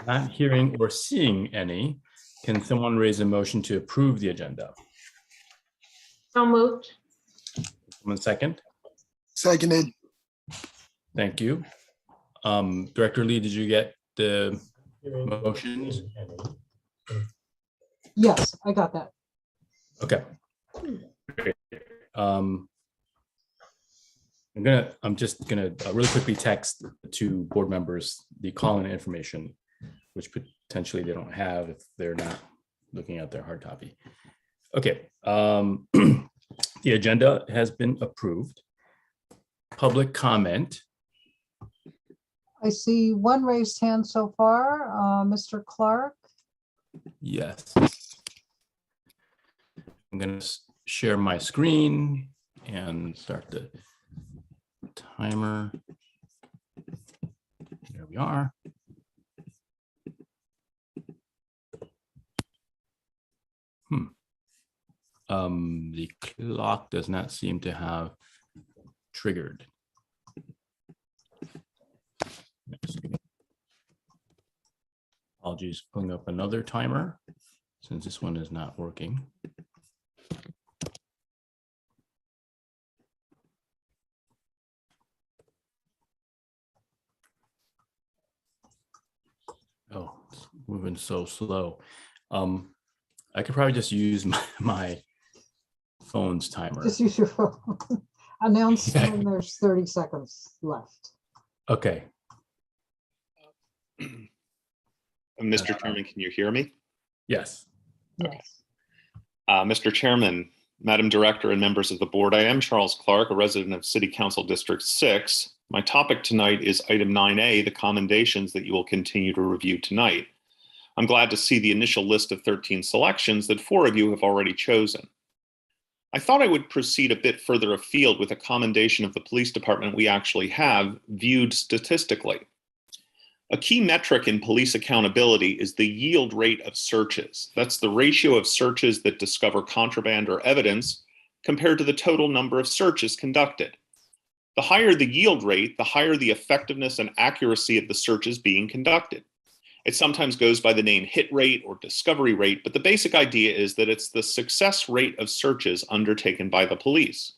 Not hearing or seeing any, can someone raise a motion to approve the agenda? So moved. One second. Seconded. Thank you. Director Lee, did you get the motions? Yes, I got that. Okay. Great. I'm just gonna really quickly text to board members the call-in information, which potentially they don't have if they're not looking at their hard copy. Okay. The agenda has been approved. Public comment. I see one raised hand so far, Mr. Clark. Yes. I'm going to share my screen and start the timer. There we are. The clock does not seem to have triggered. Apologies, pulling up another timer since this one is not working. Oh, it's moving so slow. I could probably just use my phone's timer. Just use your phone. Announce when there's 30 seconds left. Okay. Mr. Chairman, can you hear me? Yes. Yes. Mr. Chairman, Madam Director, and members of the board, I am Charles Clark, a resident of City Council District 6. My topic tonight is item 9A, the commendations that you will continue to review tonight. I'm glad to see the initial list of 13 selections that 4 of you have already chosen. I thought I would proceed a bit further afield with a commendation of the police department we actually have viewed statistically. A key metric in police accountability is the yield rate of searches. That's the ratio of searches that discover contraband or evidence compared to the total number of searches conducted. The higher the yield rate, the higher the effectiveness and accuracy of the searches being conducted. It sometimes goes by the name hit rate or discovery rate, but the basic idea is that it's the success rate of searches undertaken by the police.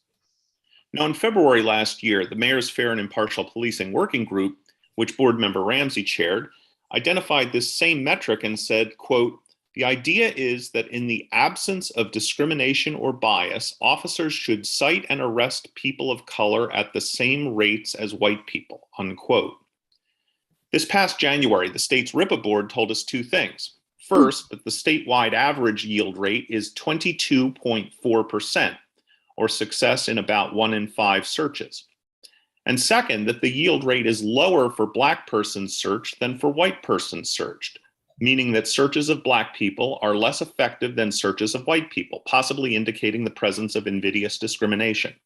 Now, in February last year, the Mayor's Fair and Impartial Policing Working Group, which Board Member Ramsey chaired, identified this same metric and said, quote, "The idea is that in the absence of discrimination or bias, officers should cite and arrest people of color at the same rates as white people," unquote. This past January, the state's RIPA board told us 2 things. First, that the statewide average yield rate is 22.4%, or success in about 1 in 5 searches. And second, that the yield rate is lower for Black persons searched than for white persons searched, meaning that searches of Black people are less effective than searches of white people, possibly indicating the presence of invidious discrimination.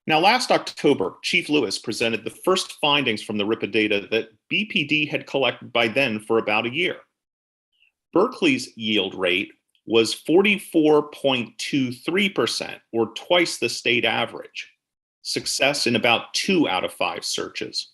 Now, last October, Chief Lewis presented the first findings from the RIPA data that BPD had collected by then for about a year. Berkeley's yield rate was 44.23%, or twice the state average. Success in about 2 out of 5 searches.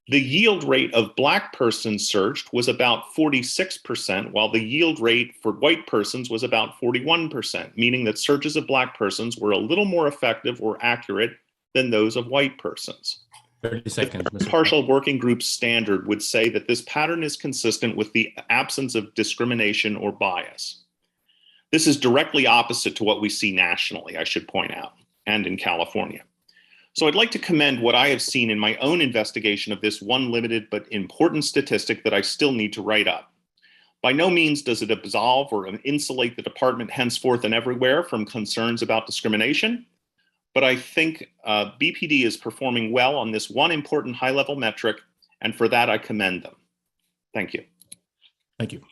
The yield rate of Black persons searched was about 46%, while the yield rate for white persons was about 41%, meaning that searches of Black persons were a little more effective or accurate than those of white persons. 30 seconds. The Impartial Working Group standard would say that this pattern is consistent with the absence of discrimination or bias. This is directly opposite to what we see nationally, I should point out, and in California. So I'd like to commend what I have seen in my own investigation of this one limited but important statistic that I still need to write up. By no means does it absolve or insulate the department henceforth and everywhere from concerns about discrimination, but I think BPD is performing well on this one important high-level metric, and for that I commend them. Thank you. Thank you.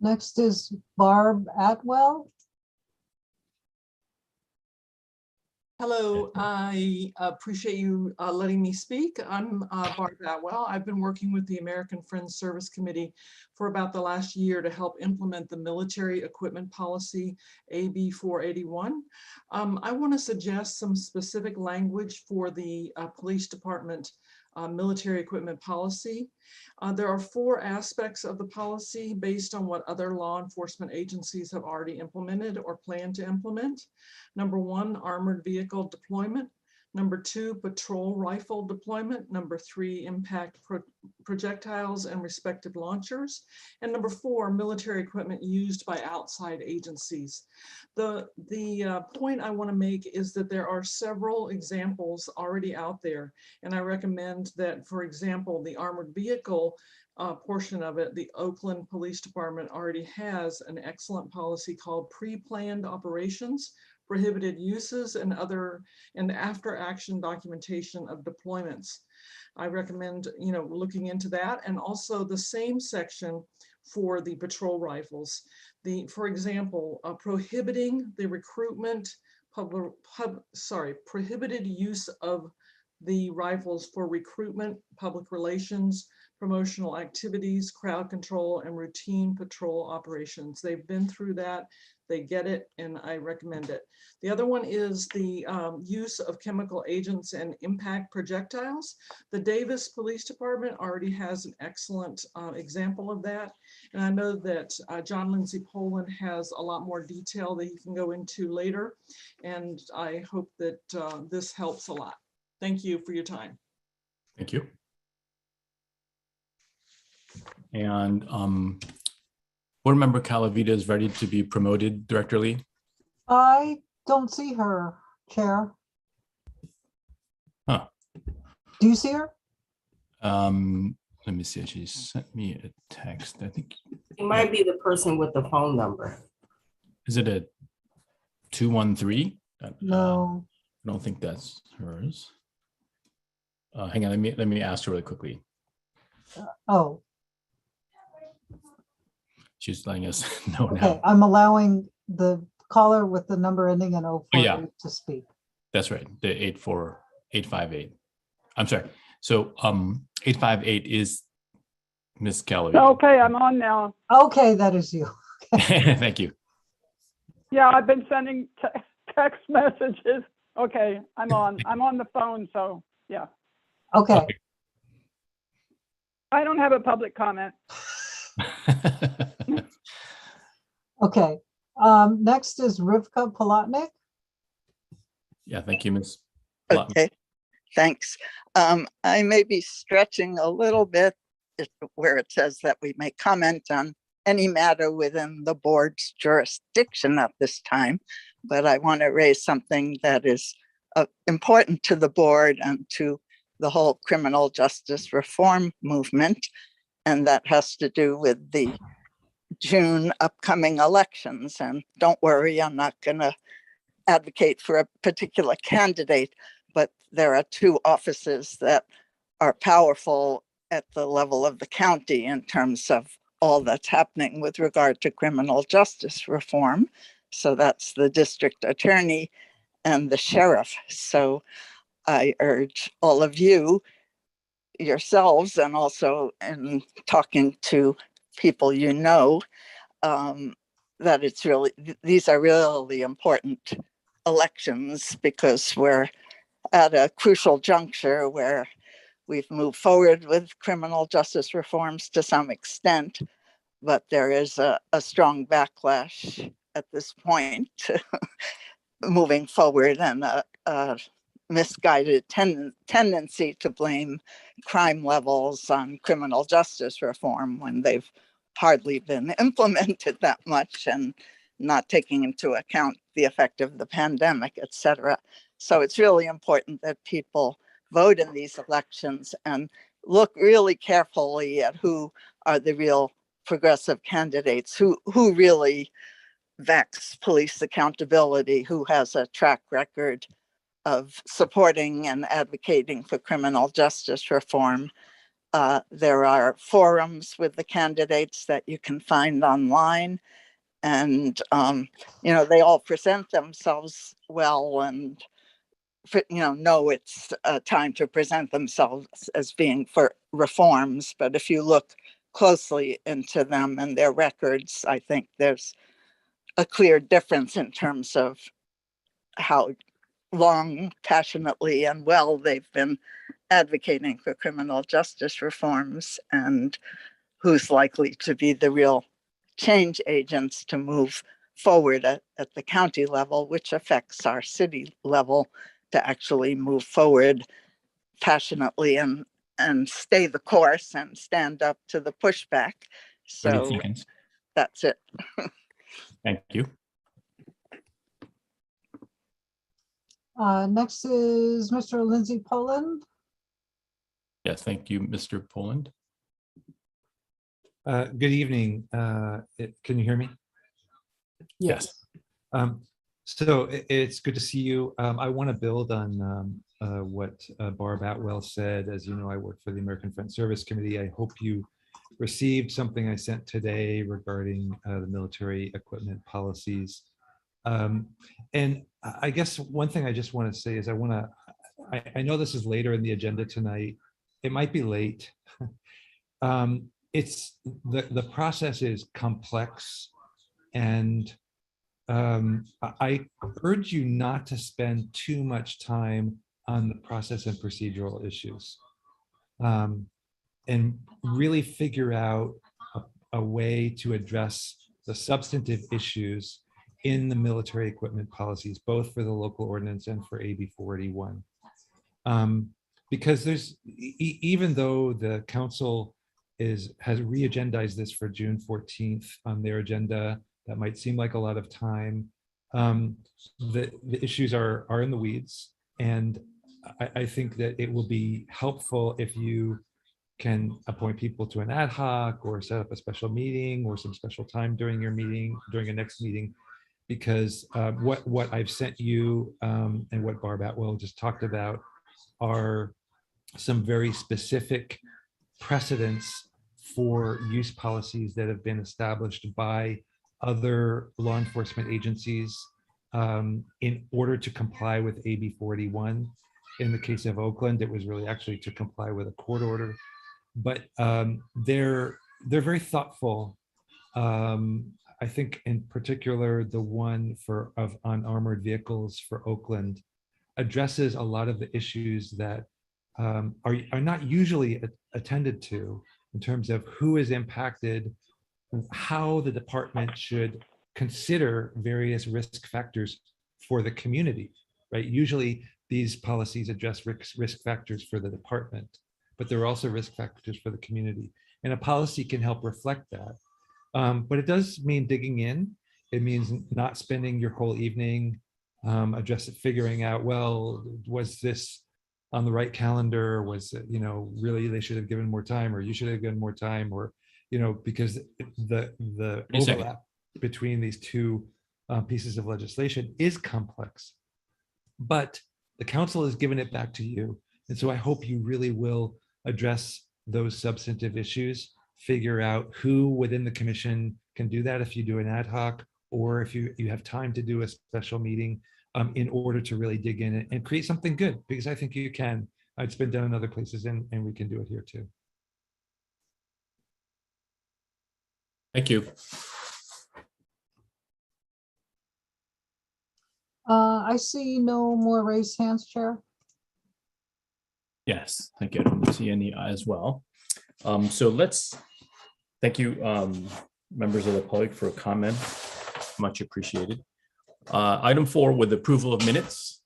Next is Barb Atwell. Hello, I appreciate you letting me speak. I'm Barb Atwell. I've been working with the American Friends Service Committee for about the last year to help implement the military equipment policy, AB 481. I want to suggest some specific language for the police department military equipment policy. There are 4 aspects of the policy based on what other law enforcement agencies have already implemented or plan to implement. Number 1, armored vehicle deployment. Number 2, patrol rifle deployment. Number 3, impact projectiles and respective launchers. And number 4, military equipment used by outside agencies. The point I want to make is that there are several examples already out there. And I recommend that, for example, the armored vehicle portion of it, the Oakland Police Department already has an excellent policy called pre-planned operations, prohibited uses, and after action documentation of deployments. I recommend, looking into that, and also the same section for the patrol rifles. For example, prohibiting the recruitment, prohibited use of the rifles for recruitment, public relations, promotional activities, crowd control, and routine patrol operations. They've been through that. They get it, and I recommend it. The other one is the use of chemical agents and impact projectiles. The Davis Police Department already has an excellent example of that. And I know that John Lindsay Poland has a lot more detail that he can go into later. And I hope that this helps a lot. Thank you for your time. Thank you. And Board Member Calavita is ready to be promoted, Director Lee. I don't see her, Chair. Huh. Do you see her? Let me see. She sent me a text. I think It might be the person with the phone number. is it a 213? No. I don't think that's hers. Hang on. Let me ask her really quickly. Oh, She's letting us know okay. now. I'm allowing the caller with the number ending in 048 yeah. to speak. That's right. The 858. I'm sorry. So 858 is Miss Calavita. Okay, I'm on now. Okay, that is you. Thank you. Yeah, I've been sending text messages. Okay, I'm on. I'm on the phone, so yeah. Okay. I don't have a public comment. Okay. Next is Rivka Palatnik. Yeah, thank you, Ms. Okay, thanks. I may be stretching a little bit where it says that we may comment on any matter within the board's jurisdiction at this time, but I want to raise something that is important to the board and to the whole criminal justice reform movement, and that has to do with the June upcoming elections. And don't worry, I'm not going to advocate for a particular candidate, but there are 2 offices that are powerful at the level of the county in terms of all that's happening with regard to criminal justice reform. So that's the district attorney and the sheriff. So I urge all of you, yourselves, and also in talking to people you know, that it's really, these are really important elections, because we're at a crucial juncture where we've moved forward with criminal justice reforms to some extent, but there is a strong backlash at this point moving forward, and a misguided tendency to blame crime levels on criminal justice reform when they've hardly been implemented that much, and not taking into account the effect of the pandemic, et cetera. So it's really important that people vote in these elections and look really carefully at who are the real progressive candidates, who really backs police accountability, who has a track record of supporting and advocating for criminal justice reform. There are forums with the candidates that you can find online, and they all present themselves well, and know it's time to present themselves as being for reforms. But if you look closely into them and their records, I think there's a clear difference in terms of how long, passionately, and well they've been advocating for criminal justice reforms and who's likely to be the real change agents to move forward at the county level, which affects our city level to actually move forward passionately and stay the course and stand up to the pushback. 30 So seconds. that's it. Thank you. Next is Mr. Lindsay Poland. Yes, thank you, Mr. Poland. Good evening. Can you hear me? Yes. So it's good to see you. I want to build on what Barb Atwell said. As you know, I work for the American Friends Service Committee. I hope you received something I sent today regarding the military equipment policies. And I guess one thing I just want to say is I know this is later in the agenda tonight. It might be late. It's the process is complex, and I urge you not to spend too much time on the process and procedural issues, and really figure out a way to address the substantive issues in the military equipment policies, both for the local ordinance and for AB 481. Because there's, even though the council has re-agendized this for June 14th on their agenda, that might seem like a lot of time. The issues are in the weeds, and I think that it will be helpful if you can appoint people to an ad hoc or set up a special meeting or some special time during your meeting, during a next meeting, because what I've sent you and what Barb Atwell just talked about are some very specific precedents for use policies that have been established by other law enforcement agencies in order to comply with AB 481. In the case of Oakland, it was really actually to comply with a court order, but they're very thoughtful. I think in particular, the one on armored vehicles for Oakland addresses a lot of the issues that are not usually attended to in terms of who is impacted, how the department should consider various risk factors for the community, right? Usually these policies address risk factors for the department, but there are also risk factors for the community. And a policy can help reflect that. But it does mean digging in. It means not spending your whole evening figuring out, well, was this on the right calendar? Was it, really they should have given more time, or you should have given more time, or, because the overlap between these two pieces of legislation is complex. But the council has given it back to you. And so I hope you really will address those substantive issues, figure out who within the commission can do that if you do an ad hoc, or if you have time to do a special meeting in order to really dig in and create something good, because I think you can. It's been done in other places, and we can do it here too. Thank you. I see no more raised hands, Chair. Yes, thank you. I don't see any as well. So thank you, members of the public, for a comment. Much appreciated. Item 4 with approval of minutes.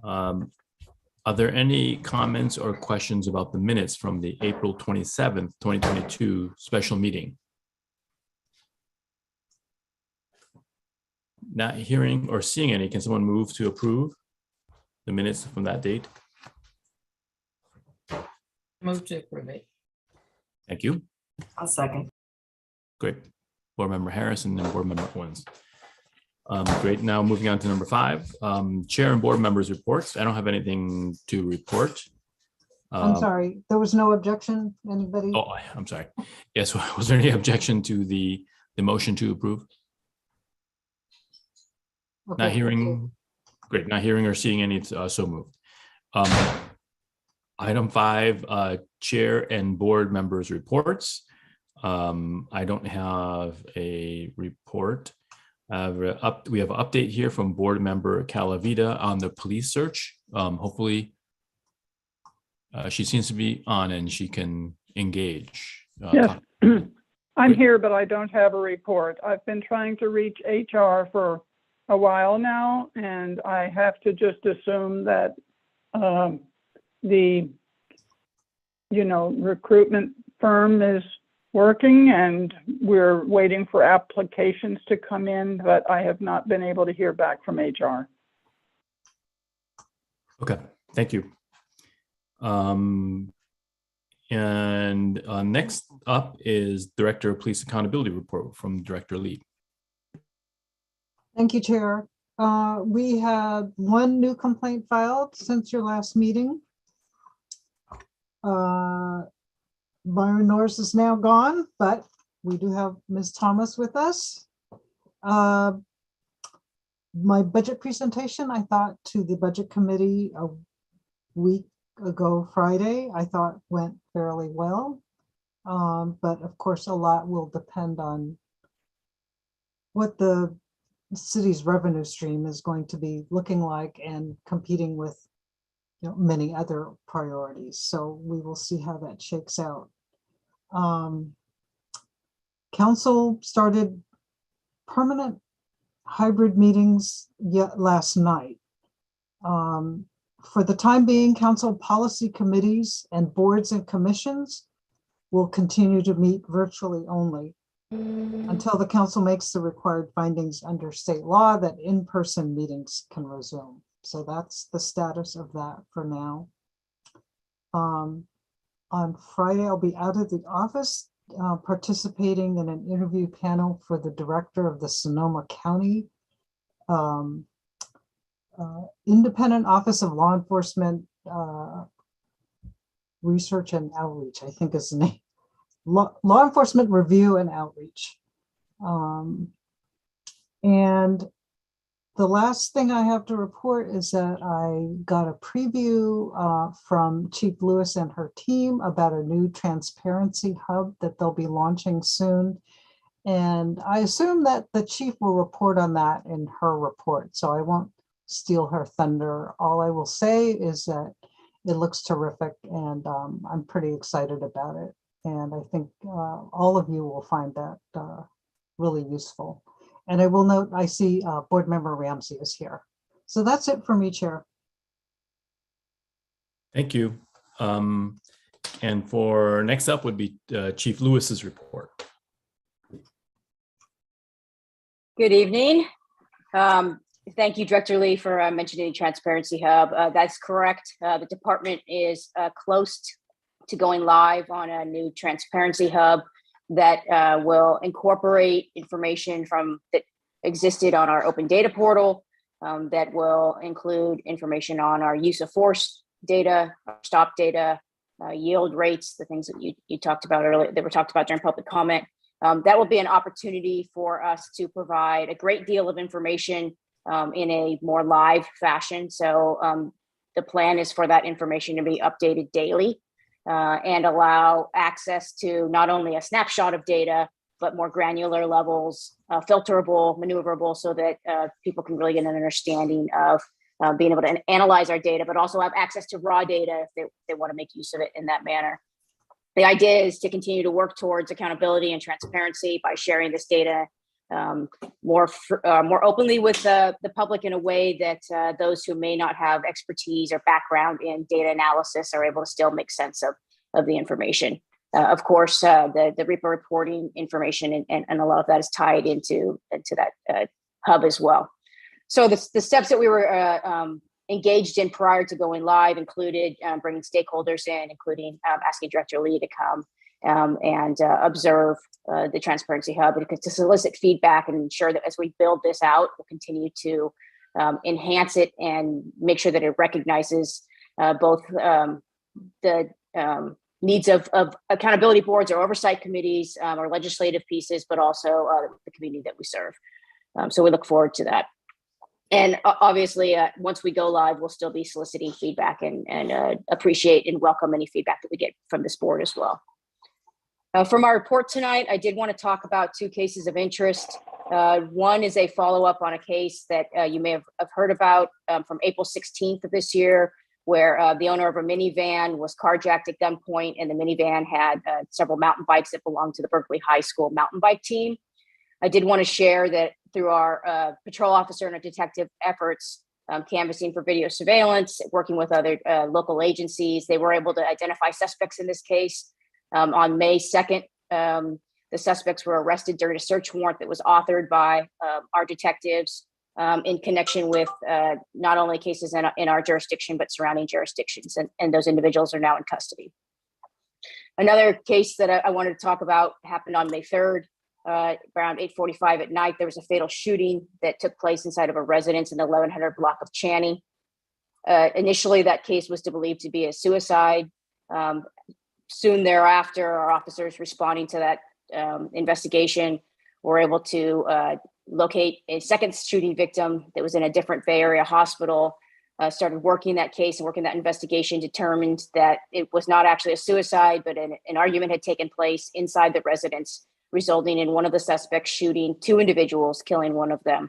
Are there any comments or questions about the minutes from the April 27th, 2022 special meeting? Not hearing or seeing any, can someone move to approve the minutes from that date? Move to approve it. Thank you. I'll second. Great. Board Member Harris and then Board Member Owens. Great. Now moving on to number 5, Chair and board members reports. I don't have anything to report. I'm sorry, there was no objection, anybody? Oh, I'm sorry. Yes, was there any objection to the motion to approve? Okay, Not thank you. hearing. Great. Not hearing or seeing any, so moved. Item 5, chair and board members' reports. I don't have a report. We have an update here from board member Calavita on the police search. Hopefully, she seems to be on and she can engage. Yes. I'm Great. here, but I don't have a report. I've been trying to reach HR for a while now, and I have to just assume that the recruitment firm is working, and we're waiting for applications to come in, but I have not been able to hear back from HR. Okay, thank you. And next up is Director of Police Accountability Report from Director Lee. Thank you, Chair. We had one new complaint filed since your last meeting. Byron Norris is now gone, but we do have Ms. Thomas with us. My budget presentation, I thought, to the Budget Committee a week ago Friday, I thought went fairly well. But of course, a lot will depend on what the city's revenue stream is going to be looking like and competing with many other priorities. So we will see how that shakes out. Council started permanent hybrid meetings last night. For the time being, council policy committees and boards and commissions will continue to meet virtually only until the council makes the required findings under state law that in-person meetings can resume. So that's the status of that for now. On Friday, I'll be out of the office participating in an interview panel for the director of the Sonoma County Independent Office of Law Enforcement Research and Outreach, I think is the name. Law Enforcement Review and Outreach. And the last thing I have to report is that I got a preview from Chief Lewis and her team about a new transparency hub that they'll be launching soon. And I assume that the chief will report on that in her report, so I won't steal her thunder. All I will say is that it looks terrific, and I'm pretty excited about it. And I think all of you will find that really useful. And I will note, I see Board Member Ramsey is here. So that's it for me, Chair. Thank you. And for next up would be Chief Lewis's report. Good evening. Thank you, Director Lee, for mentioning Transparency Hub. That's correct. The department is close to going live on a new Transparency Hub that will incorporate information from that existed on our open data portal, that will include information on our use of force data, our stop data, yield rates, the things that you talked about earlier, that were talked about during public comment. That will be an opportunity for us to provide a great deal of information in a more live fashion. So the plan is for that information to be updated daily and allow access to not only a snapshot of data, but more granular levels, filterable, maneuverable, so that people can really get an understanding of being able to analyze our data, but also have access to raw data if they want to make use of it in that manner. The idea is to continue to work towards accountability and transparency by sharing this data more openly with the public in a way that those who may not have expertise or background in data analysis are able to still make sense of the information. Of course, the REPA reporting information and a lot of that is tied into that hub as well. So the steps that we were engaged in prior to going live included bringing stakeholders in, including asking Director Lee to come and observe the Transparency Hub, because to solicit feedback and ensure that as we build this out, we'll continue to enhance it and make sure that it recognizes both the needs of accountability boards or oversight committees or legislative pieces, but also the community that we serve. So we look forward to that. And obviously, once we go live, we'll still be soliciting feedback and appreciate and welcome any feedback that we get from this board as well. From our report tonight, I did want to talk about 2 cases of interest. One is a follow-up on a case that you may have heard about from April 16th of this year, where the owner of a minivan was carjacked at gunpoint, and the minivan had several mountain bikes that belonged to the Berkeley High School mountain bike team. I did want to share that through our patrol officer and our detective efforts, canvassing for video surveillance, working with other local agencies, they were able to identify suspects in this case. On May 2nd, the suspects were arrested during a search warrant that was authored by our detectives in connection with not only cases in our jurisdiction, but surrounding jurisdictions. And those individuals are now in custody. Another case that I wanted to talk about happened on May 3rd. Around 8:45 at night, there was a fatal shooting that took place inside of a residence in the 1100 block of Channing. Initially, that case was believed to be a suicide. Soon thereafter, our officers responding to that investigation were able to locate a second shooting victim that was in a different Bay Area hospital, started working that case and working that investigation, determined that it was not actually a suicide, but an argument had taken place inside the residence, resulting in one of the suspects shooting 2 individuals, killing one of them.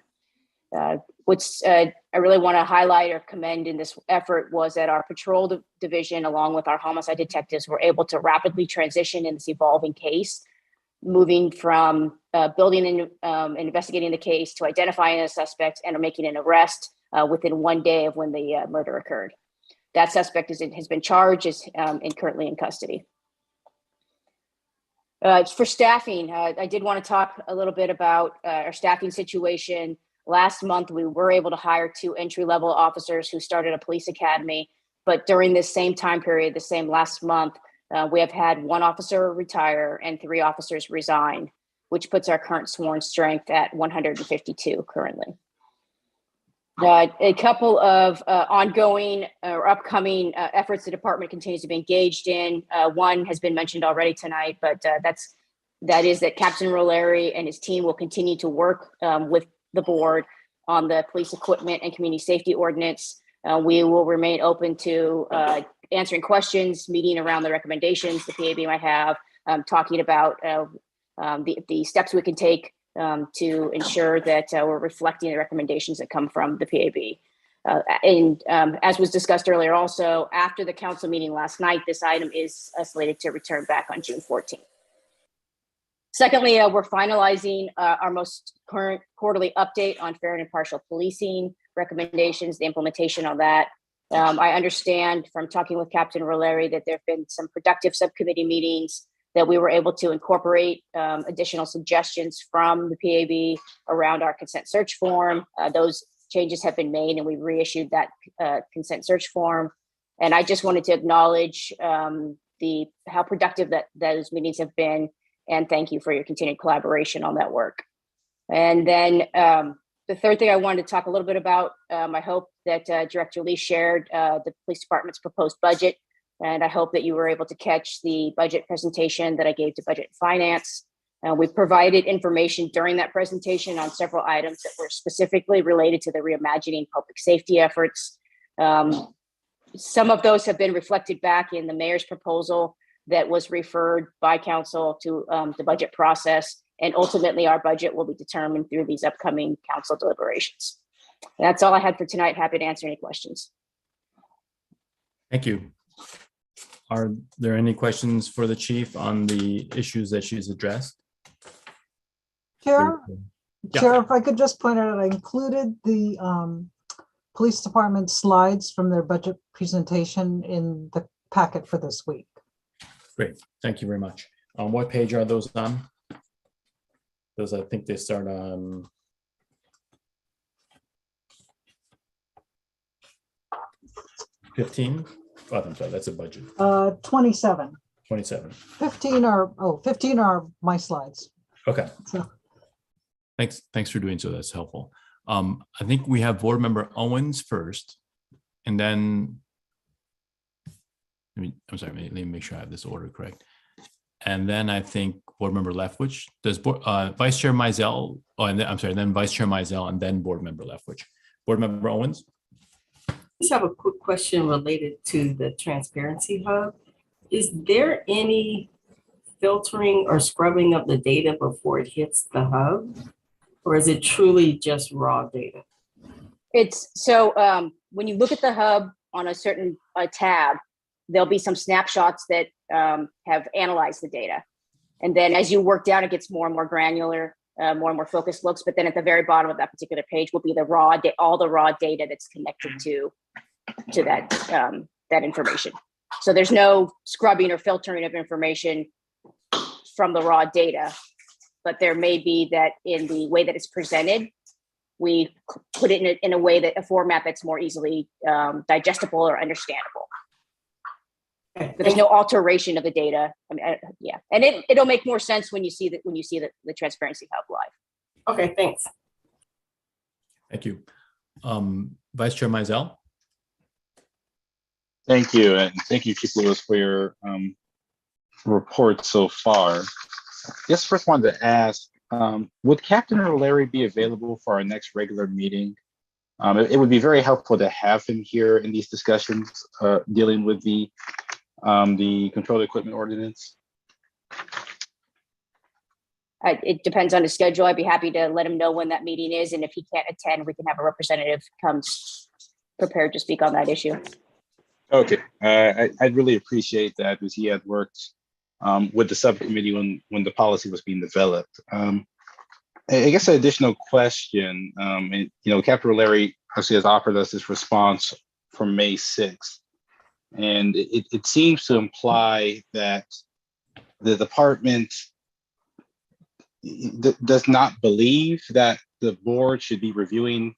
What I really want to highlight or commend in this effort was that our patrol division, along with our homicide detectives, were able to rapidly transition in this evolving case, moving from building and investigating the case to identifying a suspect and making an arrest within 1 day of when the murder occurred. That suspect has been charged and currently in custody. For staffing, I did want to talk a little bit about our staffing situation. Last month, we were able to hire 2 entry-level officers who started a police academy. But during this same time period, the same last month, we have had 1 officer retire and 3 officers resign, which puts our current sworn strength at 152 currently. A couple of ongoing or upcoming efforts the department continues to be engaged in. One has been mentioned already tonight, but that is that Captain Roleri and his team will continue to work with the board on the police equipment and community safety ordinance. We will remain open to answering questions, meeting around the recommendations the PAB might have, talking about the steps we can take to ensure that we're reflecting the recommendations that come from the PAB. As was discussed earlier also, after the council meeting last night, this item is slated to return back on June 14th. Secondly, we're finalizing our most current quarterly update on fair and impartial policing recommendations, the implementation of that. I understand from talking with Captain Roleri that there have been some productive subcommittee meetings that we were able to incorporate additional suggestions from the PAB around our consent search form. Those changes have been made and we reissued that consent search form. And I just wanted to acknowledge how productive those meetings have been, and thank you for your continued collaboration on that work. And then the third thing I wanted to talk a little bit about, I hope that Director Lee shared the police department's proposed budget, and I hope that you were able to catch the budget presentation that I gave to Budget and Finance. We provided information during that presentation on several items that were specifically related to the reimagining public safety efforts. Some of those have been reflected back in the mayor's proposal that was referred by council to the budget process. And ultimately, our budget will be determined through these upcoming council deliberations. That's all I had for tonight. Happy to answer any questions. Thank you. Are there any questions for the chief on the issues that she's addressed? Chair, Yeah. Chair, if I could just point out, I included the police department slides from their budget presentation in the packet for this week. Great, thank you very much. On what page are those on? Those, I think they start on 15. Oh, I'm sorry, that's a budget. 27. 27. 15 are my slides. Okay. So. Thanks for doing so. That's helpful. I think we have Board Member Owens first, and then let me make sure I have this order correct. And then I think Board Member Leftwich. Does Vice Chair Mizell? Oh, and then, I'm sorry, then Vice Chair Mizell, and then Board Member Leftwich. Board Member Owens? Just have a quick question related to the Transparency Hub. Is there any filtering or scrubbing of the data before it hits the hub? Or is it truly just raw data? It's so when you look at the hub on a certain tab, there'll be some snapshots that have analyzed the data. And then as you work down, it gets more and more granular, more and more focused looks. But then at the very bottom of that particular page will be the all the raw data that's connected to that that information. So there's no scrubbing or filtering of information from the raw data, but there may be that in the way that it's presented, we put it in a way that a format that's more easily digestible or understandable. But there's no alteration of the data. I mean, yeah, and it'll make more sense when you see the Transparency Hub live. Okay, thanks. Thank you. Vice Chair Mizell? Thank you, and thank you, Chief Lewis, for your report so far. Just first wanted to ask, would Captain O'Leary be available for our next regular meeting? It would be very helpful to have him here in these discussions dealing with the controlled equipment ordinance. It depends on his schedule. I'd be happy to let him know when that meeting is, and if he can't attend, we can have a representative come prepared to speak on that issue. Okay, I'd really appreciate that, because he had worked with the subcommittee when the policy was being developed. I guess an additional question, and, Captain O'Leary actually has offered us this response from May 6th, and it seems to imply that the department does not believe that the board should be reviewing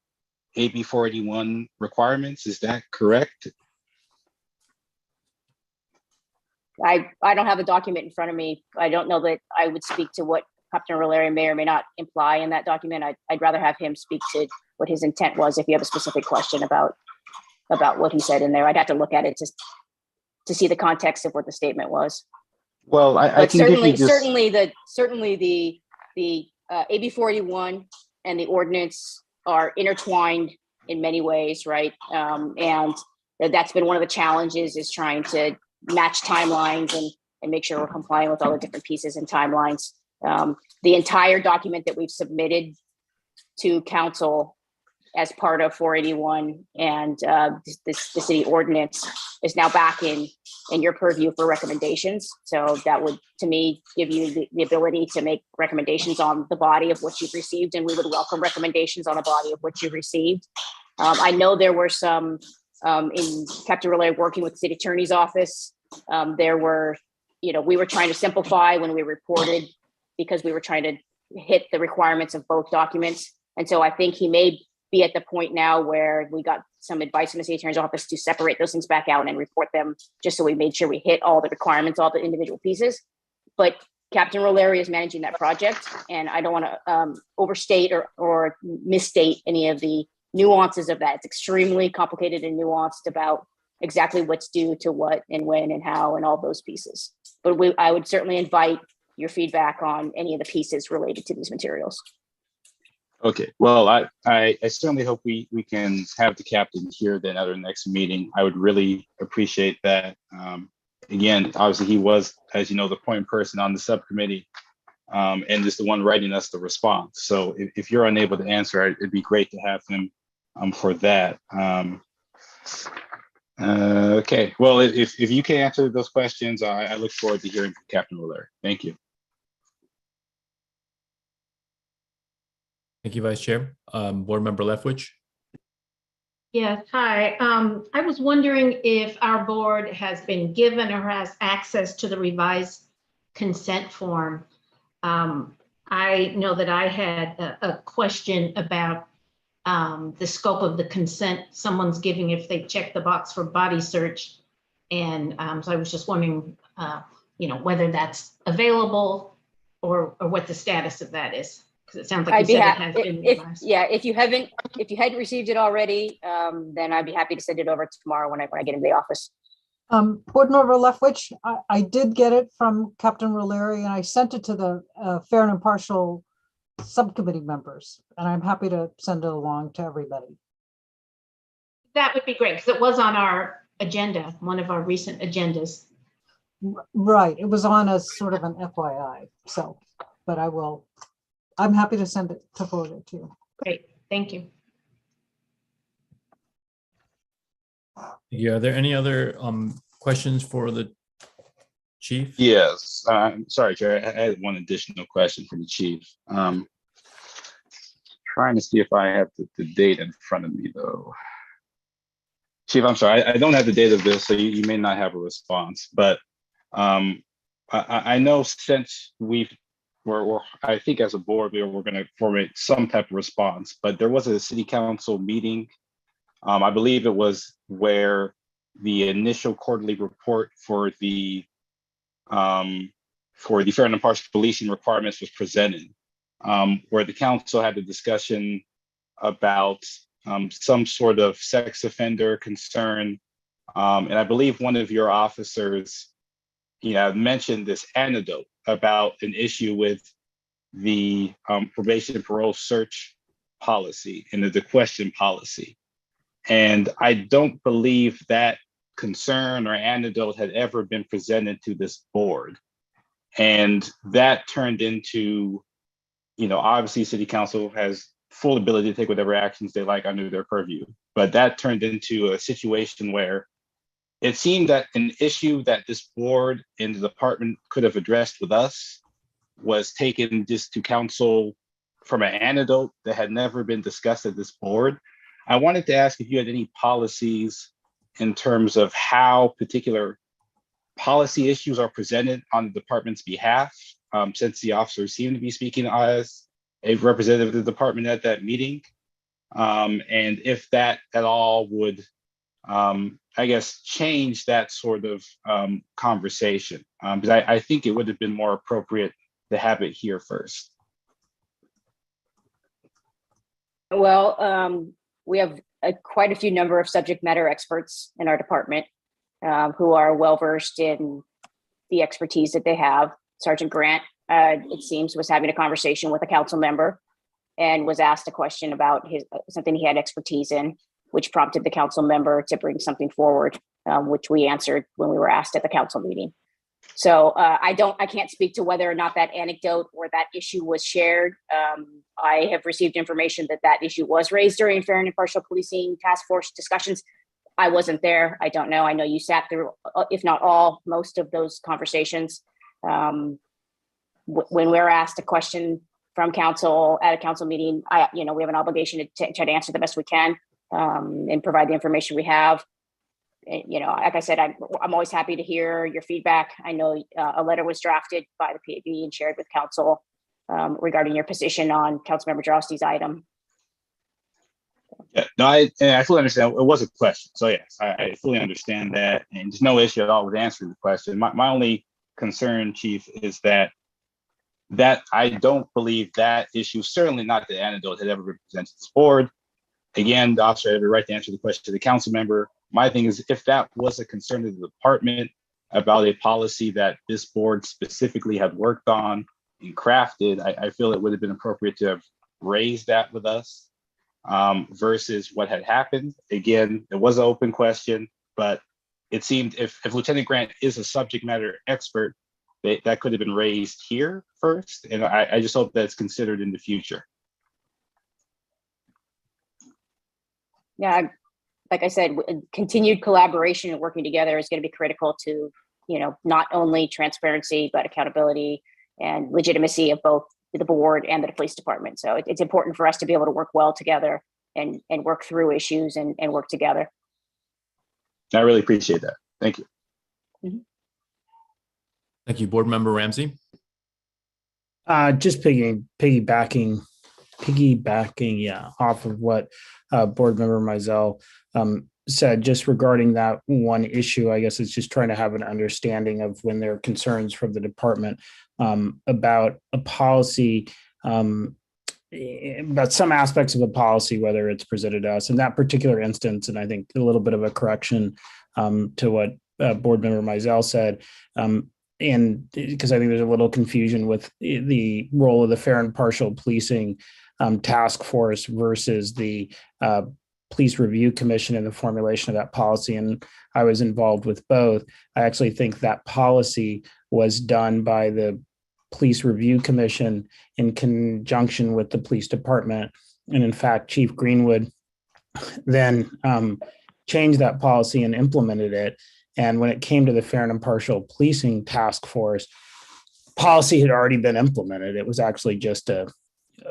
AB 481 requirements. Is that correct? I don't have a document in front of me. I don't know that I would speak to what Captain O'Leary may or may not imply in that document. I'd rather have him speak to what his intent was. If you have a specific question about what he said in there, I'd have to look at it to see the context of what the statement was. Well, I can certainly, give you just... certainly the AB 481 and the ordinance are intertwined in many ways, right? And that's been one of the challenges, is trying to match timelines and make sure we're complying with all the different pieces and timelines. The entire document that we've submitted to council as part of 481 and the city ordinance is now back in your purview for recommendations. So that would, to me, give you the ability to make recommendations on the body of what you've received, and we would welcome recommendations on the body of what you've received. I know there were some in Captain O'Leary working with the city attorney's office. There were, we were trying to simplify when we reported, because we were trying to hit the requirements of both documents. And so I think he may be at the point now where we got some advice from the city attorney's office to separate those things back out and report them, just so we made sure we hit all the requirements, all the individual pieces. But Captain O'Leary is managing that project, and I don't want to overstate or misstate any of the nuances of that. It's extremely complicated and nuanced about exactly what's due to what and when and how and all those pieces. But I would certainly invite your feedback on any of the pieces related to these materials. Okay, well, I certainly hope we can have the captain here then at our next meeting. I would really appreciate that. Again, obviously he was, as you know, the point person on the subcommittee, and is the one writing us the response. So if you're unable to answer, it'd be great to have him for that. Okay, well, if you can answer those questions, I look forward to hearing from Captain O'Leary. Thank you. Thank you, Vice Chair. Board Member Leftwich? Yes, hi. I was wondering if our board has been given or has access to the revised consent form. I know that I had a question about the scope of the consent someone's giving if they check the box for body search. And so I was just wondering, whether that's available or what the status of that is. Because it sounds like you said it has been revised. If you hadn't received it already, then I'd be happy to send it over tomorrow when I get into the office. Board Member Leftwich, I did get it from Captain O'Leary, and I sent it to the Fair and Impartial subcommittee members, and I'm happy to send it along to everybody. That would be great, because it was on our agenda, one of our recent agendas. Right, it was on as sort of an FYI, so, but I'm happy to forward it to you. Great, thank you. Yeah, are there any other questions for the chief? Yes, sorry, Chair. I had one additional question for the chief. Trying to see if I have the date in front of me, though. Chief, I'm sorry, I don't have the date of this, so you may not have a response. But I know since I think as a board, we're going to formulate some type of response. But there was a city council meeting. I believe it was where the initial quarterly report for the fair and impartial policing requirements was presented, where the council had a discussion about some sort of sex offender concern. And I believe one of your officers mentioned this anecdote about an issue with the probation and parole search policy and the question policy. And I don't believe that concern or anecdote had ever been presented to this board. And that turned into, obviously city council has full ability to take whatever actions they like under their purview. But that turned into a situation where it seemed that an issue that this board and the department could have addressed with us was taken just to council from an anecdote that had never been discussed at this board. I wanted to ask if you had any policies in terms of how particular policy issues are presented on the department's behalf, since the officers seem to be speaking as a representative of the department at that meeting. And if that at all would, change that sort of conversation. Because I think it would have been more appropriate to have it here first. Well, we have quite a few number of subject matter experts in our department who are well-versed in the expertise that they have. Sergeant Grant, it seems, was having a conversation with a council member and was asked a question about something he had expertise in, which prompted the council member to bring something forward, which we answered when we were asked at the council meeting. So I can't speak to whether or not that anecdote or that issue was shared. I have received information that issue was raised during fair and impartial policing task force discussions. I wasn't there. I don't know. I know you sat through, if not all, most of those conversations. When we're asked a question from council at a council meeting, we have an obligation to try to answer the best we can and provide the information we have. Like I said, I'm always happy to hear your feedback. I know a letter was drafted by the PAB and shared with council regarding your position on Councilmember Jarosky's item. Yeah, no, I fully understand. It was a question. So yes, I fully understand that. And there's no issue at all with answering the question. My only concern, Chief, is that I don't believe that issue, certainly not the anecdote, had ever been presented to this board. Again, the officer had the right to answer the question to the council member. My thing is, if that was a concern of the department about a policy that this board specifically had worked on and crafted, I feel it would have been appropriate to have raised that with us versus what had happened. Again, it was an open question, but it seemed if Lieutenant Grant is a subject matter expert, that could have been raised here first. And I just hope that's considered in the future. Yeah, like I said, continued collaboration and working together is going to be critical to, not only transparency, but accountability and legitimacy of both the board and the police department. So it's important for us to be able to work well together and work through issues and work together. I really appreciate that. Thank you. Mm-hmm. Thank you, Board Member Ramsey. Just piggybacking, off of what Board Member Mizell said, just regarding that one issue. I guess it's just trying to have an understanding of when there are concerns from the department about a policy, about some aspects of a policy, whether it's presented to us in that particular instance. And I think a little bit of a correction to what Board Member Mizell said. And because I think there's a little confusion with the role of the fair and impartial policing task force versus the Police Review Commission in the formulation of that policy, and I was involved with both. I actually think that policy was done by the Police Review Commission in conjunction with the police department. And in fact, Chief Greenwood then changed that policy and implemented it. And when it came to the Fair and Impartial Policing Task Force, policy had already been implemented. It was actually just a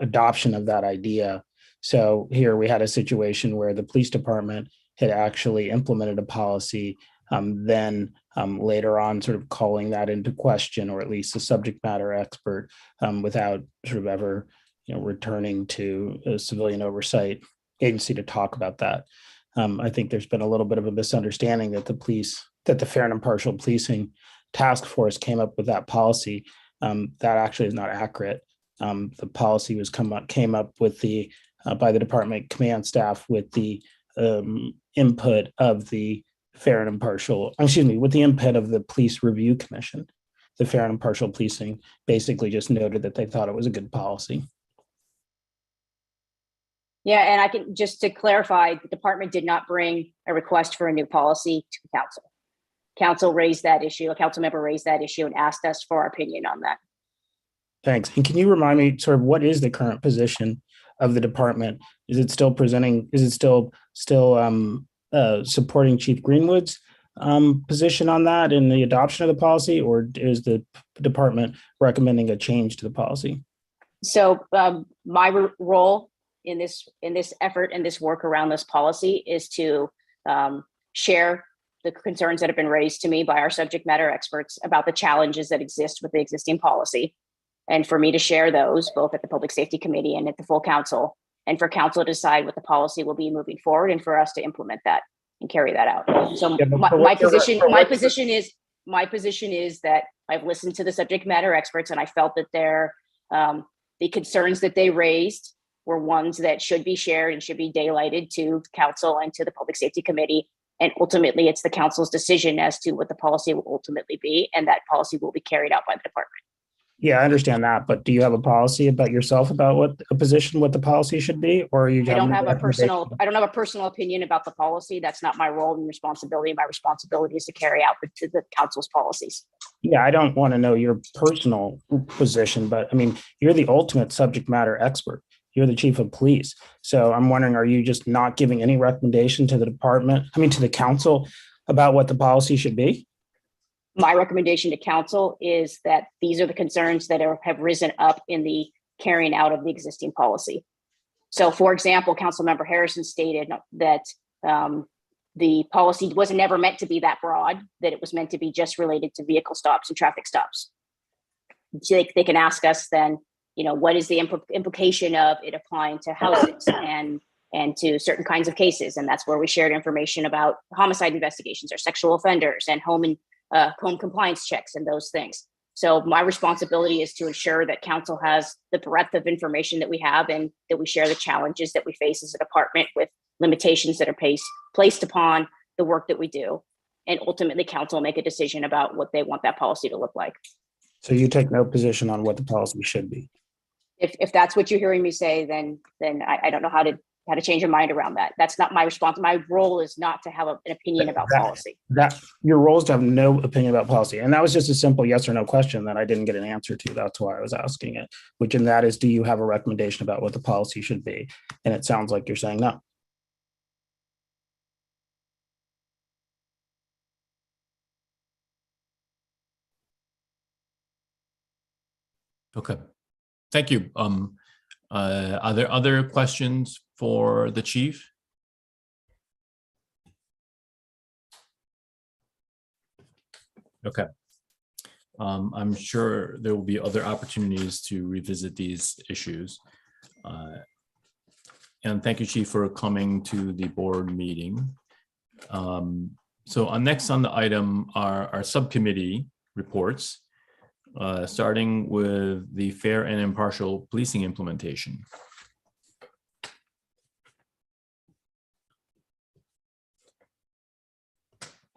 adoption of that idea. So here we had a situation where the police department had actually implemented a policy, then later on sort of calling that into question, or at least a subject matter expert, without sort of ever returning to a civilian oversight agency to talk about that. I think there's been a little bit of a misunderstanding that the Fair and Impartial Policing Task Force came up with that policy. That actually is not accurate. The policy was came up with by the department command staff with the input of the with the input of the Police Review Commission. The Fair and Impartial Policing basically just noted that they thought it was a good policy. Yeah, and I can just to clarify, the department did not bring a request for a new policy to council. Council raised that issue. A council member raised that issue and asked us for our opinion on that. Thanks. And can you remind me sort of what is the current position of the department? Is it still supporting Chief Greenwood's position on that in the adoption of the policy, or is the department recommending a change to the policy? So my role in this effort and this work around this policy is to share the concerns that have been raised to me by our subject matter experts about the challenges that exist with the existing policy, and for me to share those both at the Public Safety Committee and at the full council, and for council to decide what the policy will be moving forward, and for us to implement that and carry that out. So my position is that I've listened to the subject matter experts, and I felt that the concerns that they raised were ones that should be shared and should be daylighted to council and to the Public Safety Committee. And ultimately, it's the council's decision as to what the policy will ultimately be, and that policy will be carried out by the department. Yeah, I understand that, but do you have a policy about yourself about what the policy should be, or are you? I don't have a personal opinion about the policy. That's not my role and responsibility. My responsibility is to carry out the council's policies. Yeah, I don't want to know your personal position, but I mean, you're the ultimate subject matter expert. You're the chief of police. So I'm wondering, are you just not giving any recommendation to the to the council about what the policy should be? My recommendation to council is that these are the concerns that have risen up in the carrying out of the existing policy. So for example, Councilmember Harrison stated that the policy was never meant to be that broad, that it was meant to be just related to vehicle stops and traffic stops. So they can ask us then, what is the implication of it applying to houses and to certain kinds of cases? And that's where we shared information about homicide investigations or sexual offenders and home compliance checks and those things. So my responsibility is to ensure that council has the breadth of information that we have, and that we share the challenges that we face as a department with limitations that are placed upon the work that we do. And ultimately council make a decision about what they want that policy to look like. So you take no position on what the policy should be? If that's what you're hearing me say, then I don't know how to change your mind around that. That's not my response. My role is not to have an opinion about policy. That your role is to have no opinion about policy. And that was just a simple yes or no question that I didn't get an answer to. That's why I was asking it, and that is, do you have a recommendation about what the policy should be? And it sounds like you're saying no. Okay, thank you. Are there other questions for the chief? Okay. I'm sure there will be other opportunities to revisit these issues. And thank you, Chief, for coming to the board meeting. So next on the item are our subcommittee reports, starting with the Fair and Impartial Policing implementation.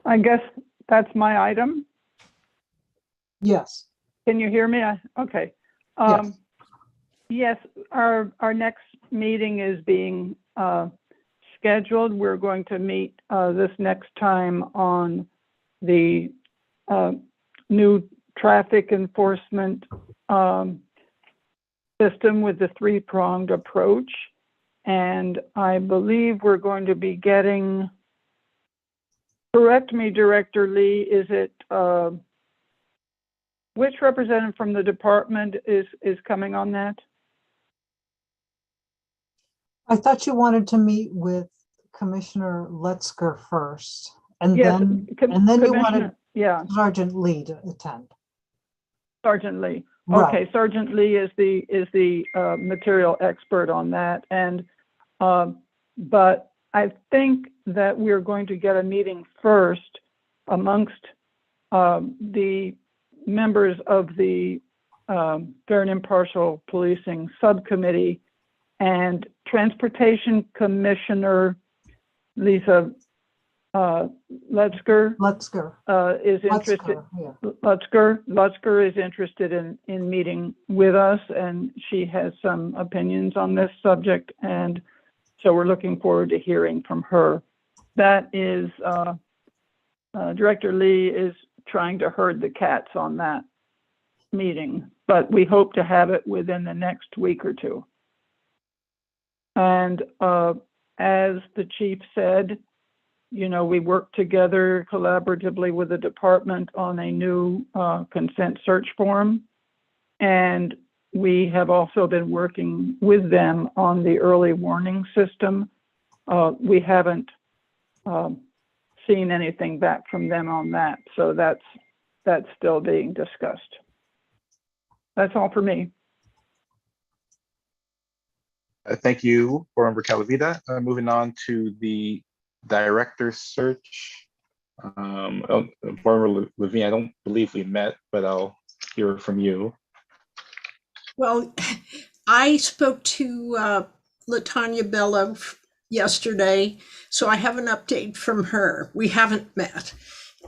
I guess that's my item. Yes. Can you hear me? Okay. Yes, our next meeting is being scheduled. We're going to meet this next time on the new traffic enforcement system with the three-pronged approach. And I believe we're going to be getting, correct me, Director Lee, is it, which representative from the department is coming on that? I thought you wanted to meet with Commissioner Letzger first, and Yes, then you wanted Commissioner- yeah, Sergeant Lee to attend. Sergeant Lee. Right. Okay, Sergeant Lee is the material expert on that, and but I think that we're going to get a meeting first amongst the members of the Fair and Impartial Policing Subcommittee, and Transportation Commissioner Lisa Lutzker is interested. Lutzker is interested in meeting with us, and she has some opinions on this subject, and so we're looking forward to hearing from her. That is, Director Lee is trying to herd the cats on that meeting, but we hope to have it within the next week or two. And as the chief said, you know, we work together collaboratively with the department on a new consent search form. And we have also been working with them on the early warning system. We haven't seen anything back from them on that. So that's still being discussed. That's all for me. Thank you, Board Member Calavita. Moving on to the director search. Board Member Levine, I don't believe we met, but I'll hear from you. Well, I spoke to LaTanya Bello yesterday, so I have an update from her. We haven't met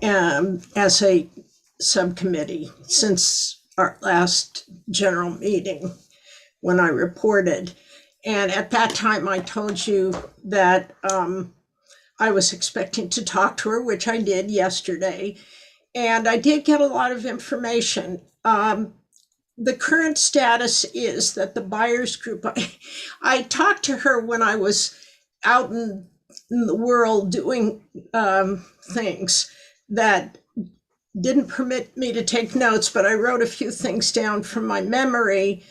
as a subcommittee since our last general meeting when I reported. And at that time, I told you that I was expecting to talk to her, which I did yesterday. And I did get a lot of information. The current status is that the buyers group, I talked to her when I was out in the world doing things that didn't permit me to take notes, but I wrote a few things down from my memory.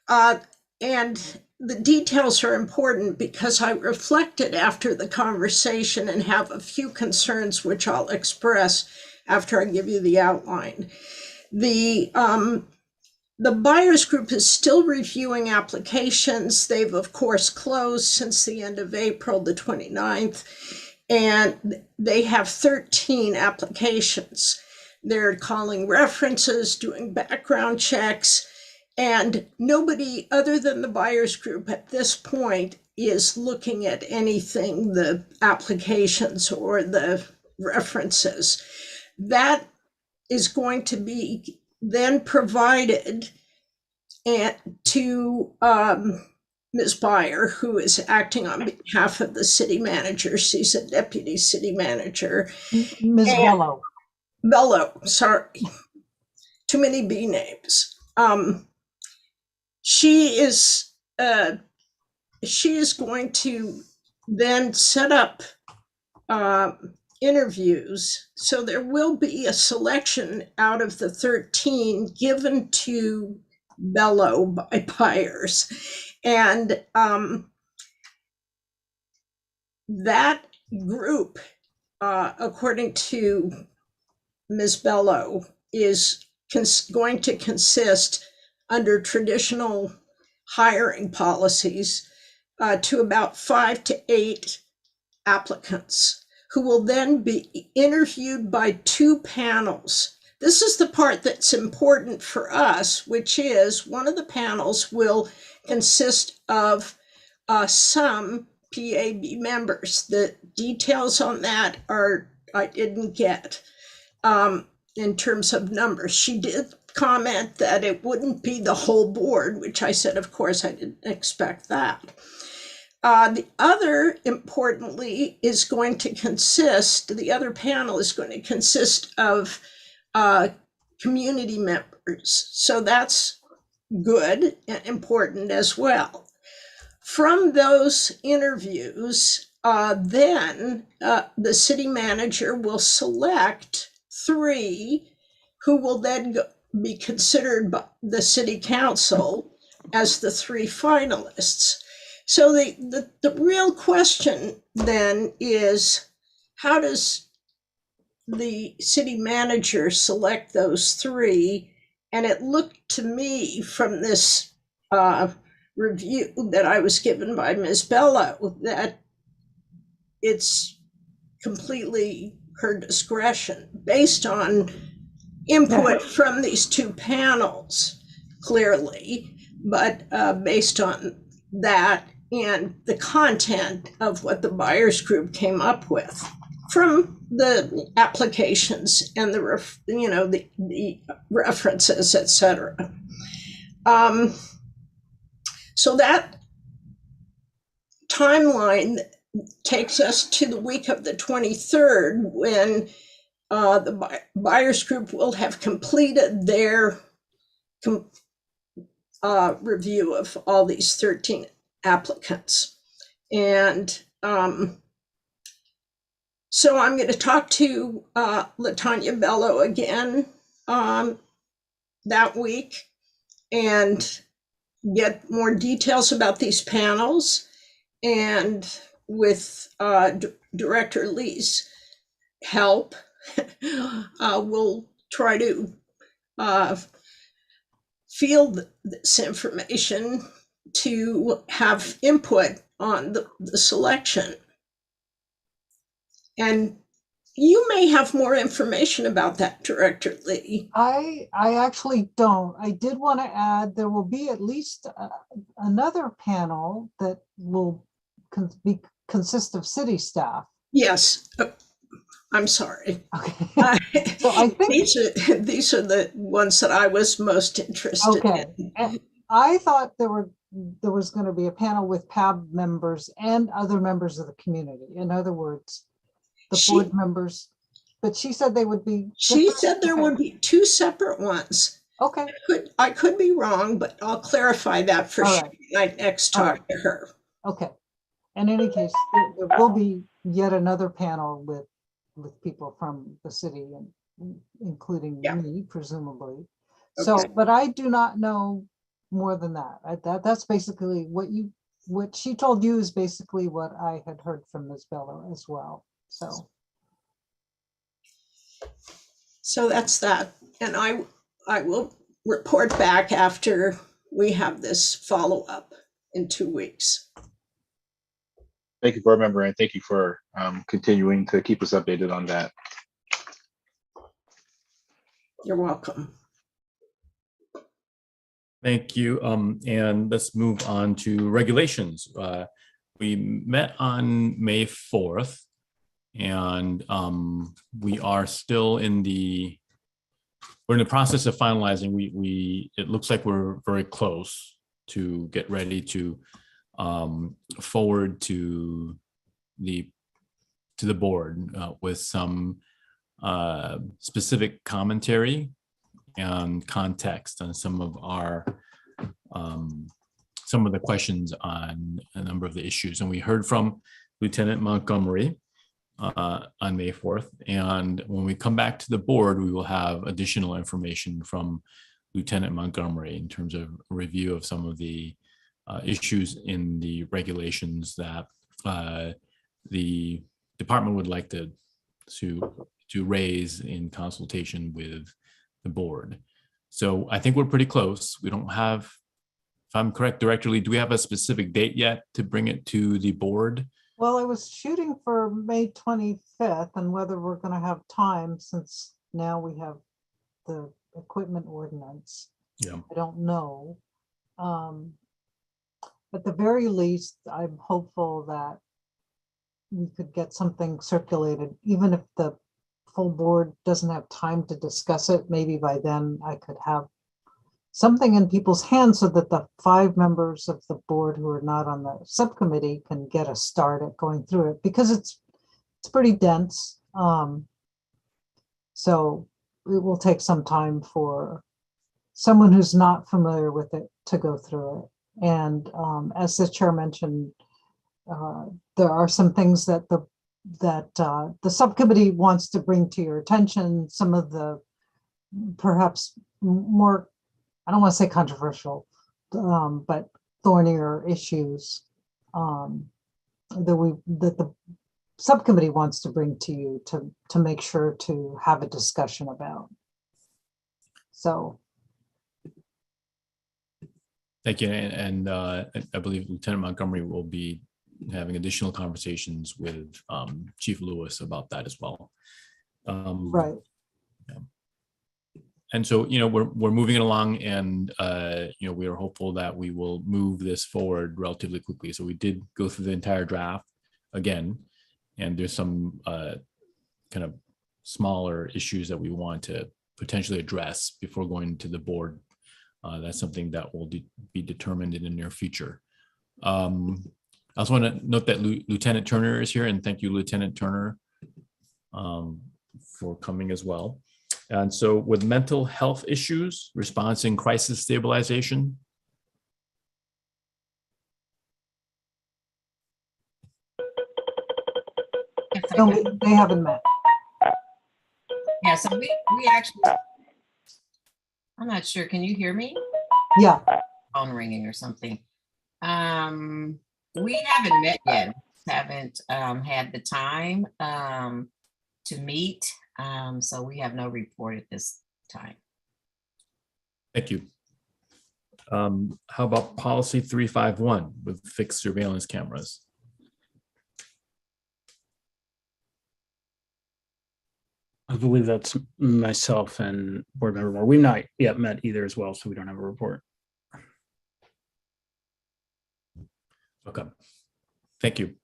And the details are important because I reflected after the conversation and have a few concerns which I'll express after I give you the outline. The buyers group is still reviewing applications. They've of course closed since the end of April the 29th, and they have 13 applications. They're calling references, doing background checks, and nobody other than the buyers group at this point is looking at anything, the applications or the references. That is going to be then provided to Ms. Beyer, who is acting on behalf of the city manager. She's a deputy city manager. Ms. Bello. Bello, sorry. Too many B names. She is going to then set up interviews. So there will be a selection out of the 13 given to Bello by buyers. And that group, according to Ms. Bello, is going to consist under traditional hiring policies to about 5 to 8 applicants who will then be interviewed by 2 panels. This is the part that's important for us, which is one of the panels will consist of some PAB members. The details on that I didn't get in terms of numbers. She did comment that it wouldn't be the whole board, which I said, of course, I didn't expect that. The other, importantly, is going to consist, the other panel is going to consist of community members. So that's good and important as well. From those interviews, then the city manager will select 3 who will then be considered by the city council as the 3 finalists. So the real question then is, how does the city manager select those 3? And it looked to me from this review that I was given by Ms. Bello that it's completely her discretion based on input from these 2 panels, clearly, but based on that and the content of what the buyers group came up with from the applications and the references, etc. So that timeline takes us to the week of the 23rd, when the buyers group will have completed their review of all these 13 applicants. And so I'm going to talk to LaTanya Bello again that week and get more details about these panels. And with Director Lee's help, we'll try to field this information to have input on the selection. And you may have more information about that, Director Lee. I actually don't. I did want to add, there will be at least another panel that will consist of city staff. Yes, I'm sorry. Okay. So I think these are the ones that I was most interested in. And I thought there was going to be a panel with PAB members and other members of the community. In other words, the board members, but she said they would be. She said there would be 2 separate ones. Okay. I could be wrong, but I'll clarify that for sure. I next talk to her. Okay. In any case, there will be yet another panel with people from the city, and including me, presumably. So, but I do not know more than that. That's basically what she told you is basically what I had heard from Ms. Bello as well. So that's that. And I will report back after we have this follow-up in 2 weeks. Thank you, board member, and thank you for continuing to keep us updated on that. You're welcome. Thank you. And let's move on to regulations. We met on May 4th, and we are still in the process of finalizing. It looks like we're very close to get ready to forward to the board with some specific commentary and context on some of the questions on a number of the issues. And we heard from Lieutenant Montgomery on May 4th. And when we come back to the board, we will have additional information from Lieutenant Montgomery in terms of review of some of the issues in the regulations that the department would like to raise in consultation with the board. So I think we're pretty close. We don't have, if I'm correct, Director Lee, do we have a specific date yet to bring it to the board? Well, I was shooting for May 25th, and whether we're going to have time, since now we have the equipment ordinance. Yeah. I don't know. At the very least, I'm hopeful that we could get something circulated, even if the full board doesn't have time to discuss it. Maybe by then I could have something in people's hands so that the 5 members of the board who are not on the subcommittee can get a start at going through it, because it's pretty dense. So it will take some time for someone who's not familiar with it to go through it. And as the chair mentioned, there are some things that the subcommittee wants to bring to your attention. Some of the perhaps more, I don't want to say controversial, but thornier issues that the subcommittee wants to bring to you to make sure to have a discussion about. So. Thank you. And I believe Lieutenant Montgomery will be having additional conversations with Chief Lewis about that as well. Right. Yeah. And so, we're moving it along, and we are hopeful that we will move this forward relatively quickly. So we did go through the entire draft again, and there's some kind of smaller issues that we want to potentially address before going to the board. That's something that will be determined in the near future. I also want to note that Lieutenant Turner is here, and thank you, Lieutenant Turner, for coming as well. And so with mental health issues, response and crisis stabilization. No, they haven't met. Yeah, so we actually, I'm not sure, can you hear me? Yeah. Phone ringing or something. We haven't met yet, haven't had the time to meet. So we have no report at this time. Thank you. How about policy 351 with fixed surveillance cameras? I believe that's myself and board member Moore. We've not yet met either as well, so we don't have a report. Okay, thank you.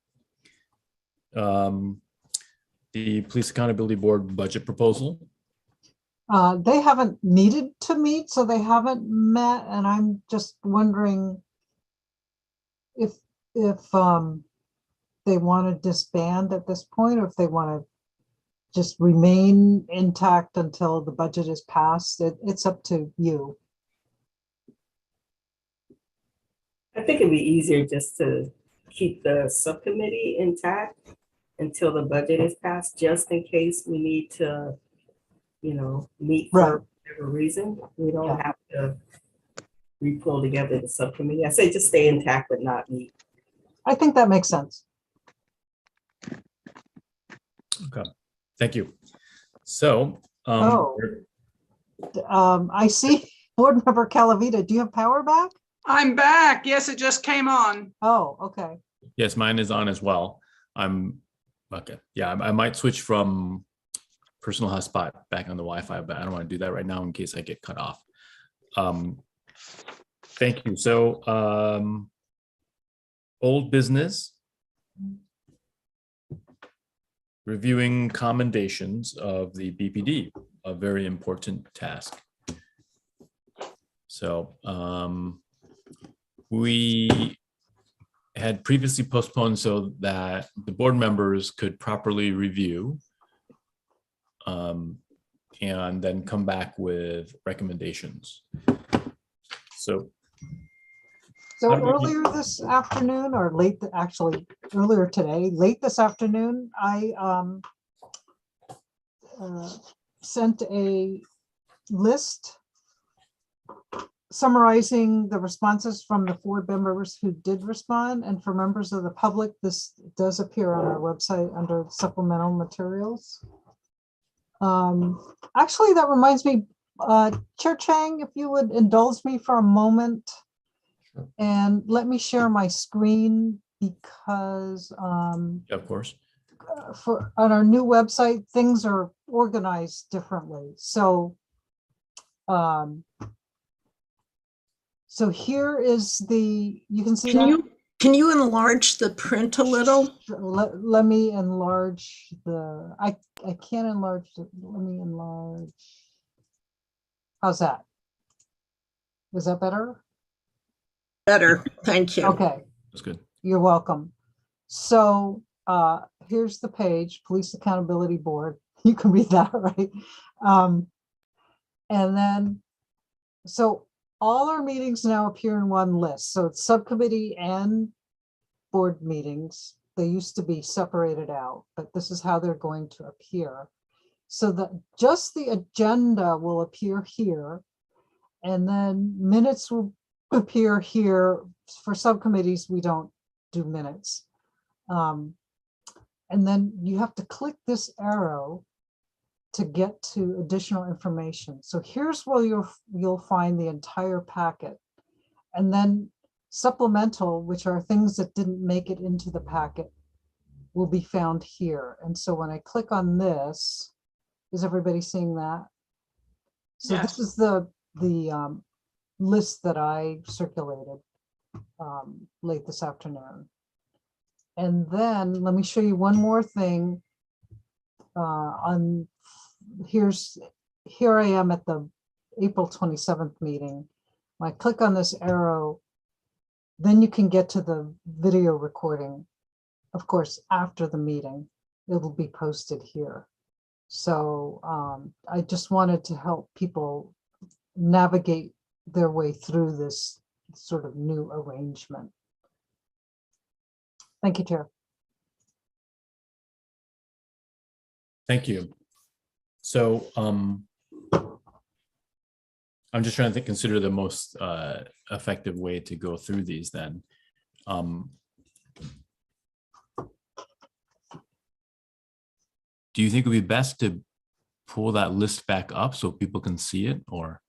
The Police Accountability Board budget proposal. They haven't needed to meet, so they haven't met, and I'm just wondering if they want to disband at this point, or if they want to just remain intact until the budget is passed. It's up to you. I think it'd be easier just to keep the subcommittee intact until the budget is passed, just in case we need to, meet for whatever reason. We don't have to re-pull together the subcommittee. I say just stay intact but not meet. I think that makes sense. Okay, thank you. So, I see Board Member Calavita. Do you have power back? I'm back. Yes, it just came on. Oh, okay. yes, mine is on as well. Okay. Yeah, I might switch from personal hotspot back on the Wi-Fi, but I don't want to do that right now in case I get cut off. Thank you. So, old business. Reviewing commendations of the BPD, a very important task. So we had previously postponed so that the board members could properly review and then come back with recommendations. So earlier this afternoon, or actually earlier today, late this afternoon, I sent a list summarizing the responses from the 4 members who did respond. And for members of the public, this does appear on our website under supplemental materials. Actually, that reminds me, Chair Chang, if you would indulge me for a moment. And let me share my screen, because of course, on our new website, things are organized differently. So so here is you can see Can you enlarge the print a little? Let me enlarge I can't enlarge let me enlarge. How's that? Is that better? Better, thank you. Okay, That's good. you're welcome. So here's the page, Police Accountability Board. You can read that, right? And then, so all our meetings now appear in one list. So it's subcommittee and board meetings. They used to be separated out, but this is how they're going to appear. So that just the agenda will appear here, and then minutes will appear here. For subcommittees, we don't do minutes. And then you have to click this arrow to get to additional information. So here's where you'll find the entire packet. And then supplemental, which are things that didn't make it into the packet, will be found here. And so when I click on this, is everybody seeing that? So Yes. this is the list that I circulated late this afternoon. And then let me show you one more thing. Here I am at the April 27th meeting. When I click on this arrow, then you can get to the video recording. Of course, after the meeting, it will be posted here. So I just wanted to help people navigate their way through this sort of new arrangement. Thank you, Chair. Thank you. So I'm just trying to consider the most effective way to go through these then. Do you think it would be best to pull that list back up so people can see it, or?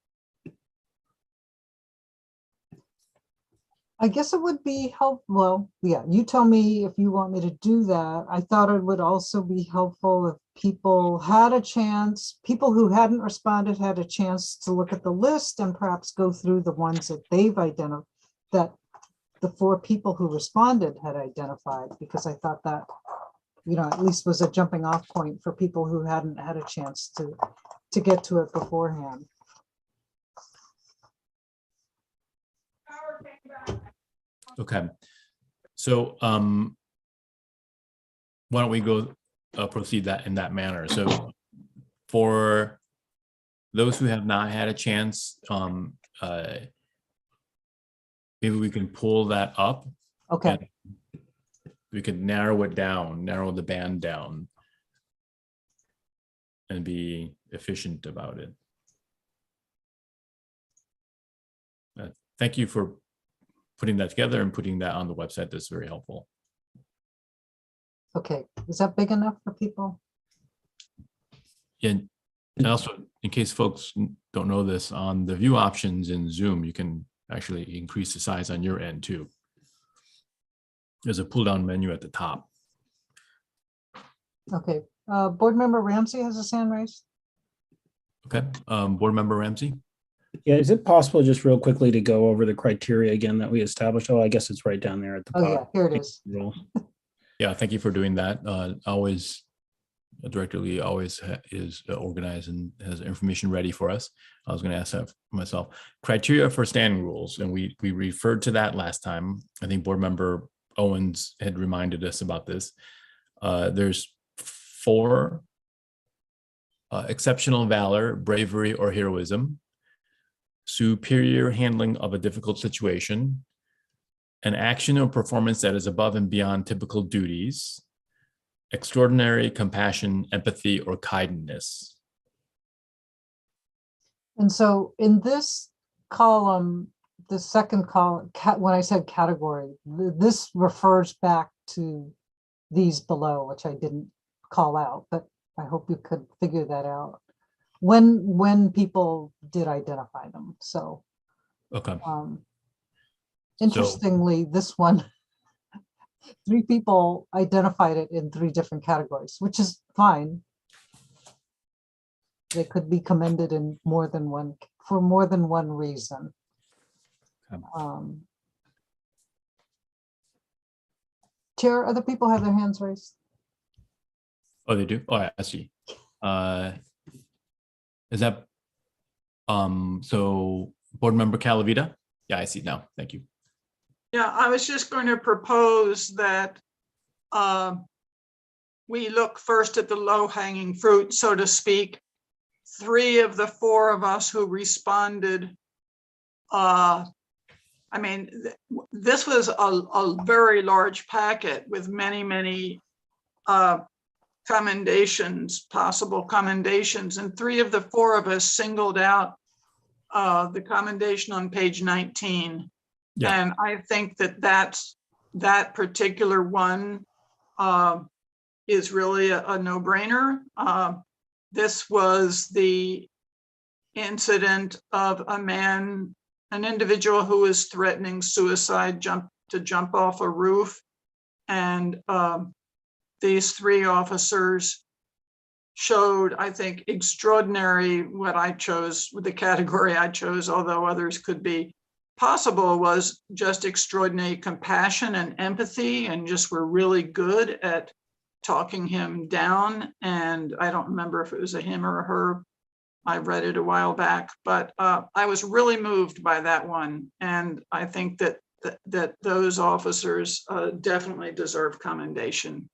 I guess it would be helpful. Well, yeah, you tell me if you want me to do that. I thought it would also be helpful if people had a chance, people who hadn't responded had a chance to look at the list and perhaps go through the ones that they've identified, that the 4 people who responded had identified, because I thought that, you know, at least was a jumping off point for people who hadn't had a chance to get to it beforehand. Okay, so why don't we go proceed that in that manner? So for those who have not had a chance, maybe we can pull that up. Okay. We could narrow it down, narrow the band down, and be efficient about it. Thank you for putting that together and putting that on the website. That's very helpful. Okay, is that big enough for people? Yeah, and also, in case folks don't know this, on the view options in Zoom, you can actually increase the size on your end too. There's a pull-down menu at the top. Okay, Board Member Ramsey has his hand raised. Okay, Board Member Ramsey. Yeah, is it possible just real quickly to go over the criteria again that we established? Oh, I guess it's right down there at the Oh yeah, bottom. here it is. Yeah, thank you for doing that. Director Lee always is organized and has information ready for us. I was going to ask that for myself. Criteria for standing rules, and we referred to that last time. I think Board Member Owens had reminded us about this. There's 4: exceptional valor, bravery, or heroism; superior handling of a difficult situation; an action or performance that is above and beyond typical duties; extraordinary compassion, empathy, or kindness. And so in this column, the second column, when I said category, this refers back to these below, which I didn't call out, but I hope you could figure that out when people did identify them. So, okay. Interestingly, this one, 3 people identified it in 3 different categories, which is fine. They could be commended in more than one, for more than one reason. Chair, other people have their hands raised. Oh, they do? Oh, I see. Is that, so Board Member Calavita? Yeah, I see now. Thank you. Yeah, I was just going to propose that we look first at the low-hanging fruit, so to speak. 3 of the 4 of us who responded, I mean, this was a very large packet with many commendations, possible commendations, and 3 of the 4 of us singled out the commendation on page 19. Yeah. And I think that particular one is really a no-brainer. This was the incident of an individual who was threatening suicide, to jump off a roof. And these 3 officers showed, I think, extraordinary, what I chose, the category I chose, although others could be possible, was just extraordinary compassion and empathy, and just were really good at talking him down. And I don't remember if it was a him or a her. I read it a while back, but I was really moved by that one. And I think that those officers definitely deserve commendation.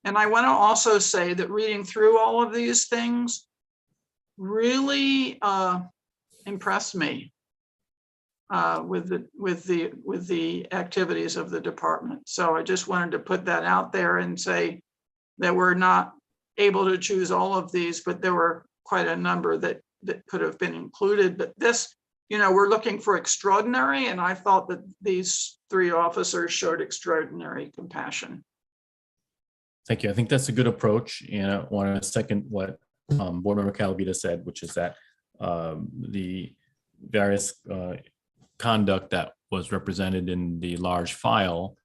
And I want to also say that reading through all of these things really impressed me with the activities of the department. So I just wanted to put that out there and say that we're not able to choose all of these, but there were quite a number that could have been included. But this, we're looking for extraordinary, and I thought that these 3 officers showed extraordinary compassion. Thank you. I think that's a good approach. And I want to second what Board Member Calavita said, which is that the various conduct that was represented in the large file,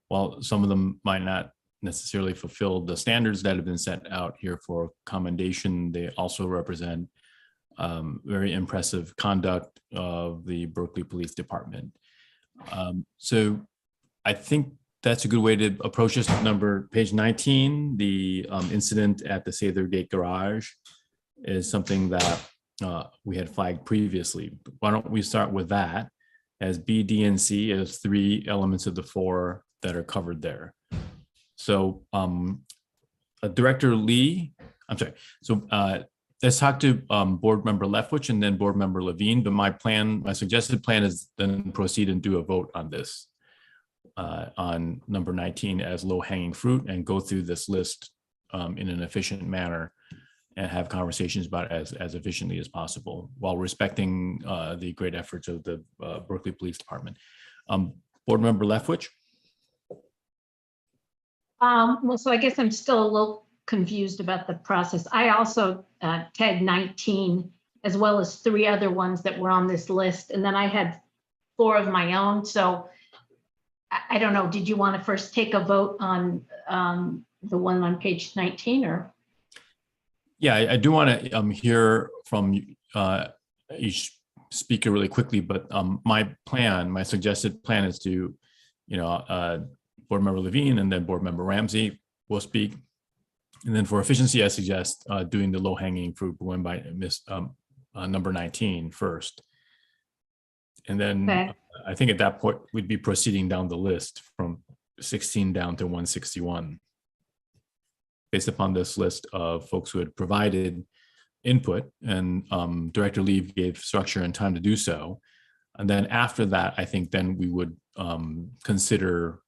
while some of them might not necessarily fulfill the standards that have been set out here for commendation, they also represent very impressive conduct of the Berkeley Police Department. So I think that's a good way to approach this. Page 19, the incident at the Sathergate Garage is something that we had flagged previously. Why don't we start with that as B, D, and C as 3 elements of the 4 that are covered there. So Director Lee, I'm sorry. So let's talk to Board Member Leftwich and then Board Member Levine. But my suggested plan is then proceed and do a vote on this on number 19 as low-hanging fruit, and go through this list in an efficient manner and have conversations about it as efficiently as possible while respecting the great efforts of the Berkeley Police Department. Board Member Leftwich. Well, so I guess I'm still a little confused about the process. I also tagged 19 as well as 3 other ones that were on this list. And then I had 4 of my own. So I don't know, did you want to first take a vote on the one on page 19 or? Yeah, I do want to hear from each speaker really quickly, but my suggested plan is to, Board Member Levine and then Board Member Ramsey will speak. And then for efficiency, I suggest doing the low-hanging fruit going by number 19 first. And then I think at that point, we'd be proceeding down the list from 16 down to 161. Based upon this list of folks who had provided input, and Director Lee gave structure and time to do so. And then after that, I think then we would consider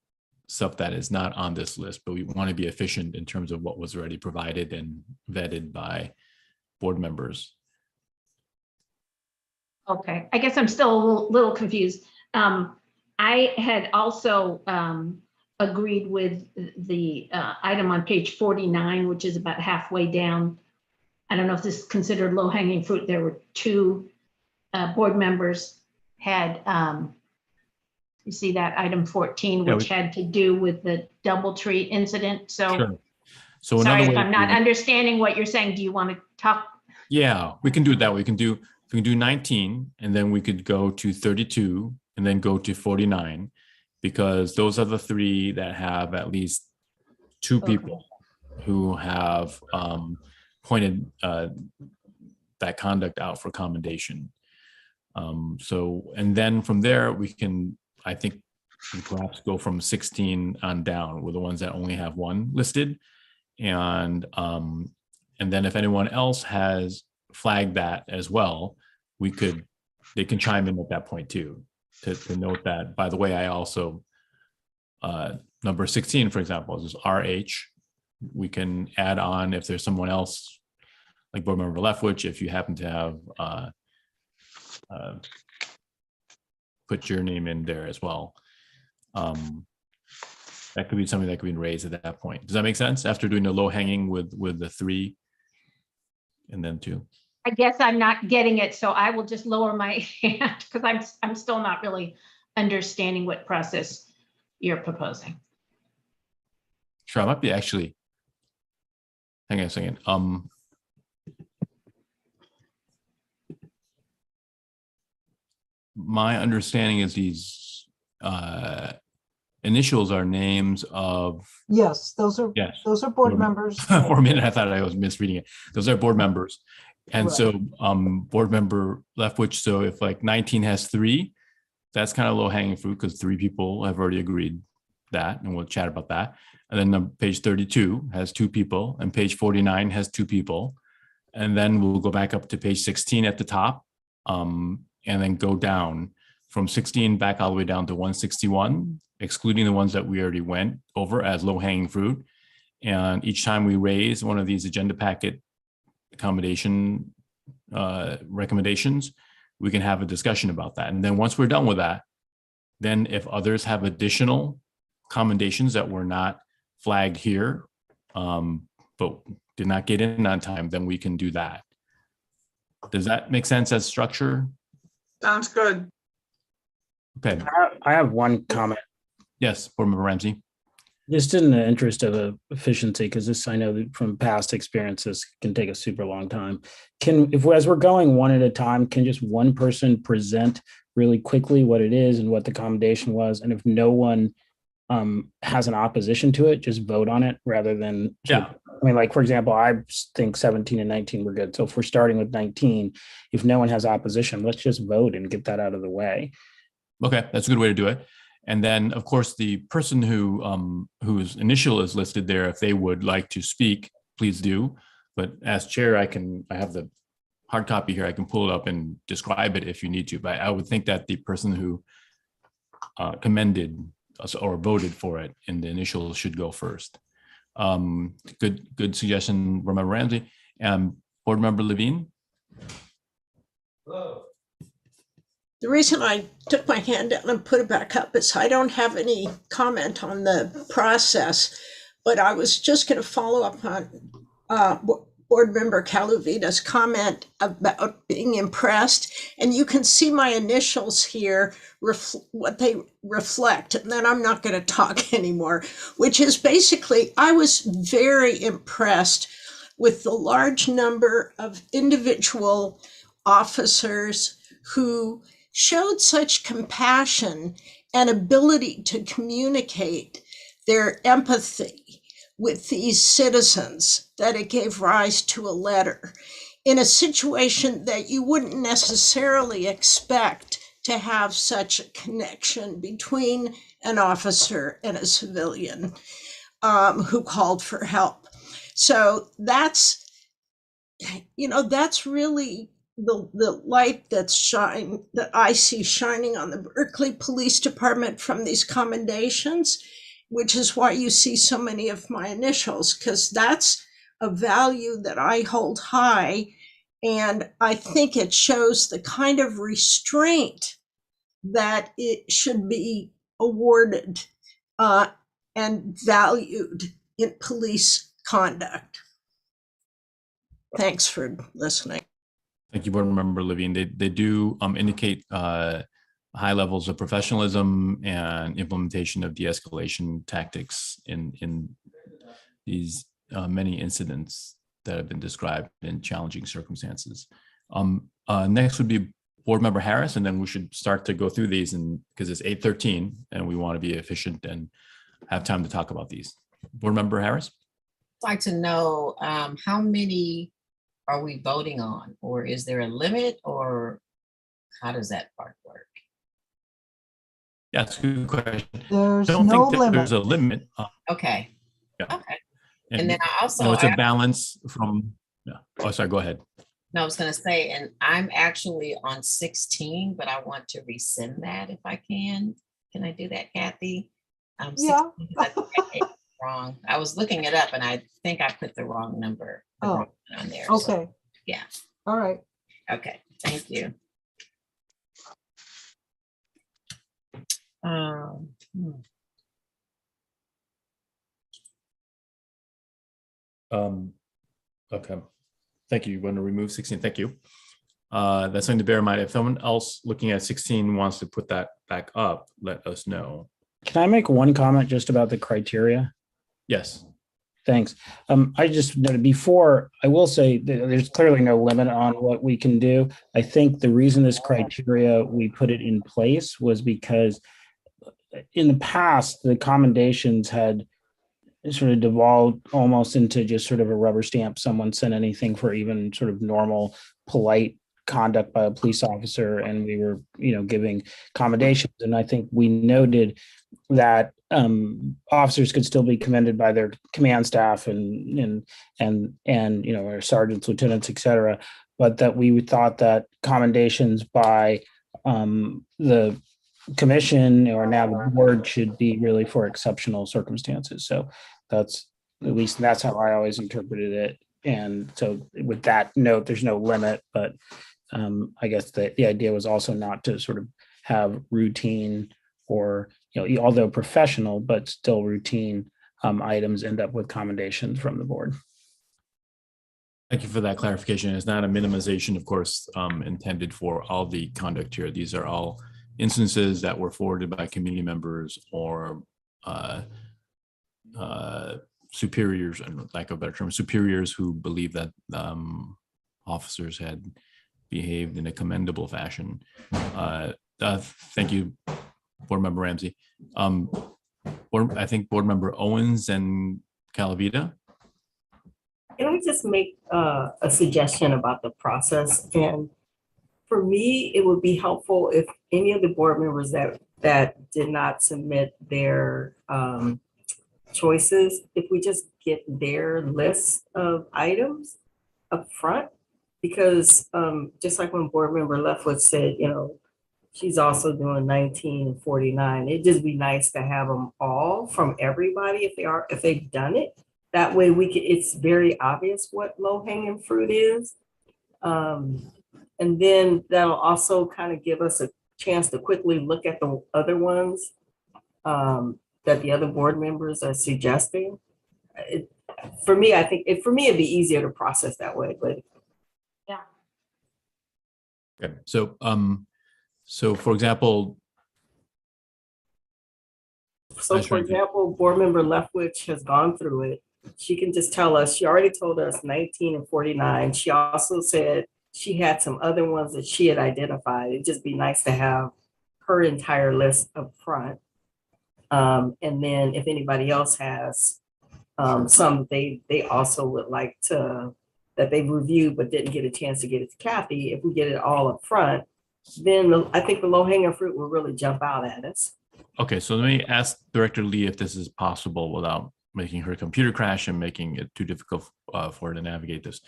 stuff that is not on this list, but we want to be efficient in terms of what was already provided and vetted by board members. Okay, I guess I'm still a little confused. I had also agreed with the item on page 49, which is about halfway down. I don't know if this is considered low-hanging fruit. There were 2 board members had, you see that item 14, which had to do with the DoubleTree incident. So, sure. So sorry if I'm not understanding what you're saying. Do you want to talk? Yeah, we can do it that way. We can do 19, and then we could go to 32, and then go to 49, because those are the 3 that have at least 2 people who have pointed that conduct out for commendation. So, and then from there, we can, I think, perhaps go from 16 on down with the ones that only have one listed. And then if anyone else has flagged that as well, they can chime in at that point too, to note that, by the way, I also, number 16, for example, is RH. We can add on if there's someone else, like Board Member Leftwich, if you happen to have put your name in there as well. That could be something that could be raised at that point. Does that make sense? After doing the low hanging with the 3 and then 2. I guess I'm not getting it, so I will just lower my hand because I'm still not really understanding what process you're proposing. Sure, I might be actually. Hang on a second. My understanding is these initials are names of. Yes, those are board members. For a minute, I thought I was misreading it. Those are board members. And so Board Member Leftwich, so if like 19 has 3, that's kind of low hanging fruit because 3 people have already agreed that, and we'll chat about that. And then page 32 has 2 people, and page 49 has 2 people. And then we'll go back up to page 16 at the top, and then go down from 16 back all the way down to 161, excluding the ones that we already went over as low hanging fruit. And each time we raise one of these agenda packet accommodation recommendations, we can have a discussion about that. And then once we're done with that, then if others have additional commendations that were not flagged here, but did not get in on time, then we can do that. Does that make sense as structure? Sounds good. Okay. I have one comment. Yes, Board Member Ramsey. Just in the interest of efficiency, because this, I know that from past experiences, can take a super long time. As we're going one at a time, can just one person present really quickly what it is and what the accommodation was? And if no one has an opposition to it, just vote on it rather than. Yeah. I mean, like, for example, I think 17 and 19 were good. So if we're starting with 19, if no one has opposition, let's just vote and get that out of the way. Okay, that's a good way to do it. And then, of course, the person whose initial is listed there, if they would like to speak, please do. But as chair, I have the hard copy here. I can pull it up and describe it if you need to. But I would think that the person who commended us or voted for it in the initial should go first. Good suggestion, Board Member Ramsey. Board Member Levine. Hello. The reason I took my hand down and put it back up is I don't have any comment on the process, but I was just going to follow up on Board Member Caluvita's comment about being impressed. And you can see my initials here, what they reflect, and then I'm not going to talk anymore, which is basically, I was very impressed with the large number of individual officers who showed such compassion and ability to communicate their empathy with these citizens that it gave rise to a letter in a situation that you wouldn't necessarily expect to have such a connection between an officer and a civilian who called for help. So that's really the light that I see shining on the Berkeley Police Department from these commendations, which is why you see so many of my initials, because that's a value that I hold high. And I think it shows the kind of restraint that it should be awarded and valued in police conduct. Thanks for listening. Thank you, Board Member Levine. They do indicate high levels of professionalism and implementation of de-escalation tactics in these many incidents that have been described in challenging circumstances. Next would be Board Member Harris, and then we should start to go through these, and because it's 8:13 and we want to be efficient and have time to talk about these. Board Member Harris? I'd like to know how many are we voting on, or is there a limit, or how does that part work? Yeah, it's a good question. There's I don't no think that there's limit. a limit. Okay, Yeah. okay. And then I also, You know, it's a I- balance from, yeah. Oh, sorry, go ahead. No, I was gonna say, and I'm actually on 16, but I want to rescind that if I can. Can I do that, Kathy? Yeah. 16, I think I did it wrong. I was looking it up and I think I put the wrong number the Oh, wrong one on there. so, Okay, Yeah, all right. okay, thank you. Hmm. Okay. Thank you. You want to remove 16? Thank you. That's something to bear in mind. If someone else looking at 16 wants to put that back up, let us know. Can I make one comment just about the criteria? Yes. Thanks. I just noted before, I will say that there's clearly no limit on what we can do. I think the reason this criteria, we put it in place was because in the past, the commendations had sort of devolved almost into just sort of a rubber stamp. Someone sent anything for even sort of normal, polite conduct by a police officer, and we were, giving commendations. And I think we noted that officers could still be commended by their command staff and or sergeants, lieutenants, et cetera, but that we thought that commendations by the commission or now the board should be really for exceptional circumstances. So that's how I always interpreted it. And so with that note, there's no limit, but I guess the idea was also not to sort of have routine or, although professional, but still routine items end up with commendations from the board. Thank you for that clarification. It's not a minimization, of course, intended for all the conduct here. These are all instances that were forwarded by community members or superiors, and lack of a better term, superiors who believe that officers had behaved in a commendable fashion. Thank you, Board Member Ramsey. I think Board Member Owens and Calavita. Can I just make a suggestion about the process? And for me, it would be helpful if any of the board members that did not submit their choices, if we just get their list of items up front, because just like when board member Leftwich said, she's also doing 19 and 49. It'd just be nice to have them all from everybody if they've done it. That way it's very obvious what low hanging fruit is. And then that'll also kind of give us a chance to quickly look at the other ones that the other board members are suggesting. For me, it'd be easier to process that way, but. Yeah. Okay. So for example. So for example, board member Leftwich has gone through it. She can just tell us, she already told us 19 and 49. She also said she had some other ones that she had identified. It'd just be nice to have her entire list up front. And then if anybody else has some they also would like to, that they've reviewed but didn't get a chance to get it to Kathy, if we get it all up front, then I think the low hanging fruit will really jump out at us. Okay, so let me ask Director Lee if this is possible without making her computer crash and making it too difficult for her to navigate this.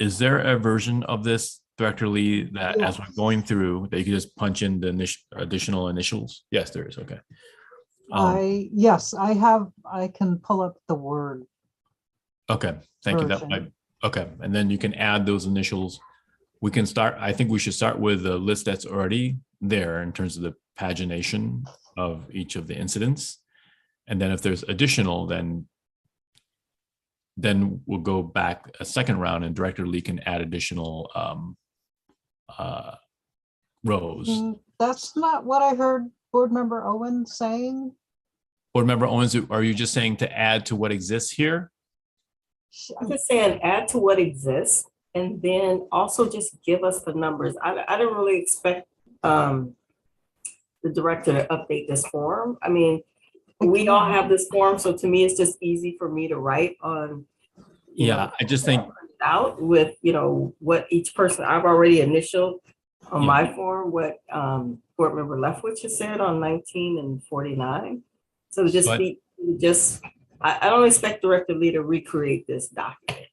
Is there a version of this, Director Lee, that as we're going through, that you can just punch in the additional initials? Yes, there is. Okay. Yes, I can pull up the Word. Okay, thank you. Version. Okay, and then you can add those initials. We can start, I think we should start with the list that's already there in terms of the pagination of each of the incidents. And then if there's additional, then we'll go back a second round and Director Lee can add additional rows. That's not what I heard Board Member Owen saying. Board Member Owens, are you just saying to add to what exists here? I'm just saying add to what exists and then also just give us the numbers. I didn't really expect the director to update this form. I mean, we all have this form, so to me, it's just easy for me to write on. Yeah, I just think out with, what each person, I've already initialed on Yeah. my form what Board Member Leftwich has said on 19 and 49. So I don't expect Director Lee to recreate this document.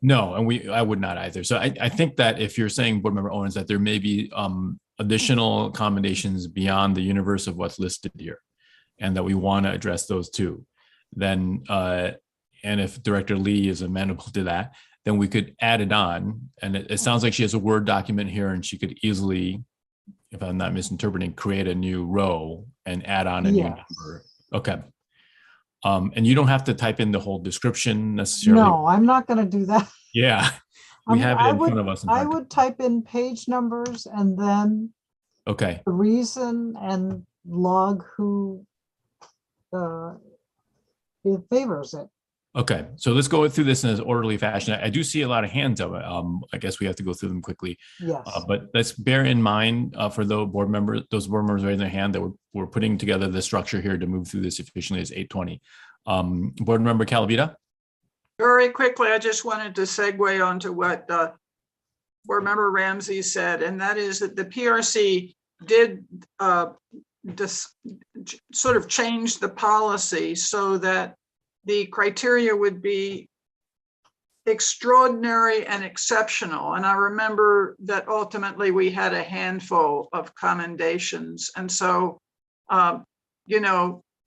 No, and I would not either. So I think that if you're saying, Board Member Owens, that there may be additional accommodations beyond the universe of what's listed here, and that we want to address those too, then and if Director Lee is amenable to that, then we could add it on. And it sounds like she has a Word document here, and she could easily, if I'm not misinterpreting, create a new row and add on a new Yes. number. Okay. And you don't have to type in the whole description necessarily. No, I'm not going to do that. Yeah, we have it in front of us. in I front of- would type in page numbers and then Okay, the reason and log who it favors it. okay. So let's go through this in an orderly fashion. I do see a lot of hands up. I guess we have to go through them quickly. Yes. But let's bear in mind for those board members raising their hand, that we're putting together the structure here to move through this efficiently as 8:20. Board Member Calavita? Very quickly, I just wanted to segue onto what Board Member Ramsey said, and that is that the PRC did sort of change the policy so that the criteria would be extraordinary and exceptional. And I remember that ultimately we had a handful of commendations. And so,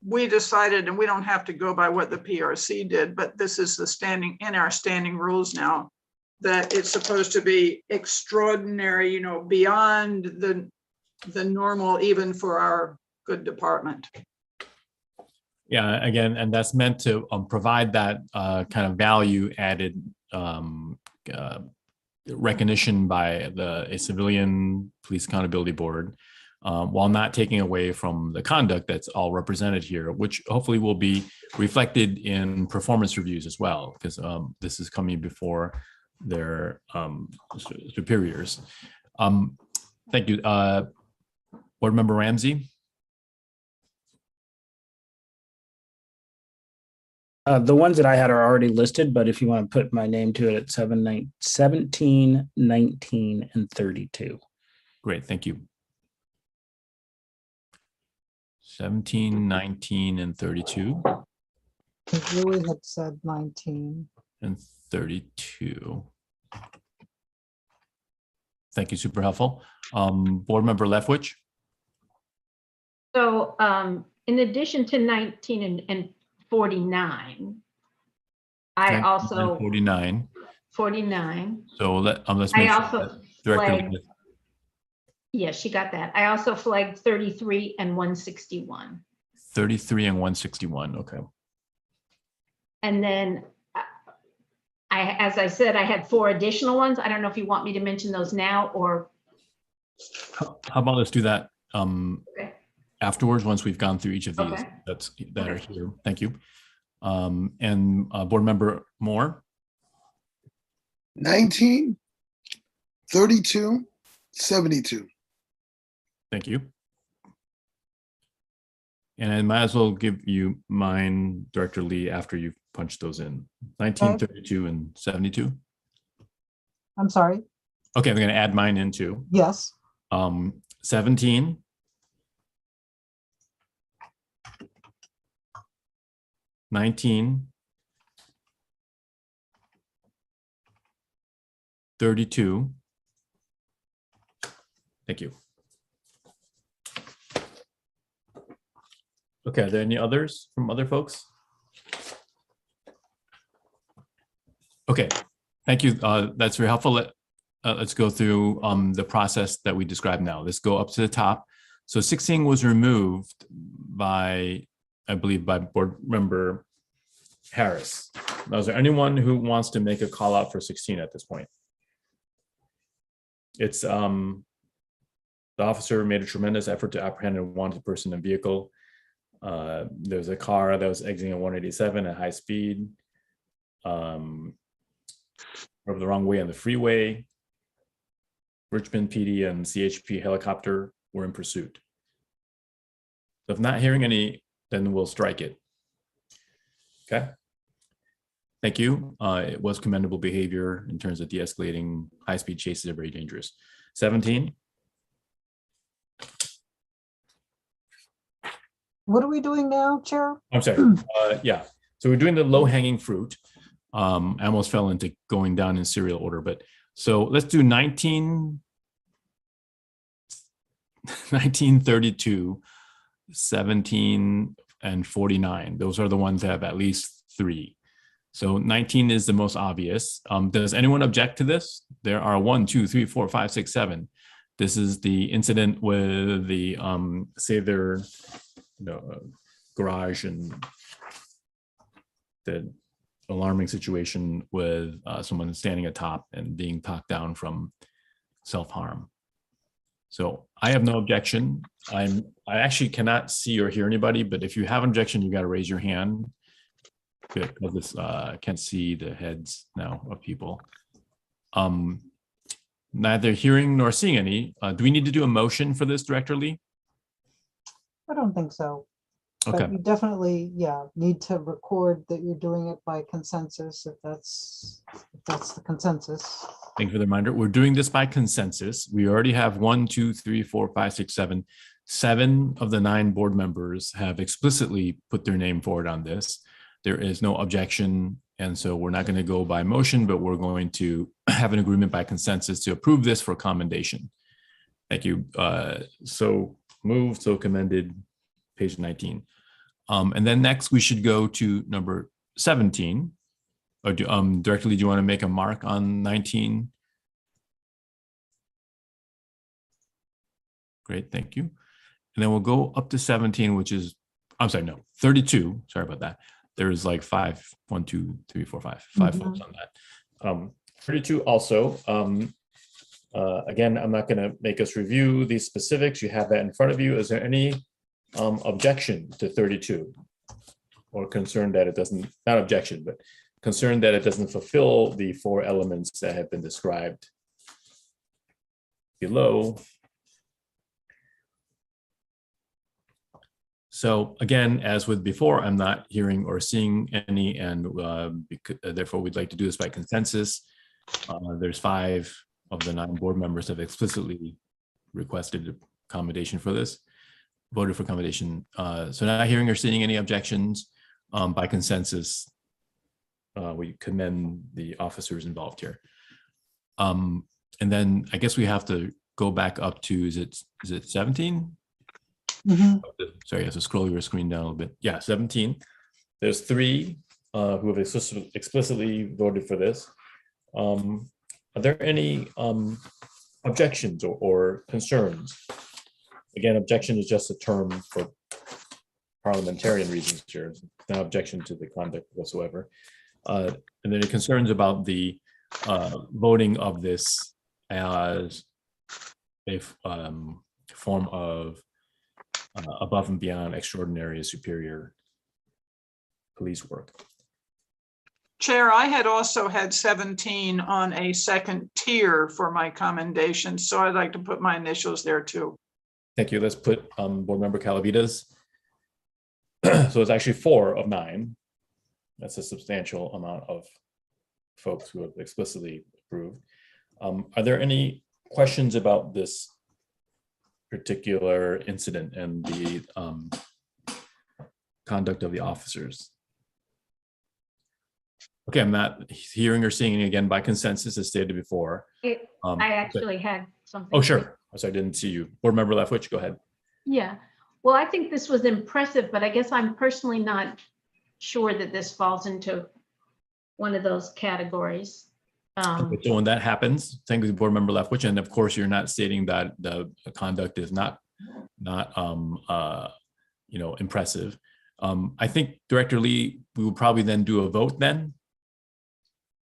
we decided, and we don't have to go by what the PRC did, but this is in our standing rules now, that it's supposed to be extraordinary, beyond the normal, even for our good department. Yeah, again, and that's meant to provide that kind of value added recognition by a civilian police accountability board, while not taking away from the conduct that's all represented here, which hopefully will be reflected in performance reviews as well, because this is coming before their superiors. Thank you. Board Member Ramsey? The ones that I had are already listed, but if you want to put my name to it, it's 17, 19, and 32. Great, thank you. 17, 19, and 32. Julie had said 19. And 32. Thank you, super helpful. Board Member Leftwich? So in addition to 19 and 49, I also 49. 49. So let's I make sure also that Director flagged, Lee- yes, she got that. I also flagged 33 and 161. 33 and 161. Okay. And then as I said, I had 4 additional ones. I don't know if you want me to mention those now or. How about let's do that Okay. afterwards, once we've gone through each of these Okay. that are here. Thank you. And Board Member Moore? 19, 32, 72. Thank you. And I might as well give you mine, Director Lee, after you've punched those in. 19, Okay. 32, and 72. I'm sorry. Okay, I'm going to add mine in too. Yes. 17. 19. 32. Thank you. Okay, are there any others from other folks? Okay, thank you. That's very helpful. Let's go through the process that we described now. Let's go up to the top. So 16 was removed by, I believe, by Board Member Harris. Now, is there anyone who wants to make a call out for 16 at this point? It's the officer made a tremendous effort to apprehend a wanted person in vehicle. There's a car that was exiting at 187 at high speed. Over the wrong way on the freeway. Richmond PD and CHP helicopter were in pursuit. So if not hearing any, then we'll strike it. Okay. Thank you. It was commendable behavior in terms of de-escalating. High-speed chases are very dangerous. 17. What are we doing now, Chair? I'm sorry. Yeah. So we're doing the low hanging fruit. I almost fell into going down in serial order, but so let's do 1932, 17, and 49. Those are the ones that have at least 3. So 19 is the most obvious. Does anyone object to this? There are 1, 2, 3, 4, 5, 6, 7. This is the incident with the say their garage and the alarming situation with someone standing atop and being talked down from self-harm. So I have no objection. I actually cannot see or hear anybody, but if you have an objection, you got to raise your hand. Because this, I can't see the heads now of people. Neither hearing nor seeing any. Do we need to do a motion for this, Director Lee? I don't think so. Okay. But you definitely, need to record that you're doing it by consensus if that's the consensus. Thank you for the reminder. We're doing this by consensus. We already have 1, 2, 3, 4, 5, 6, 7. 7 of the 9 board members have explicitly put their name forward on this. There is no objection. And so we're not going to go by motion, but we're going to have an agreement by consensus to approve this for commendation. Thank you. So moved, so commended, page 19. And then next we should go to number 17. Or Director Lee, do you want to make a mark on 19? Great, thank you. And then we'll go up to 17, which is, I'm sorry, no, 32. Sorry about that. There's like 5, 1, 2, 3, 4, 5 folks on that. 32 also. Again, I'm not going to make us review these specifics. You have that in front of you. Is there any objection to 32 or concern that it doesn't, not objection, but concern that it doesn't fulfill the 4 elements that have been described below? So again, as with before, I'm not hearing or seeing any, and therefore we'd like to do this by consensus. There's 5 of the 9 board members have explicitly requested accommodation for this, voted for accommodation. So not hearing or seeing any objections, by consensus, we commend the officers involved here. And then I guess we have to go back up to, is it 17? Sorry, I have to scroll your screen down a little bit. Yeah, 17. There's 3 who have explicitly voted for this. Are there any objections or concerns? Again, objection is just a term for parliamentarian reasons here. It's no objection to the conduct whatsoever. And then the concerns about the voting of this as a form of above and beyond extraordinary superior police work. Chair, I had also had 17 on a second tier for my commendation, so I'd like to put my initials there too. Thank you. Let's put board member Calavitas. So it's actually 4 of 9. That's a substantial amount of folks who have explicitly approved. Are there any questions about this particular incident and the conduct of the officers? Okay, I'm not hearing or seeing it again by consensus as stated before. I actually had something. Oh, sure. I'm sorry, I didn't see you. Board member Leftwich, go ahead. Yeah, well, I think this was impressive, but I guess I'm personally not sure that this falls into one of those categories. Okay, so when that happens, thank you, board member Leftwich, and of course, you're not stating that the conduct is not impressive. I think Director Lee, we will probably then do a vote then.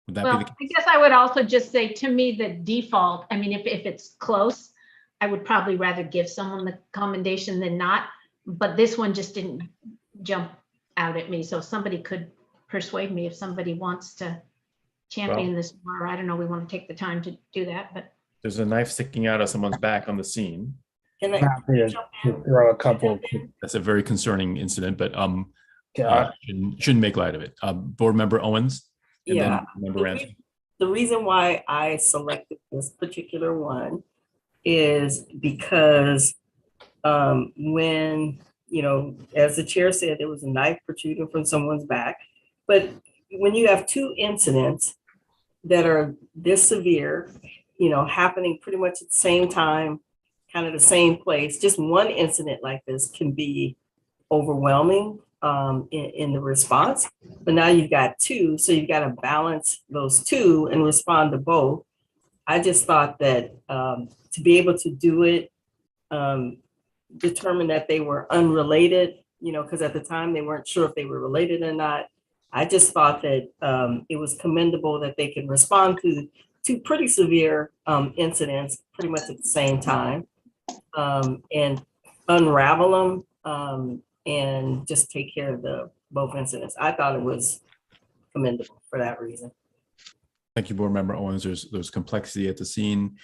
Would that Well, be the case? I guess I would also just say, to me, the default, I mean, if it's close, I would probably rather give someone the commendation than not, but this one just didn't jump out at me. So somebody could persuade me if somebody wants to champion this more. I don't know, we want to take the time to do that, but. There's a knife sticking out of someone's back on the scene. Can I Happy to throw a couple. That's a very concerning incident, but shouldn't make light of it. Board member Owens. And Yeah. then member Ramsey. The reason why I selected this particular one is because when you know, as the chair said, there was a knife protruding from someone's back. But when you have two incidents that are this severe, you know, happening pretty much at the same time, kind of the same place, just one incident like this can be overwhelming in the response. But now you've got two, so you've got to balance those two and respond to both. I just thought that to be able to do it, determine that they were unrelated, you know, because at the time they weren't sure if they were related or not. I just thought that it was commendable that they could respond to two pretty severe incidents pretty much at the same time and unravel them and just take care of the both incidents. I thought it was commendable for that reason. Thank you, Board Member Owens. There's complexity at the scene.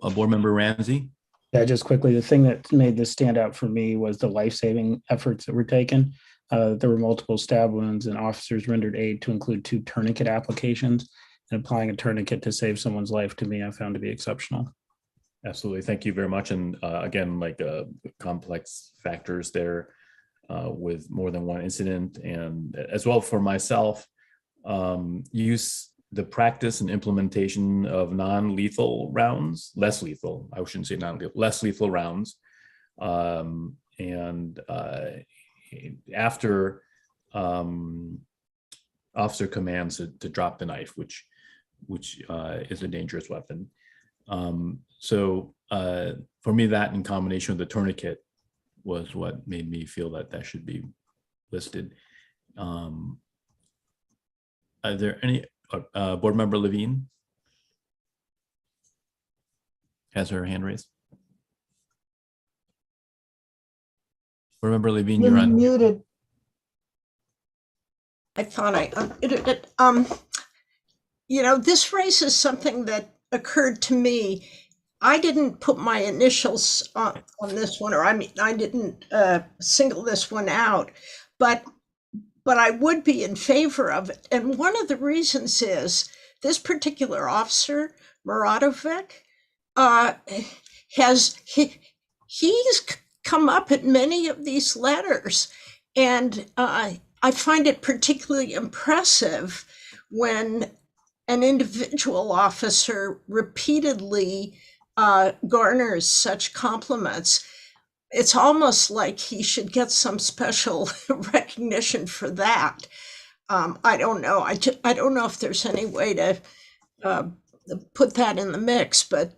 Board Member Ramsey. Yeah, just quickly, the thing that made this stand out for me was the life-saving efforts that were taken. There were multiple stab wounds and officers rendered aid to include 2 tourniquet applications, and applying a tourniquet to save someone's life, to me, I found to be exceptional. Absolutely. Thank you very much. And again, like complex factors there with more than one incident. And as well for myself, the practice and implementation of non-lethal rounds, less lethal, I shouldn't say non-lethal, less lethal rounds. After officer commands to drop the knife, which is a dangerous weapon. So for me, that in combination with the tourniquet was what made me feel that should be listed. Are there any, Board Member Levine has her hand raised. Board Member Levine, you're on. Muted. I thought you know, this raises something that occurred to me. I didn't put my initials on this one, or I mean, I didn't single this one out, but I would be in favor of it. And one of the reasons is this particular officer, Muradovic, he's come up in many of these letters. And I find it particularly impressive when an individual officer repeatedly garners such compliments. It's almost like he should get some special recognition for that. I don't know. I don't know if there's any way to put that in the mix, but.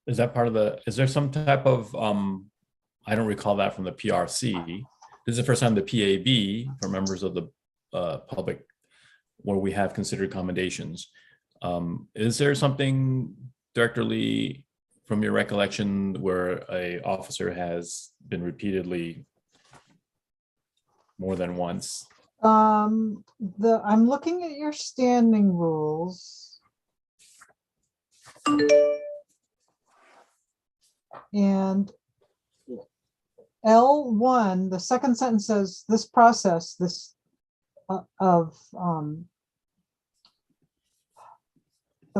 Is that part of is there some type of, I don't recall that from the PRC. This is the first time the PAB, for members of the public, where we have considered commendations. Is there something, Director Lee, from your recollection, where a officer has been repeatedly more than once? I'm looking at your standing rules. And L1, the second sentence says, this process, the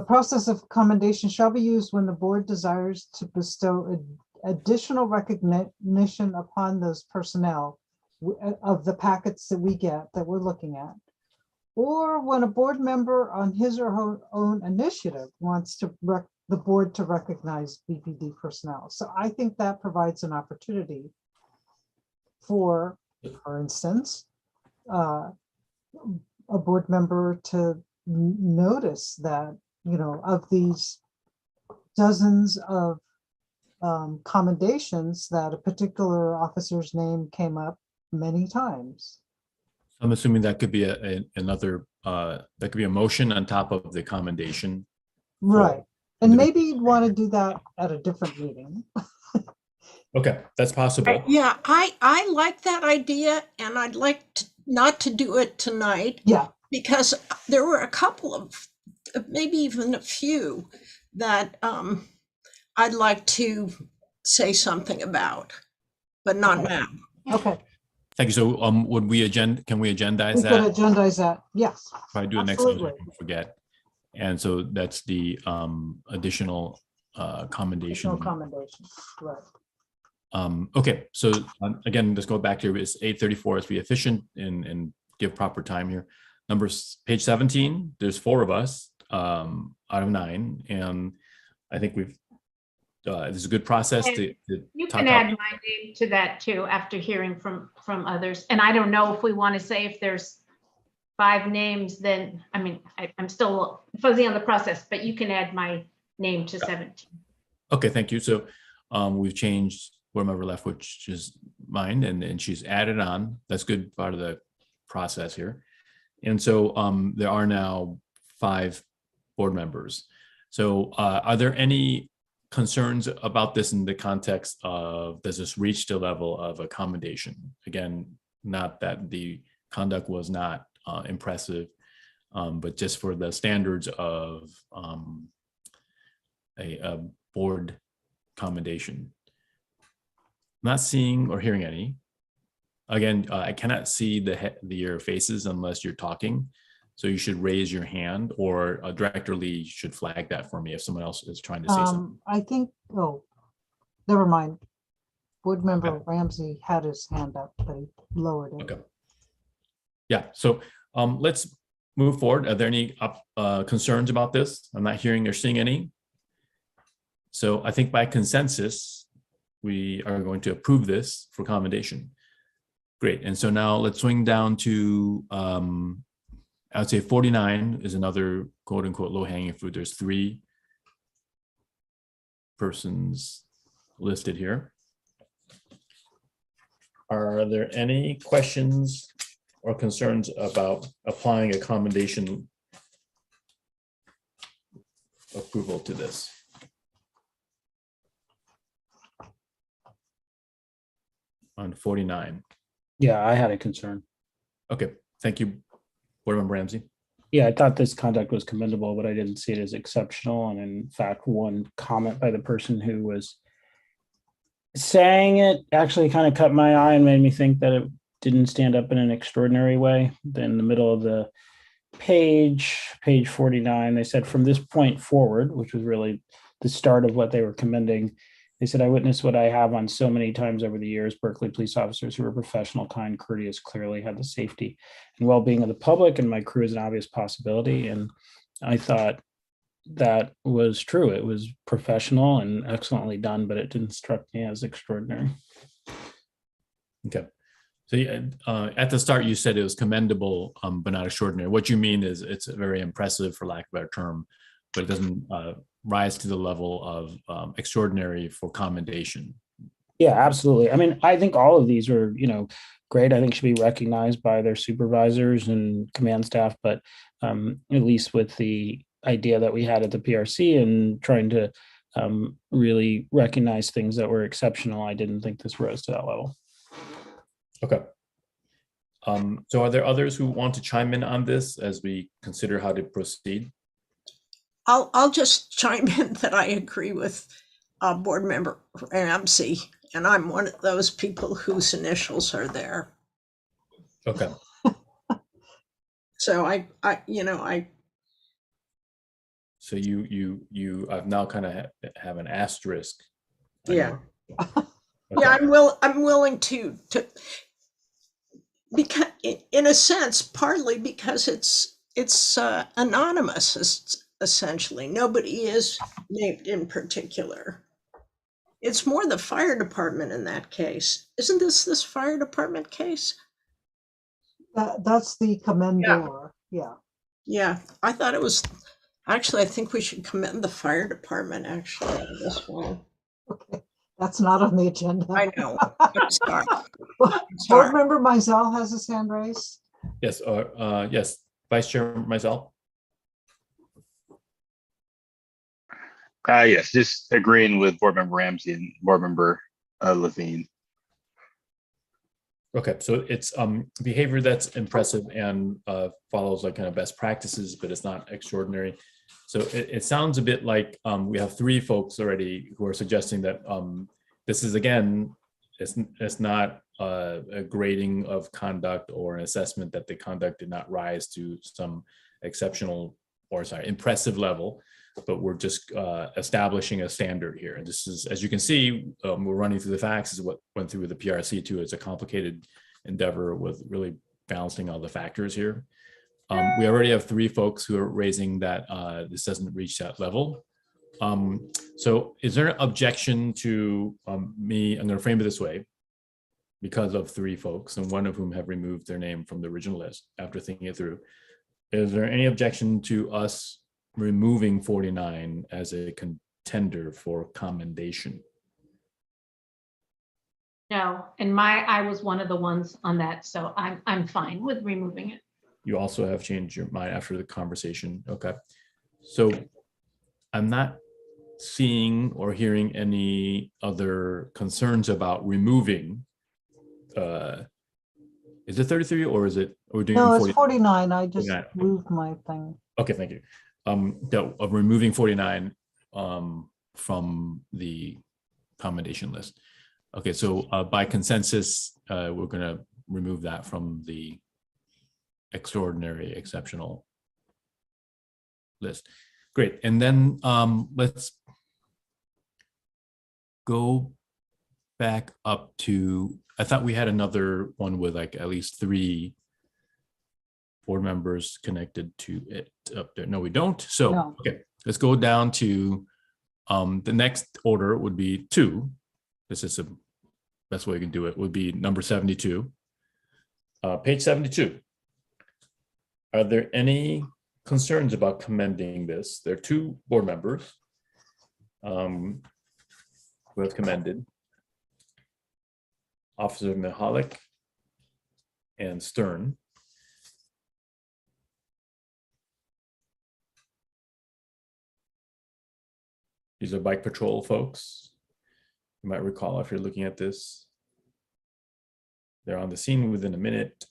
process of commendation shall be used when the board desires to bestow additional recognition upon those personnel of the packets that we get, that we're looking at, or when a board member on his or her own initiative wants the board to recognize BPD personnel. So I think that provides an opportunity for instance, a board member to notice that, you know, of these dozens of commendations, that a particular officer's name came up many times. I'm assuming that could be another, that could be a motion on top of the commendation. Right. And maybe you'd want to do that at a different meeting. Okay, that's possible. Yeah, I like that idea, and I'd like not to do it tonight. Yeah. Because there were a couple of, maybe even a few, that I'd like to say something about, but not now. Okay. Thank you. So can we agendize We that? could agendize that, yes. If I do it next time, Absolutely. I don't forget. And so that's the additional commendation. No commendation, right. Okay, so again, let's go back to it's 8:34. Let's be efficient and give proper time here. Numbers, page 17, there's 4 of us out of 9. And I think we've, this is a good process to You talk can out. add my name to that too, after hearing from others. And I don't know if we want to say if there's 5 names, then, I mean, I'm still fuzzy on the process, but you can add my name to 17. Okay, thank you. So we've changed board member left, which is mine, and she's added on. That's good part of the process here. And so there are now 5 board members. So are there any concerns about this in the context of, does this reach the level of accommodation? Again, not that the conduct was not impressive, but just for the standards of a board commendation. Not seeing or hearing any. Again, I cannot see your faces unless you're talking. So you should raise your hand, or Director Lee should flag that for me if someone else is trying to say something. I think, oh, never mind. Board member Ramsey had his hand up, but he lowered it. Okay. Yeah, so let's move forward. Are there any concerns about this? I'm not hearing or seeing any. So I think by consensus, we are going to approve this for commendation. Great. And so now let's swing down to, I would say 49 is another quote unquote low hanging fruit. There's 3 persons listed here. Are there any questions or concerns about applying a commendation approval to this? On 49. Yeah, I had a concern. Okay, thank you, Board Member Ramsey. Yeah, I thought this conduct was commendable, but I didn't see it as exceptional. And in fact, one comment by the person who was saying it actually kind of cut my eye and made me think that it didn't stand up in an extraordinary way. Then in the middle of the page 49, they said, from this point forward, which was really the start of what they were commending, they said, I witnessed what I have on so many times over the years. Berkeley police officers who are professional, kind, courteous, clearly had the safety and well-being of the public, and my crew is an obvious possibility. And I thought that was true. It was professional and excellently done, but it didn't strike me as extraordinary. Okay. So at the start, you said it was commendable, but not extraordinary. What you mean is it's very impressive, for lack of a better term, but it doesn't rise to the level of extraordinary for commendation. Yeah, absolutely. I mean, I think all of these are, great. I think should be recognized by their supervisors and command staff, but at least with the idea that we had at the PRC and trying to really recognize things that were exceptional, I didn't think this rose to that level. Okay. So are there others who want to chime in on this as we consider how to proceed? I'll just chime in that I agree with Board Member Ramsey, and I'm one of those people whose initials are there. Okay. So I So you have now kind of have an asterisk. Yeah. Okay. Yeah, I'm willing to because in a sense, partly because it's anonymous. It's essentially nobody is named in particular. It's more the fire department in that case. Isn't this fire department case? That's the commendor. Yeah. Yeah, I thought it was, actually, I think we should commend the fire department actually on this one. Okay, that's not on the agenda. I know. I'm sorry. Board Member Mizell has his hand raised. Yes, yes, Vice Chair Mizell. Yes, just agreeing with Board Member Ramsey and Board Member Levine. Okay, so it's behavior that's impressive and follows like kind of best practices, but it's not extraordinary. So it sounds a bit like we have 3 folks already who are suggesting that this is, again, it's not a grading of conduct or an assessment that the conduct did not rise to some exceptional impressive level, but we're just establishing a standard here. And this is, as you can see, we're running through the facts. This is what went through with the PRC too. It's a complicated endeavor with really balancing all the factors here. We already have 3 folks who are raising that this doesn't reach that level. So is there an objection to me? I'm going to frame it this way. Because of 3 folks, and one of whom have removed their name from the original list after thinking it through. Is there any objection to us removing 49 as a contender for commendation? No, and I was one of the ones on that, so I'm fine with removing it. You also have changed your mind after the conversation. Okay. So I'm not seeing or hearing any other concerns about removing. Is it 33 or is it, or doing? No, 40? it's 49. I just 49. moved my thing. Okay, thank you. Of removing 49 from the commendation list. Okay, so by consensus, we're going to remove that from the extraordinary, exceptional list. Great, and then let's go back up to, I thought we had another one with like at least 3 board members connected to it up there. No, we don't. So, No. okay, let's go down to the next order would be 2. This is the best way we can do it, would be number 72. Page 72. Are there any concerns about commending this? There are 2 board members who have commended. Officer Mihalik and Stern. These are bike patrol folks. You might recall if you're looking at this. They're on the scene within a minute.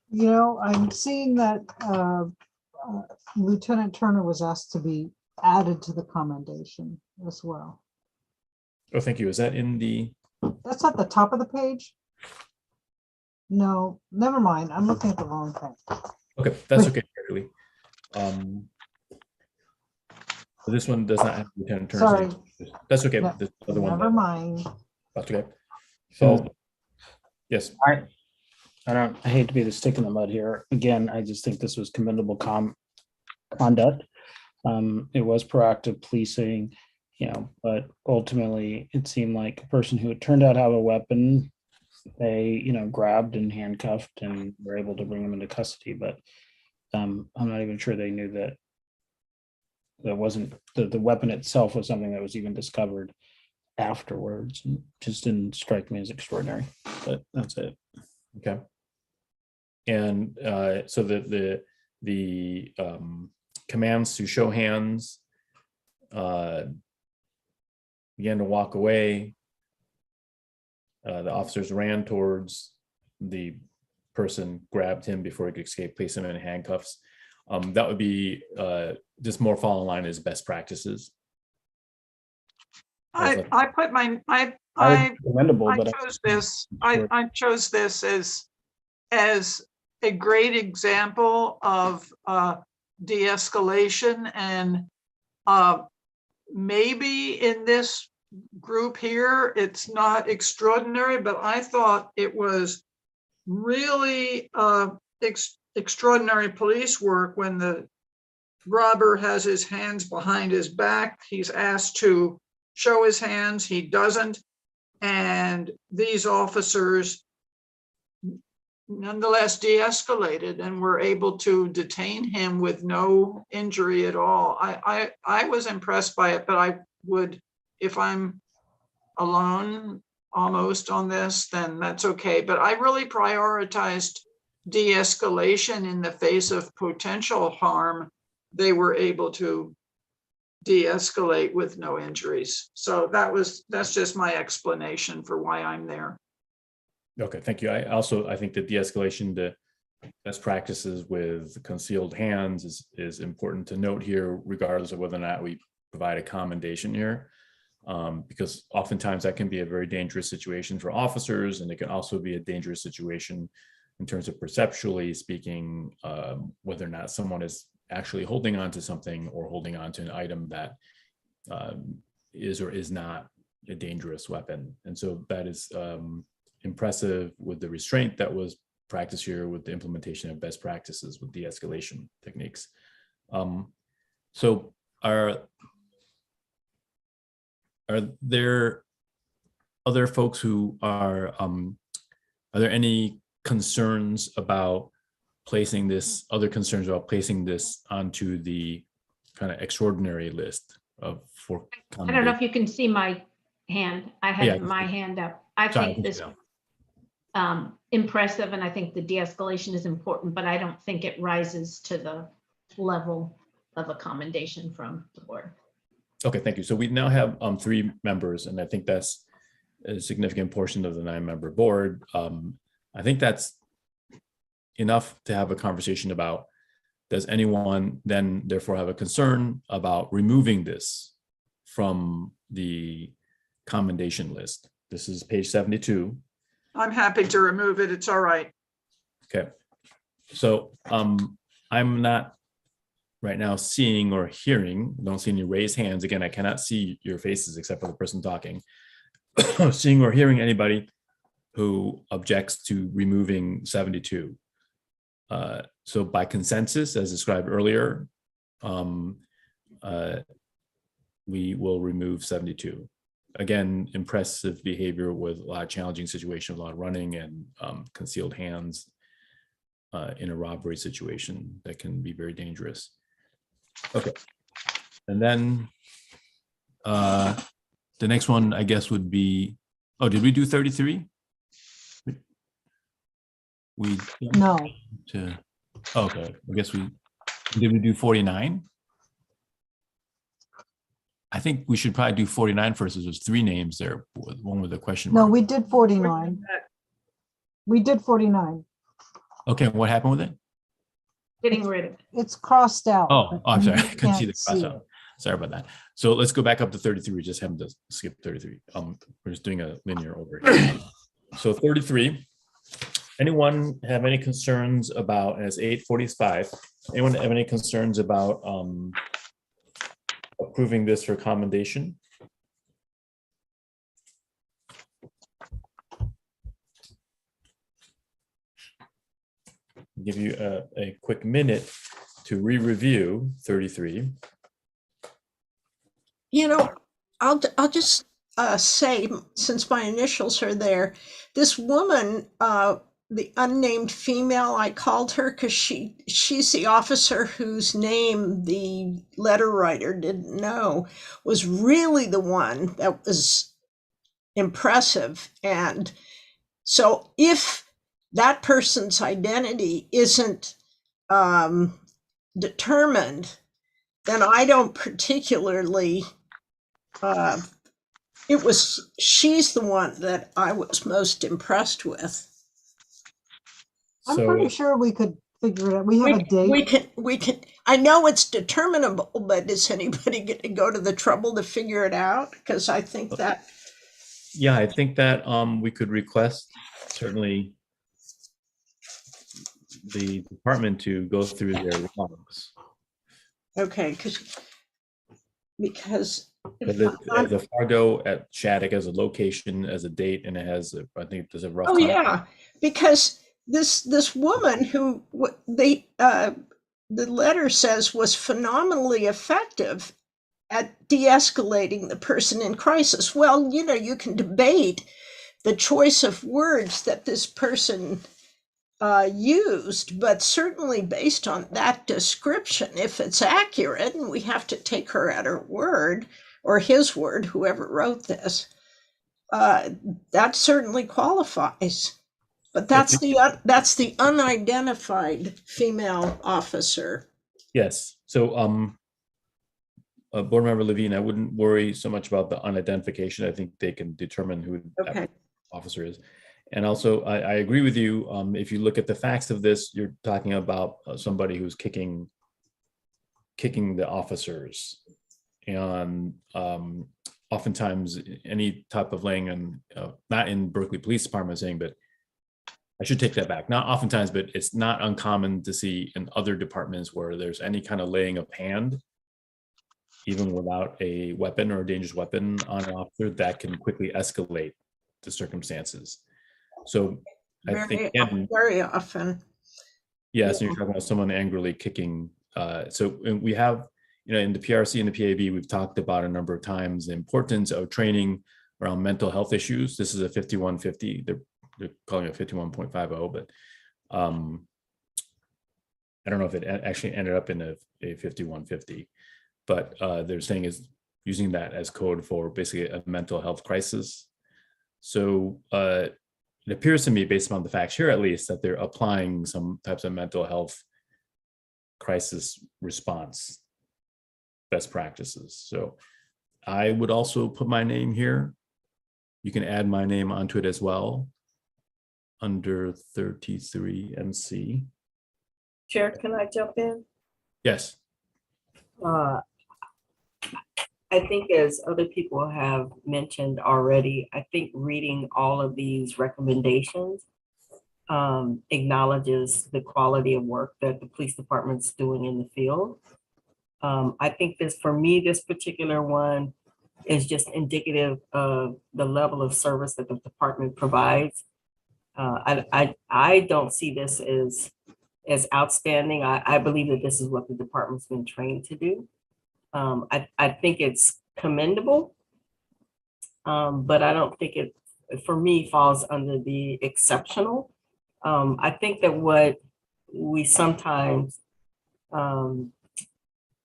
You know, I'm seeing that Lieutenant Turner was asked to be added to the commendation as well. Oh, thank you. Is that in the? That's at the top of the page. No, never mind. I'm looking at the wrong thing. Okay, that's okay, actually. So this one does not have Lieutenant Turner's Sorry. name. That's okay. No, This other one. Never mind. That's okay. So, yes. I hate to be the stick in the mud here. Again, I just think this was commendable conduct. It was proactive policing, but ultimately it seemed like a person who had turned out to have a weapon, they, grabbed and handcuffed and were able to bring him into custody. But I'm not even sure they knew that wasn't the weapon itself was something that was even discovered afterwards. It just didn't strike me as extraordinary, but that's it. Okay. And so the commands to show hands began to walk away. The officers ran towards the person, grabbed him before he could escape, placed him in handcuffs. That would be just more fall in line as best practices. I chose this as a great example of de-escalation, and maybe in this group here it's not extraordinary, but I thought it was really extraordinary police work when the robber has his hands behind his back. He's asked to show his hands, he doesn't, and these officers nonetheless de-escalated and were able to detain him with no injury at all. I was impressed by it, but I would, if I'm alone almost on this, then that's okay. But I really prioritized de-escalation in the face of potential harm. They were able to de-escalate with no injuries. So that's just my explanation for why I'm there. Okay, thank you. I think that de-escalation to best practices with concealed hands is important to note here, regardless of whether or not we provide a commendation here, because oftentimes that can be a very dangerous situation for officers, and it can also be a dangerous situation in terms of perceptually speaking, whether or not someone is actually holding on to something or holding on to an item that is or is not a dangerous weapon. And so that is impressive with the restraint that was practiced here, with the implementation of best practices with de-escalation techniques. So are there other folks who are there any concerns about placing this, other concerns about placing this onto the kind of extraordinary list of for? I don't know if you can see my hand. I Yeah, I had can my see. hand up. I Sorry, I think can this see now. impressive, and I think the de-escalation is important, but I don't think it rises to the level of a commendation from the board. Okay, thank you. So we now have 3 members, and I think that's a significant portion of the 9-member board. I think that's enough to have a conversation about. Does anyone then therefore have a concern about removing this from the commendation list? This is page 72. I'm happy to remove it. It's all right. Okay. So I'm not right now seeing or hearing, don't see any raised hands. Again, I cannot see your faces except for the person talking. Seeing or hearing anybody who objects to removing 72. So by consensus, as described earlier, we will remove 72. Again, impressive behavior with a lot of challenging situations, a lot of running and concealed hands in a robbery situation that can be very dangerous. Okay, and then the next one, I guess, would be, oh, did we do 33? We No. Okay, I guess did we do 49? I think we should probably do 49 first, as there's 3 names there, one with a question No, mark. we did 49. We did 49. Okay, what happened with it? Getting rid of it. It's crossed out. Oh, I'm sorry, I You couldn't see the can't see cross it. out. Sorry about that. So let's go back up to 33. We just haven't to skip 33. We're just doing a linear over here. So 33. Anyone have any concerns about, and it's 8:45, anyone have any concerns about approving this for commendation? Give you a quick minute to re-review 33. You know, I'll just say, since my initials are there, this woman, the unnamed female, I called her because she's the officer whose name the letter writer didn't know, was really the one that was impressive. And so if that person's identity isn't determined, then I don't particularly, she's the one that I was most impressed with. I'm pretty sure we could figure it out. We have a date. We can, I know it's determinable, but is anybody going to go to the trouble to figure it out? Because I think that. Yeah, I think that we could request certainly the department to go through their logs. Okay, because the Fargo at Shattuck as a location, as a date, and it has, I think there's a rough. Oh, yeah, because this woman who the letter says was phenomenally effective at de-escalating the person in crisis. Well, you know, you can debate the choice of words that this person used, but certainly based on that description, if it's accurate, and we have to take her at her word, or his word, whoever wrote this, that certainly qualifies. But that's the unidentified female officer. Yes. So, Board Member Levine, I wouldn't worry so much about the unidentification. I think they can determine who that officer is. And also, I agree with you. If you look at the facts of this, you're talking about somebody who's kicking the officers, and oftentimes any type of laying, and not in Berkeley Police Department saying, but I should take that back. Not oftentimes, but it's not uncommon to see in other departments where there's any kind of laying of hand, even without a weapon or a dangerous weapon on an officer, that can quickly escalate the circumstances. So I think, Very often. yes, and you're talking about someone angrily kicking. So we have, in the PRC and the PAB, we've talked about a number of times the importance of training around mental health issues. This is a 5150. They're calling it 51.50, but I don't know if it actually ended up in a 5150. But they're saying is using that as code for basically a mental health crisis. So it appears to me, based upon the facts here at least, that they're applying some types of mental health crisis response best practices. So I would also put my name here. You can add my name onto it as well under 33 MC. Chair, can I jump in? Yes. I think as other people have mentioned already, I think reading all of these recommendations acknowledges the quality of work that the police department's doing in the field. I think for me, this particular one is just indicative of the level of service that the department provides. I don't see this as outstanding. I believe that this is what the department's been trained to do. I think it's commendable, but I don't think it, for me, falls under the exceptional. I think that what we sometimes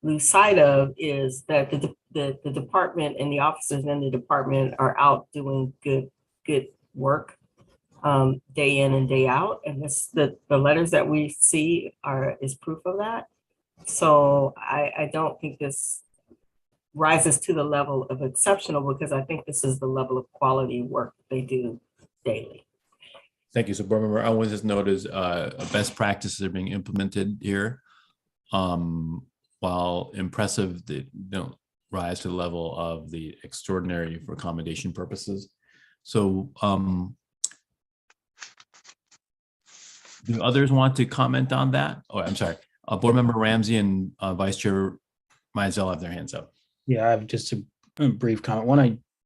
lose sight of is that the department and the officers in the department are out doing good work day in and day out, and the letters that we see is proof of that. So I don't think this rises to the level of exceptional, because I think this is the level of quality work they do daily. Thank you. So board member Owens has noted best practices are being implemented here. While impressive, they don't rise to the level of the extraordinary for accommodation purposes. So do others want to comment on that? Oh, I'm sorry. Board member Ramsey and Vice Chair Mizell have their hands up. Yeah, I have just a brief comment. One,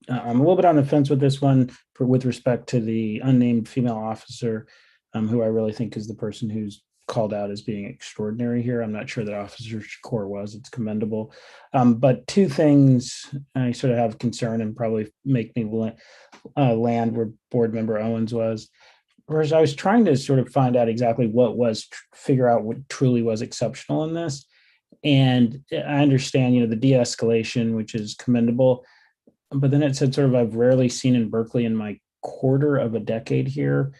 I'm a little bit on the fence with this one with respect to the unnamed female officer, who I really think is the person who's called out as being extraordinary here. I'm not sure that Officer Shakur was. It's commendable. But two things I sort of have concern and probably make me land where board member Owens was. Whereas I was trying to sort of find out exactly figure out what truly was exceptional in this. And I understand, the de-escalation, which is commendable, but then it said sort of, I've rarely seen in Berkeley in my quarter of a decade here.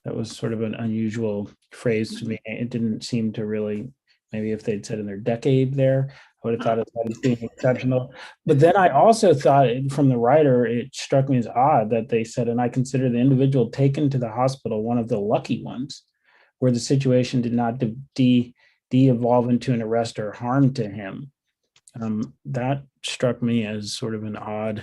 That was sort of an unusual phrase to me. It didn't seem to really, maybe if they'd said in their decade there, I would have thought of that as being exceptional. But then I also thought from the writer, it struck me as odd that they said, and I consider the individual taken to the hospital one of the lucky ones, where the situation did not de-evolve into an arrest or harm to him. That struck me as sort of an odd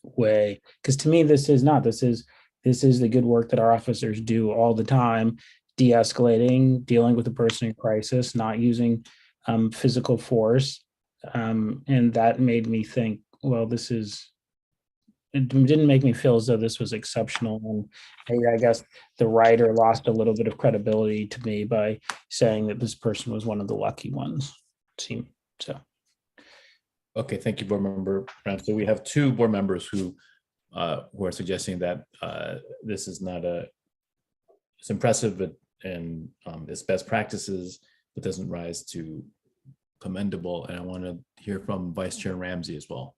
way, because to me, this is the good work that our officers do all the time, de-escalating, dealing with a person in crisis, not using physical force. And that made me think, well, it didn't make me feel as though this was exceptional. And maybe I guess the writer lost a little bit of credibility to me by saying that this person was one of the lucky ones. So. Okay, thank you, board member. So we have two board members who are suggesting that this is not it's impressive, but and it's best practices, but doesn't rise to commendable. And I want to hear from Vice Chair Ramsey as well.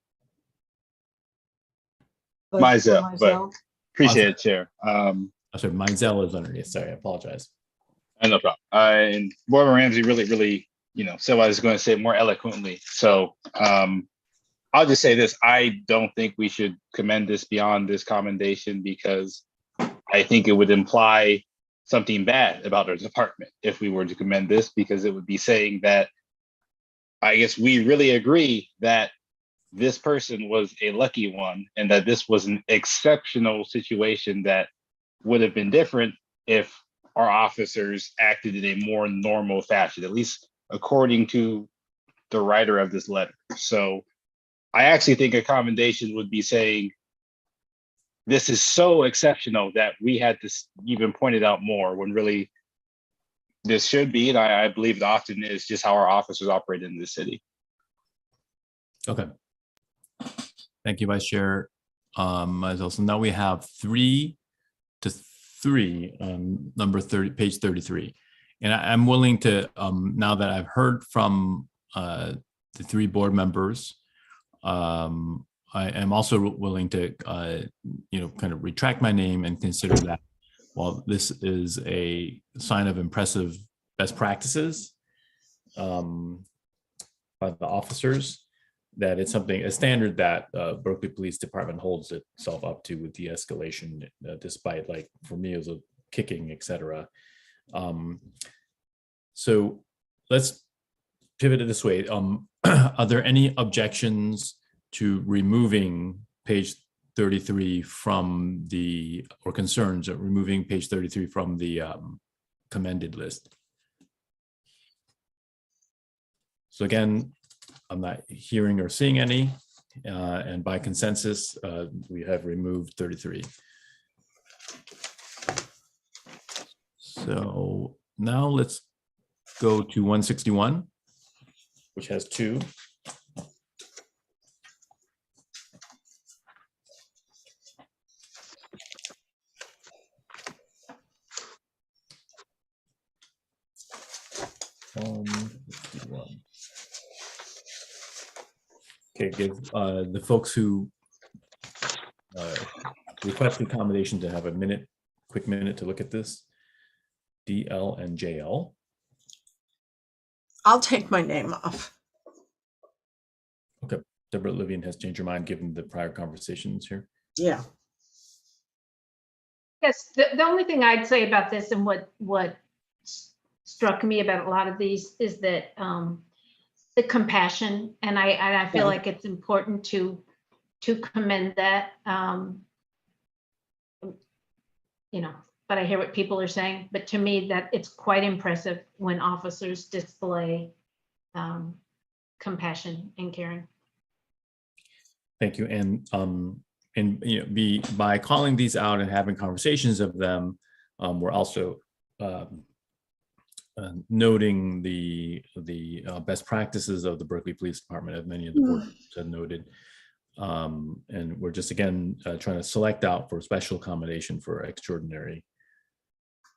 Mizell, but appreciate it, Chair. Sorry, Mizell is underneath. Sorry, I apologize. No problem. And board member Ramsey really, said what I was going to say more eloquently. So I'll just say this: I don't think we should commend this beyond this commendation, because I think it would imply something bad about our department if we were to commend this, because it would be saying that I guess we really agree that this person was a lucky one and that this was an exceptional situation that would have been different if our officers acted in a more normal fashion, at least according to the writer of this letter. So I actually think a commendation would be saying, this is so exceptional that we had to even point it out more, when really this should be, and I believe it often is, just how our officers operate in this city. Okay. Thank you, Vice Chair Mizell. So now we have 3 to 3 on number 30, page 33. And I'm willing to, now that I've heard from the 3 board members, I am also willing to, kind of retract my name and consider that while this is a sign of impressive best practices by the officers, that it's something, a standard that Berkeley Police Department holds itself up to with de-escalation, despite, like, for me, it was a kicking, etc. So let's pivot it this way. Are there any objections to removing page 33 from the, or concerns at removing page 33 from the commended list? So again, I'm not hearing or seeing any, and by consensus, we have removed 33. So now let's go to 161, which has 2. Okay, give the folks who requested accommodation to have a quick minute to look at this. DL and JL. I'll take my name off. Okay, Deborah Livian has changed her mind given the prior conversations here. Yeah. Yes, the only thing I'd say about this, and what struck me about a lot of these, is that the compassion, and I feel like it's important to commend that. But I hear what people are saying. But to me, that it's quite impressive when officers display compassion and caring. Thank you. And by calling these out and having conversations of them, we're also noting the best practices of the Berkeley Police Department, as many of the board have noted. And we're just, again, trying to select out for special accommodation for extraordinary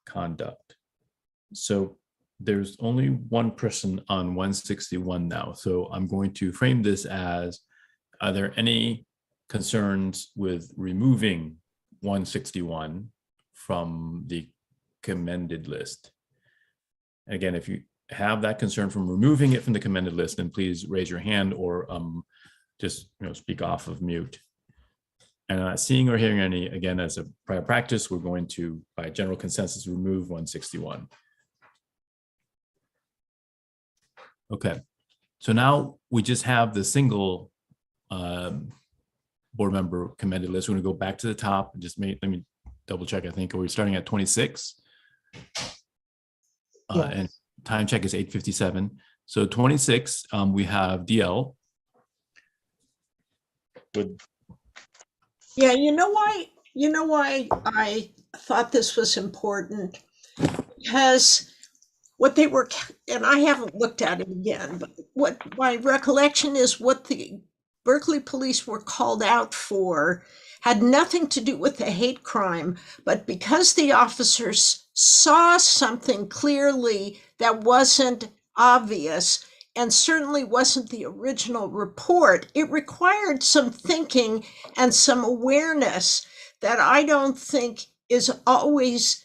conduct. So there's only one person on 161 now. So I'm going to frame this as, are there any concerns with removing 161 from the commended list? Again, if you have that concern from removing it from the commended list, then please raise your hand or just speak off of mute. And seeing or hearing any, again, as a prior practice, we're going to, by general consensus, remove 161. Okay, so now we just have the single board member commended list. We're gonna go back to the top and just let me double check. I think we're starting at 26. And time check is 8:57. So 26, we have DL. Good. Yeah, you know why I thought this was important? Because what they were, and I haven't looked at it again, but what my recollection is, what the Berkeley police were called out for had nothing to do with the hate crime, but because the officers saw something clearly that wasn't obvious and certainly wasn't the original report, it required some thinking and some awareness that I don't think is always,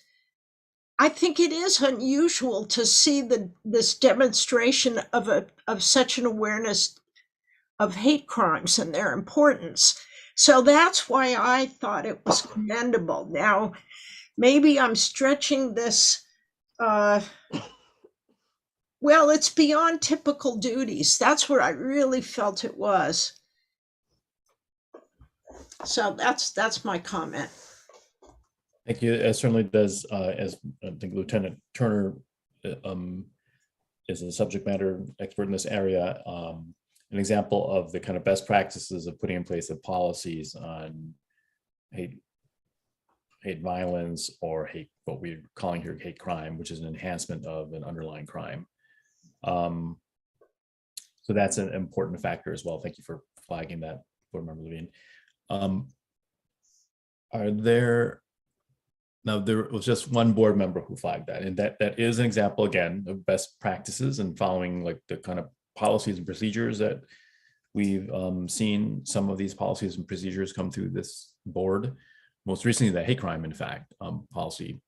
I think it is unusual to see this demonstration of such an awareness of hate crimes and their importance. So that's why I thought it was commendable. Now, maybe I'm stretching this, well, it's beyond typical duties. That's where I really felt it was. So that's my comment. Thank you. It certainly does, as I think Lieutenant Turner is a subject matter expert in this area. An example of the kind of best practices of putting in place of policies on hate violence or hate, what we're calling here hate crime, which is an enhancement of an underlying crime. So that's an important factor as well. Thank you for flagging that, Board Member Levine. Now there was just one board member who flagged that, and that is an example again of best practices and following like the kind of policies and procedures that we've seen. Some of these policies and procedures come through this board. Most recently, the hate crime, in fact, policy,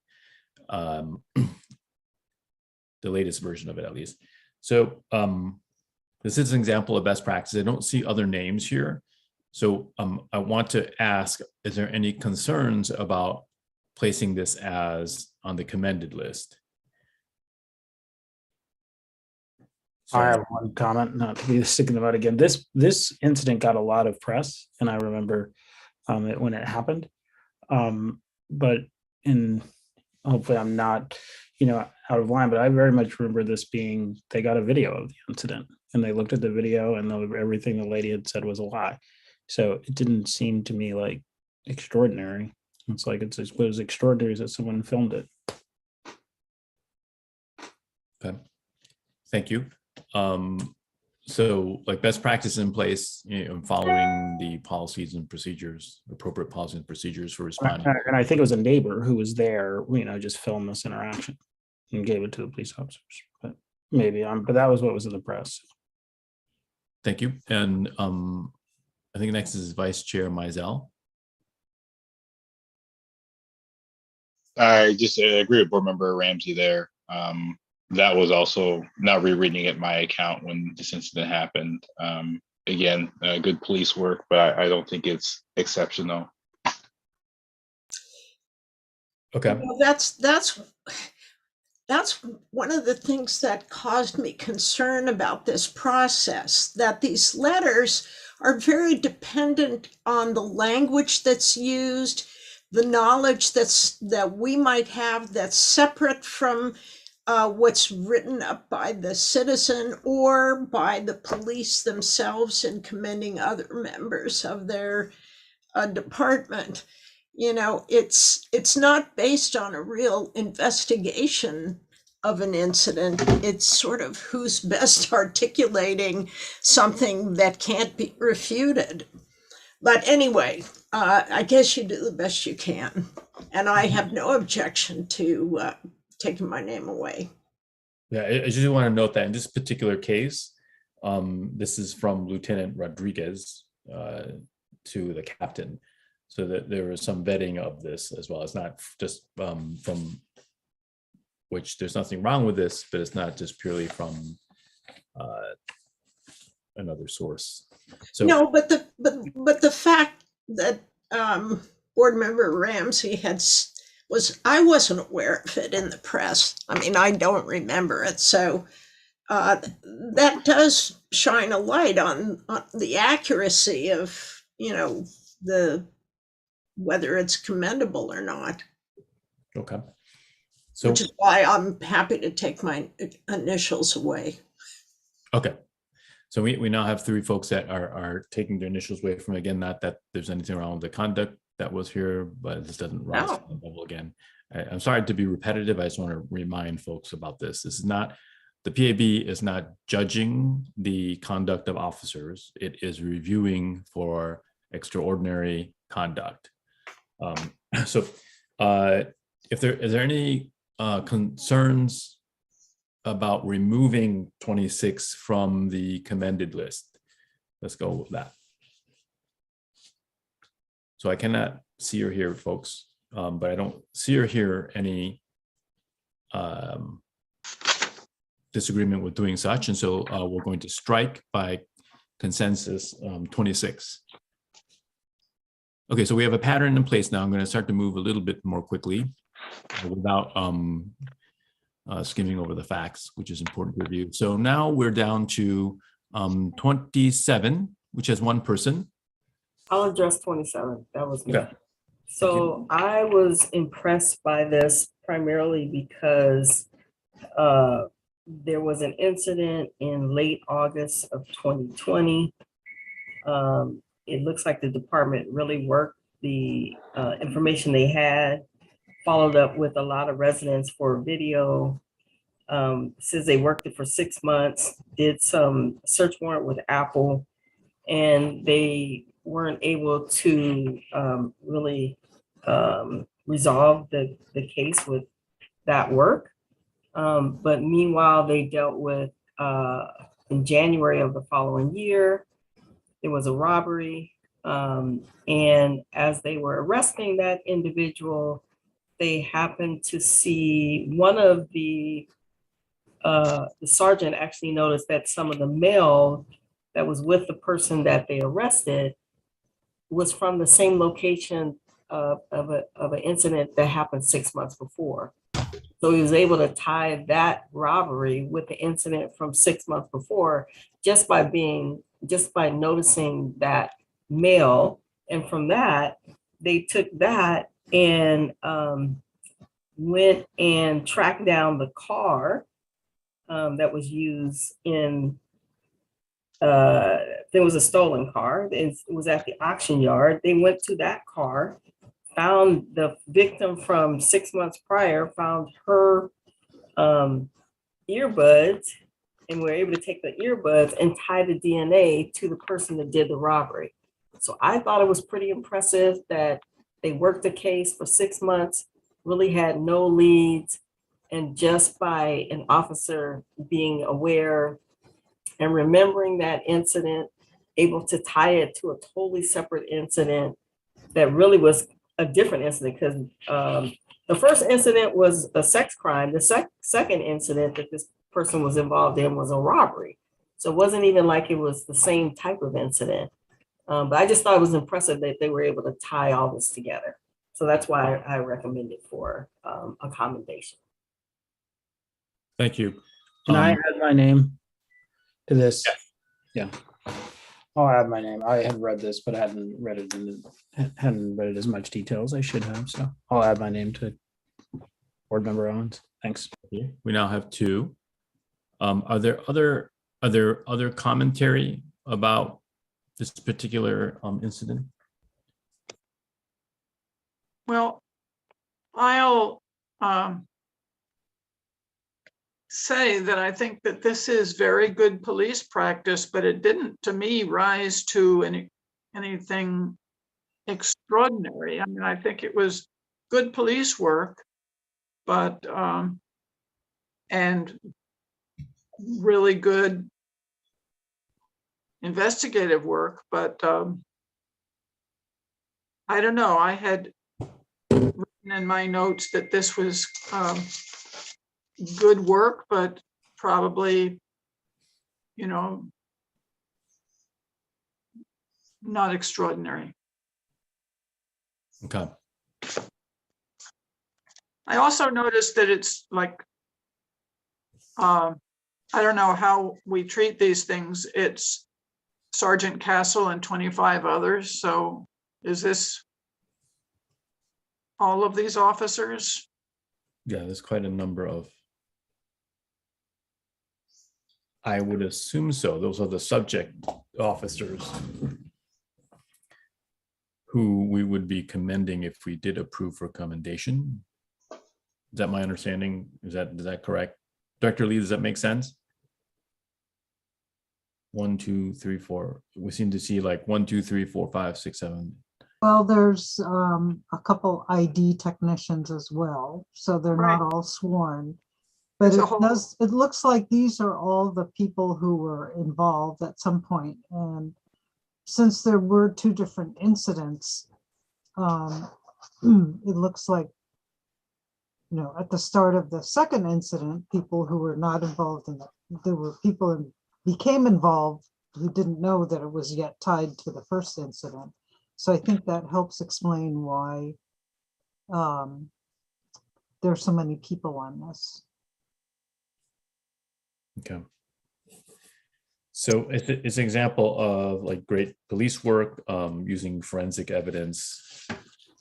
the latest version of it at least. So this is an example of best practice. I don't see other names here. So I want to ask, is there any concerns about placing this as on the commended list? I have one comment, not to be sticking about again. This incident got a lot of press, and I remember it when it happened. But hopefully I'm not, out of line, but I very much remember this being, they got a video of the incident and they looked at the video and everything the lady had said was a lie. So it didn't seem to me like extraordinary. It's like it was extraordinary that someone filmed it. Okay, thank you. So like best practice in place, following the policies and procedures, appropriate policies and procedures for responding. And I think it was a neighbor who was there, just filmed this interaction and gave it to the police officers. But maybe but that was what was in the press. Thank you. And I think next is Vice Chair Mizell. I just agree with Board Member Ramsey there. That was also not rereading at my account when this incident happened. Again, good police work, but I don't think it's exceptional. Okay. Well, that's one of the things that caused me concern about this process, that these letters are very dependent on the language that's used, the knowledge that we might have that's separate from what's written up by the citizen or by the police themselves in commending other members of their department. It's not based on a real investigation of an incident. It's sort of who's best articulating something that can't be refuted. But anyway, I guess you do the best you can. And I have no objection to taking my name away. Yeah, I just want to note that in this particular case, this is from Lieutenant Rodriguez to the captain, so that there was some vetting of this as well. It's not just from which there's nothing wrong with this, but it's not just purely from another source. So no, but the fact that Board Member Ramsey I wasn't aware of it in the press. I mean, I don't remember it. So that does shine a light on the accuracy of, whether it's commendable or not. okay. So Which is why I'm happy to take my initials away. okay. So we now have 3 folks that are taking their initials away from, again, not that there's anything wrong with the conduct that was here, but this doesn't rise to the level again. I'm sorry to be repetitive. I just want to remind folks about this. This is not, the PAB is not judging the conduct of officers. It is reviewing for extraordinary conduct. So is there any concerns about removing 26 from the commended list? Let's go with that. So I cannot see or hear folks, but I don't see or hear any disagreement with doing such. And so we're going to strike by consensus 26. Okay, so we have a pattern in place now. I'm going to start to move a little bit more quickly without skimming over the facts, which is important to review. So now we're down to 27, which has 1 person. I'll address 27. That was me. Okay. So I was impressed by this primarily because there was an incident in late August of 2020. It looks like the department really worked the information they had, followed up with a lot of residents for video. Says they worked it for 6 months, did some search warrant with Apple, and they weren't able to really resolve the case with that work. But meanwhile, they dealt with, in January of the following year, there was a robbery. And as they were arresting that individual, they happened to see one of the sergeant actually noticed that some of the mail that was with the person that they arrested was from the same location of an incident that happened 6 months before. So he was able to tie that robbery with the incident from 6 months before just by noticing that mail. And from that, they took that and went and tracked down the car that was used in, there was a stolen car. It was at the auction yard. They went to that car, found the victim from 6 months prior, found her earbuds, and were able to take the earbuds and tie the DNA to the person that did the robbery. So I thought it was pretty impressive that they worked the case for 6 months, really had no leads, and just by an officer being aware and remembering that incident, able to tie it to a totally separate incident that really was a different incident, because the first incident was a sex crime. The second incident that this person was involved in was a robbery. So it wasn't even like it was the same type of incident. But I just thought it was impressive that they were able to tie all this together. So that's why I recommend it for a commendation. Thank you. Can I add my name to this? Yeah. I'll add my name. I had read this, but I hadn't read it as much detail as I should have. So I'll add my name to Board Member Owens. Thanks. We now have 2. Are there other commentary about this particular incident? Well, I'll say that I think that this is very good police practice, but it didn't, to me, rise to anything extraordinary. I mean, I think it was good police work, but and really good investigative work, but I don't know. I had written in my notes that this was good work, but probably, not extraordinary. Okay. I also noticed that it's like, I don't know how we treat these things. It's Sergeant Castle and 25 others. So is this all of these officers? Yeah, there's quite a number of. I would assume so. Those are the subject officers who we would be commending if we did approve for commendation. Is that my understanding? Is that correct? Director Lee, does that make sense? 1, 2, 3, 4. We seem to see like 1, 2, 3, 4, 5, 6, 7. Well, there's a couple ID technicians as well, so they're not all sworn. But it looks like these are all the people who were involved at some point. And since there were 2 different incidents, it looks like, at the start of the second incident, people who were not involved in it, there were people who became involved who didn't know that it was yet tied to the first incident. So I think that helps explain why there's so many people on this. Okay. So it's an example of like great police work using forensic evidence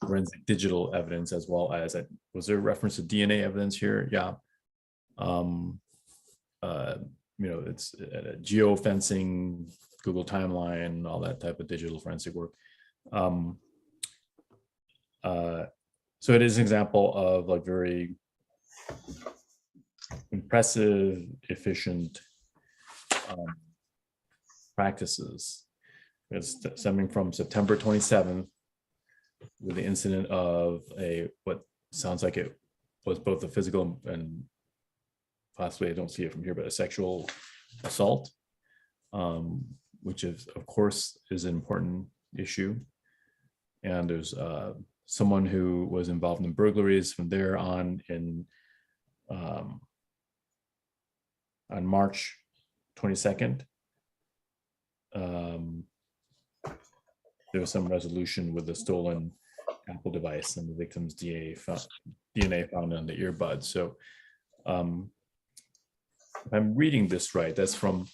forensic digital evidence, as well as, was there reference to DNA evidence here? Yeah. It's geofencing, Google Timeline, all that type of digital forensic work. So it is an example of like very impressive, efficient practices. It's stemming from September 27th with the incident of what sounds like it was both a physical and possibly, I don't see it from here, but a sexual assault, which is, of course, is an important issue. And there's someone who was involved in burglaries from there on March 22nd. There was some resolution with the stolen Apple device and the victim's DNA found on the earbud. So if I'm reading this right, that's from,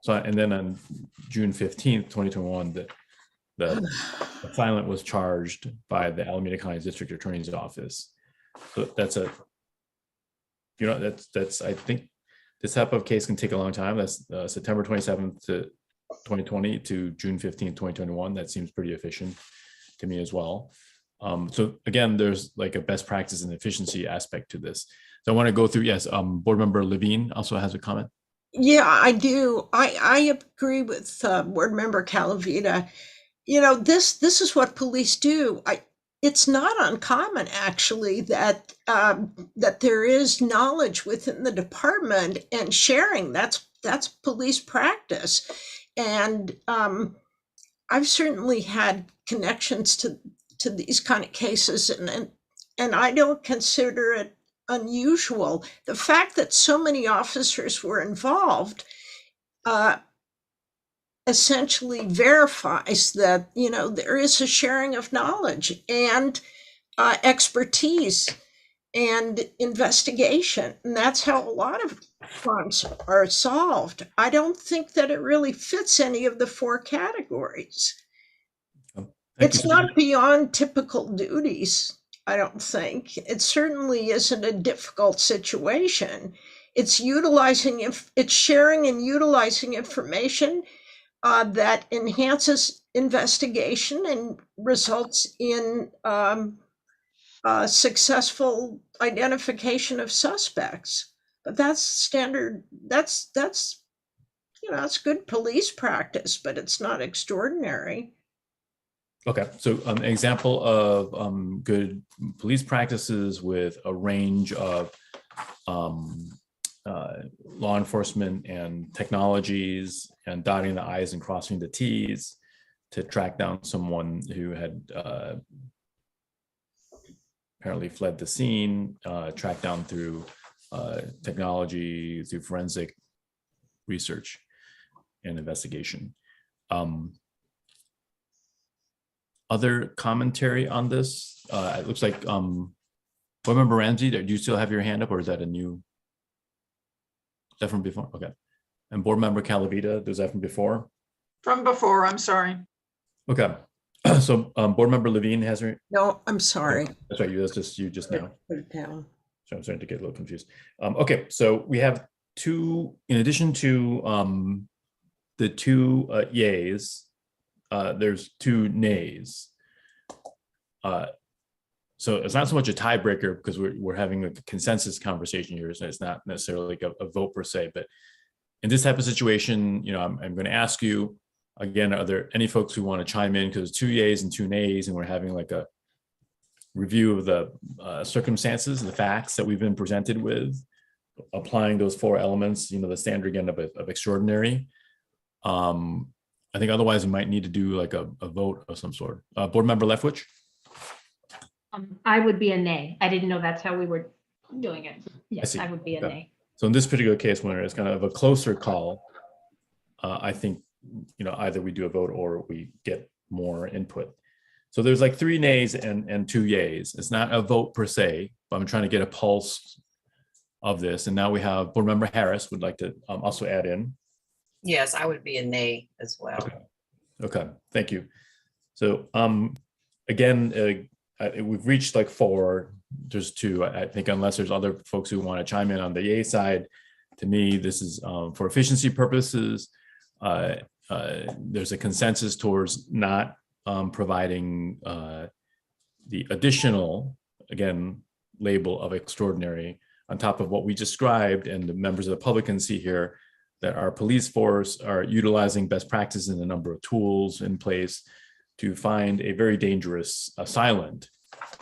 and then on June 15th, 2021, the assailant was charged by the Alameda County District Attorney's Office. So that's I think this type of case can take a long time. That's September 27th to 2020 to June 15th, 2021. That seems pretty efficient to me as well. So again, there's like a best practice and efficiency aspect to this. So I want to go through, yes, Board Member Levine also has a comment. Yeah, I do. I agree with Board Member Calavita. This is what police do. It's not uncommon, actually, that there is knowledge within the department and sharing. That's police practice, and I've certainly had connections to these kind of cases, and I don't consider it unusual. The fact that so many officers were involved essentially verifies that there is a sharing of knowledge and expertise and investigation, and that's how a lot of crimes are solved. I don't think that it really fits any of the four categories. It's not beyond typical duties, I don't think. It certainly isn't a difficult situation. It's sharing and utilizing information that enhances investigation and results in successful identification of suspects. But that's standard. That's good police practice, but it's not extraordinary. Okay, so an example of good police practices with a range of law enforcement and technologies and dotting the I's and crossing the T's to track down someone who had apparently fled the scene, tracked down through technology, through forensic research and investigation. Other commentary on this? It looks like Board Member Ramsey, do you still have your hand up, or is that a new? Is that from before? Okay. And Board Member Calavita, was that from before? From before, I'm sorry. Okay. So Board Member Levine has her. No, I'm sorry. That's right. That's just you just now. Put it down. So I'm starting to get a little confused. Okay, so we have two, in addition to the two yays, there's two nays. So it's not so much a tiebreaker because we're having a consensus conversation here, so it's not necessarily like a vote per se. But in this type of situation, I'm going to ask you again: are there any folks who want to chime in? Because two yays and two nays, and we're having like a review of the circumstances, the facts that we've been presented with, applying those four elements. The standard again of extraordinary. I think otherwise we might need to do like a vote of some sort. Board Member Leftwich? I would be a nay. I didn't know that's how we were doing it. Yes, I would be a nay. So in this particular case, when it's kind of a closer call, I think, either we do a vote or we get more input. So there's like three nays and two yays. It's not a vote per se, but I'm trying to get a pulse of this. And now we have Board Member Harris would like to also add in. Yes, I would be a nay as well. Okay, thank you. So again, we've reached like 4. There's 2. I think unless there's other folks who want to chime in on the yay side, to me, this is for efficiency purposes. There's a consensus towards not providing the additional, again, label of extraordinary on top of what we described, and the members of the public can see here that our police force are utilizing best practices and a number of tools in place to find a very dangerous assailant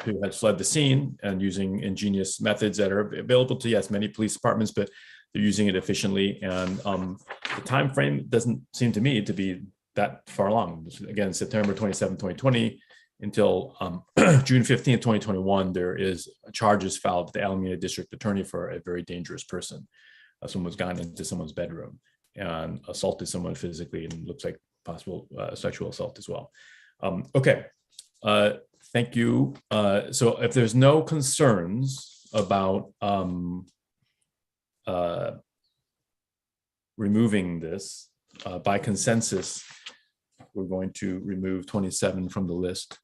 who has fled the scene, and using ingenious methods that are available to, yes, many police departments, but they're using it efficiently. And the time frame doesn't seem to me to be that far along. Again, September 27, 2020 until June 15, 2021, there is charges filed with the Alameda District Attorney for a very dangerous person. Someone's gone into someone's bedroom and assaulted someone physically, and looks like possible sexual assault as well. Okay, thank you. So if there's no concerns about removing this by consensus, we're going to remove 27 from the list.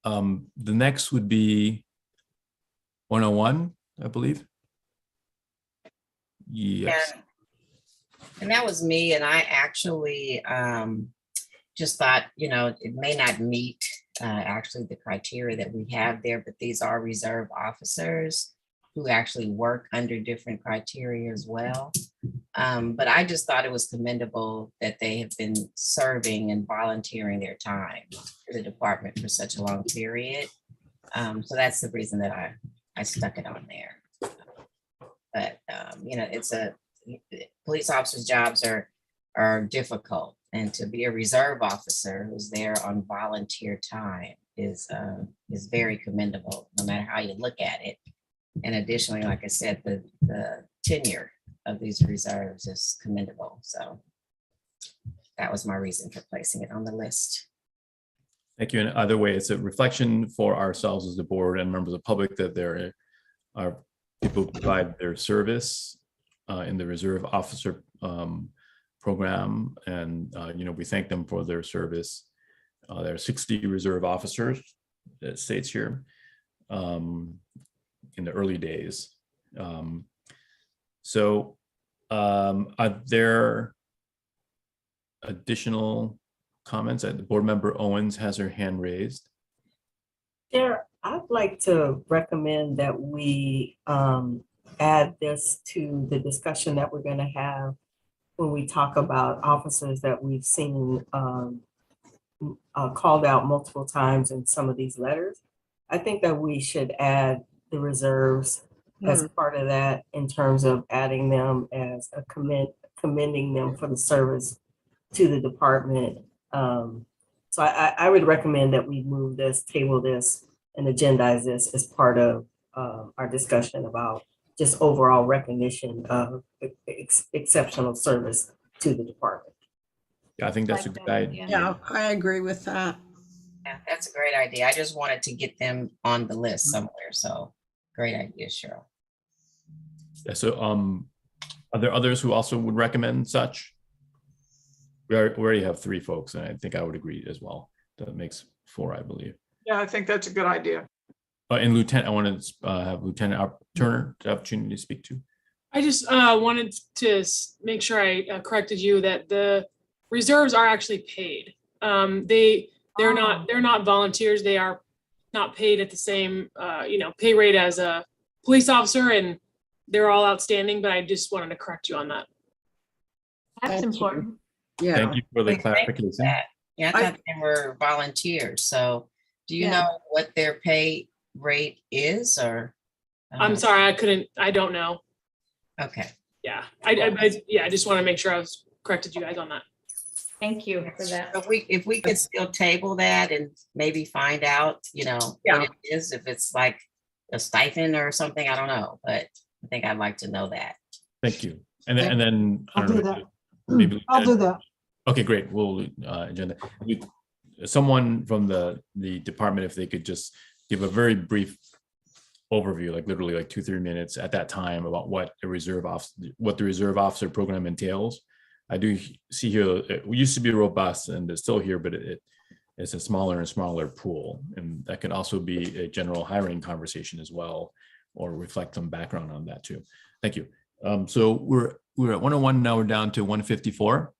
The next would be 101, I believe. Yes. And that was me. And I actually just thought, it may not meet actually the criteria that we have there, but these are reserve officers who actually work under different criteria as well. But I just thought it was commendable that they have been serving and volunteering their time for the department for such a long period. So that's the reason that I stuck it on there. But, police officers' jobs are difficult. And to be a reserve officer who's there on volunteer time is very commendable, no matter how you look at it. And additionally, like I said, the tenure of these reserves is commendable. So that was my reason for placing it on the list. Thank you. And either way, it's a reflection for ourselves as the board and members of the public that there are people who provide their service in the reserve officer program. And, we thank them for their service. There are 60 reserve officers, it states here, in the early days. So are there additional comments? The board member Owens has her hand raised. Chair, I'd like to recommend that we add this to the discussion that we're going to have when we talk about officers that we've seen called out multiple times in some of these letters. I think that we should add the reserves as part of that, in terms of adding them as a commending them for the service to the department. So I would recommend that we move this, table this, and agendize this as part of our discussion about just overall recognition of exceptional service to the department. Yeah, I think that's a good idea. Yeah, I agree with that. Yeah, that's a great idea. I just wanted to get them on the list somewhere. So great idea, Cheryl. Yeah, so are there others who also would recommend such? We already have 3 folks, and I think I would agree as well. That makes 4, I believe. Yeah, I think that's a good idea. And Lieutenant, I want to have Lieutenant Turner the opportunity to speak to. I just wanted to make sure I corrected you that the reserves are actually paid. They're not volunteers. They are not paid at the same pay rate as a police officer, and they're all outstanding. But I just wanted to correct you on that. That's important. Yeah. Thank you for the Thank you for clarification. that. Yeah, I thought they were volunteers. So do you know what their pay rate is, or? I'm sorry, I don't know. Okay. Yeah, I just want to make sure I was corrected you guys on that. Thank you for that. If we could still table that and maybe find out, what it is, if it's like a stipend or something, I don't know, but I think I'd like to know that. Thank you. And then I I'll don't do know, that. maybe I'll do that. Okay, great. We'll agenda. Someone from the department, if they could just give a very brief overview, like literally like 2-3 minutes at that time, about what the reserve officer program entails, I do see here, it used to be robust and it's still here, but it's a smaller and smaller pool. And that could also be a general hiring conversation as well, or reflect some background on that too. Thank you. So we're at 101, now we're down to 154.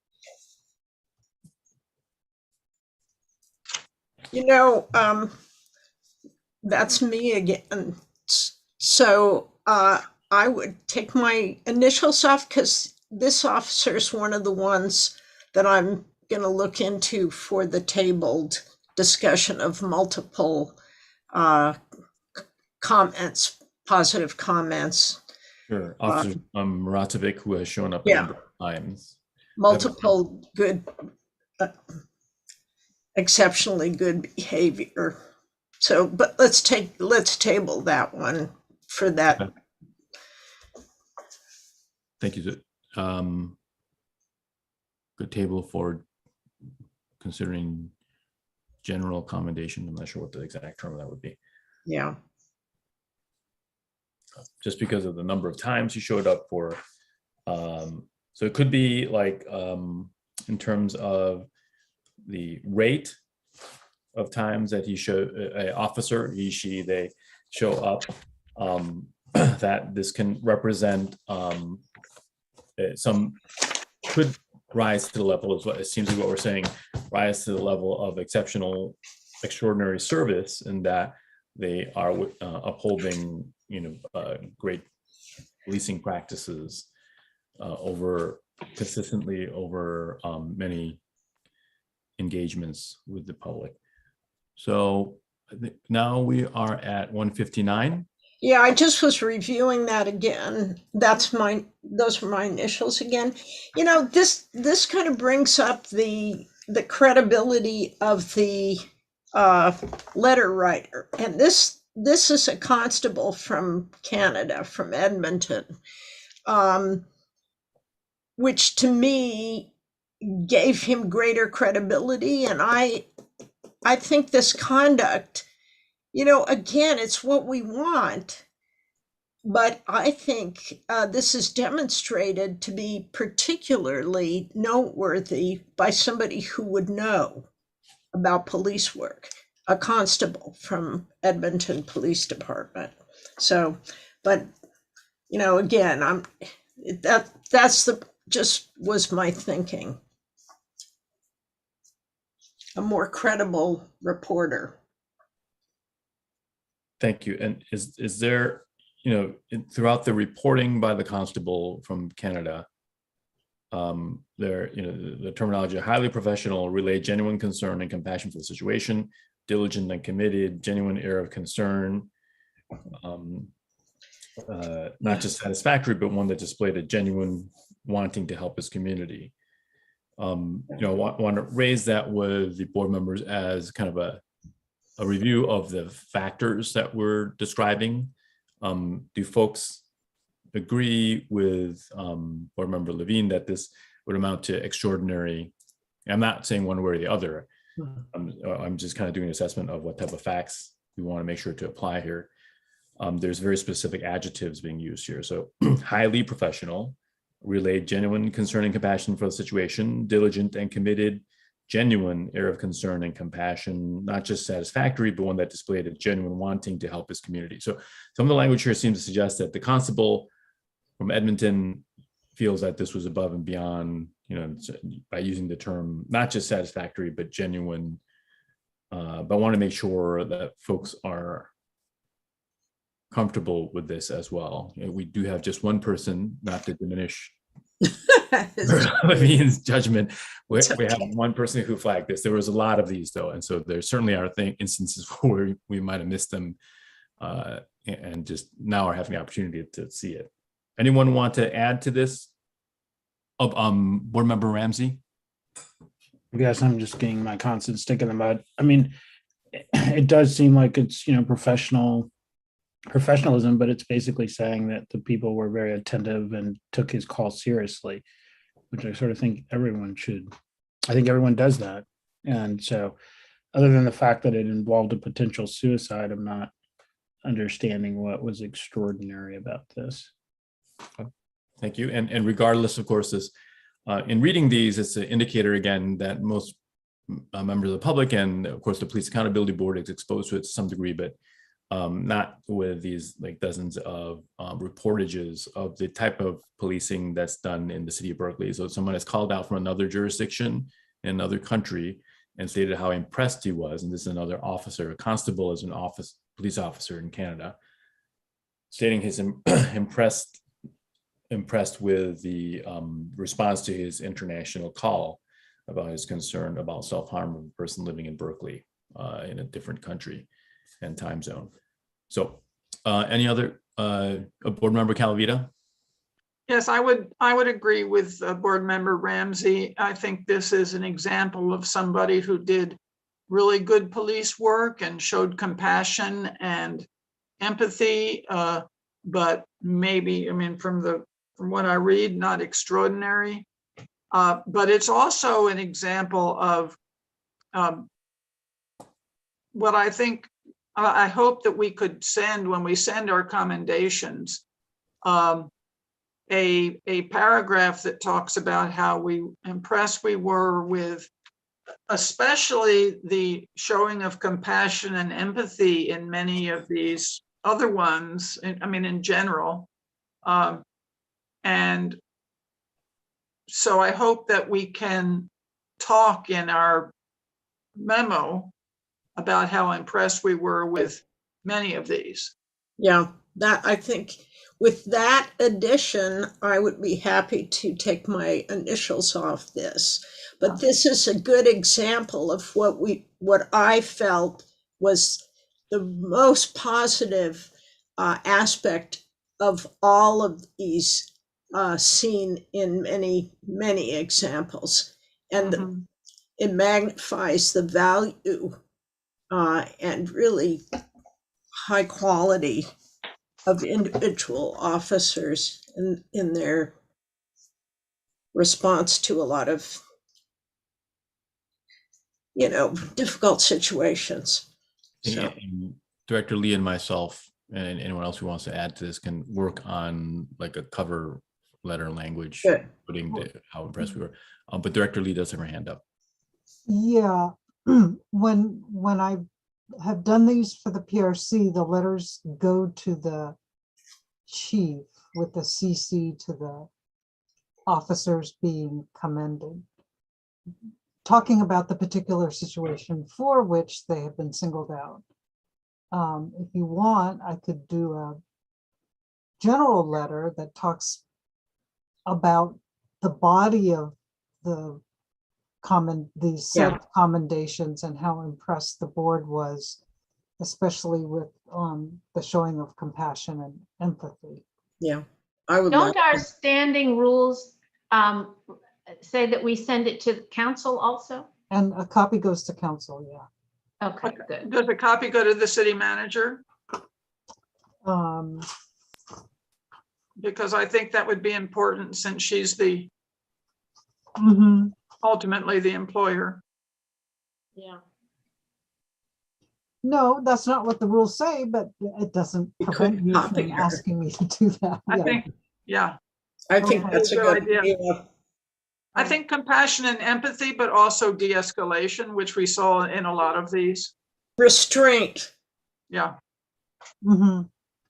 You know, that's me again. So I would take my initials off because this officer is one of the ones that I'm going to look into for the tabled discussion of multiple comments, positive comments. Sure. Officer Maratovic, who has shown up a Yeah. number of times. Multiple good, exceptionally good behavior. So, but let's table that one for that. Okay. Thank you. Good table for considering general commendation. I'm not sure what the exact term of that would be. Yeah. Just because of the number of times he showed up for. So it could be like in terms of the rate of times that he showed a officer, he, she, they show up, that this can represent some could rise to the level is what it seems like what we're saying, rise to the level of extraordinary service, in that they are upholding, great policing practices consistently over many engagements with the public. So I think now we are at 159. Yeah, I just was reviewing that again. Those are my initials again. This kind of brings up the credibility of the letter writer. And this is a constable from Canada, from Edmonton, which to me gave him greater credibility. And I think this conduct, again, it's what we want, but I think this is demonstrated to be particularly noteworthy by somebody who would know about police work, a constable from Edmonton Police Department. So, but, again, just was my thinking. A more credible reporter. Thank you. And is there, throughout the reporting by the constable from Canada, the terminology highly professional, relay genuine concern and compassion for the situation, diligent and committed, genuine air of concern, not just satisfactory, but one that displayed a genuine wanting to help his community. Want to raise that with the board members as kind of a review of the factors that we're describing. Do folks agree with board member Levine that this would amount to extraordinary? I'm not saying one way or the other. I'm just kind of doing an assessment of what type of facts we want to make sure to apply here. There's very specific adjectives being used here. So highly professional, relayed genuine concern and compassion for the situation, diligent and committed, genuine air of concern and compassion, not just satisfactory, but one that displayed a genuine wanting to help his community. So some of the language here seems to suggest that the constable from Edmonton feels that this was above and beyond, by using the term, not just satisfactory, but genuine. But I want to make sure that folks are comfortable with this as well. We do have just one person, not to diminish Levine's judgment. We have one person who flagged this. There was a lot of these though, and so there certainly are instances where we might have missed them, and just now are having the opportunity to see it. Anyone want to add to this? Board member Ramsey. I guess I'm just getting my constant stick in the mud. I mean, it does seem like it's professionalism, but it's basically saying that the people were very attentive and took his call seriously, which I sort of think everyone should. I think everyone does that. And so other than the fact that it involved a potential suicide, I'm not understanding what was extraordinary about this. Thank you. And regardless, of course, this In reading these, it's an indicator again that most members of the public and of course the Police Accountability Board is exposed to it to some degree, but not with these like dozens of reportages of the type of policing that's done in the city of Berkeley. So someone is called out from another jurisdiction in another country and stated how impressed he was, and this is another officer, a constable is an police officer in Canada, stating his impressed with the response to his international call about his concern about self-harm of a person living in Berkeley in a different country and time zone. So any other board member Calavita? Yes, I would agree with Board Member Ramsey. I think this is an example of somebody who did really good police work and showed compassion and empathy, but maybe, I mean, from what I read, not extraordinary. But it's also an example of what I think, I hope that we could send, when we send our commendations, a paragraph that talks about how impressed we were with, especially the showing of compassion and empathy in many of these other ones, I mean, in general. And so I hope that we can talk in our memo about how impressed we were with many of these. Yeah, that I think with that addition, I would be happy to take my initials off this. But this is a good example of what I felt was the most positive aspect of all of these seen in many examples. And it magnifies the value and really high quality of individual officers in their response to a lot of, difficult situations. So. And Director Lee and myself and anyone else who wants to add to this can work on like a cover letter language, putting how impressed we were. But Director Lee does have her hand up. Yeah, when I have done these for the PRC, the letters go to the chief with the CC to the officers being commended, talking about the particular situation for which they have been singled out. If you want, I could do a general letter that talks about the body of these set of commendations and how impressed the board was, especially with the showing of compassion and empathy. Yeah, I would. Don't our standing rules say that we send it to the council also? And a copy goes to council, yeah. Okay, good. Does a copy go to the city manager? Because I think that would be important since she's the ultimately the employer. Yeah. No, that's not what the rules say, but it doesn't prevent you from asking me to do that. I think, yeah. I think that's a good idea. I think compassion and empathy, but also de-escalation, which we saw in a lot of these. Restraint. Yeah.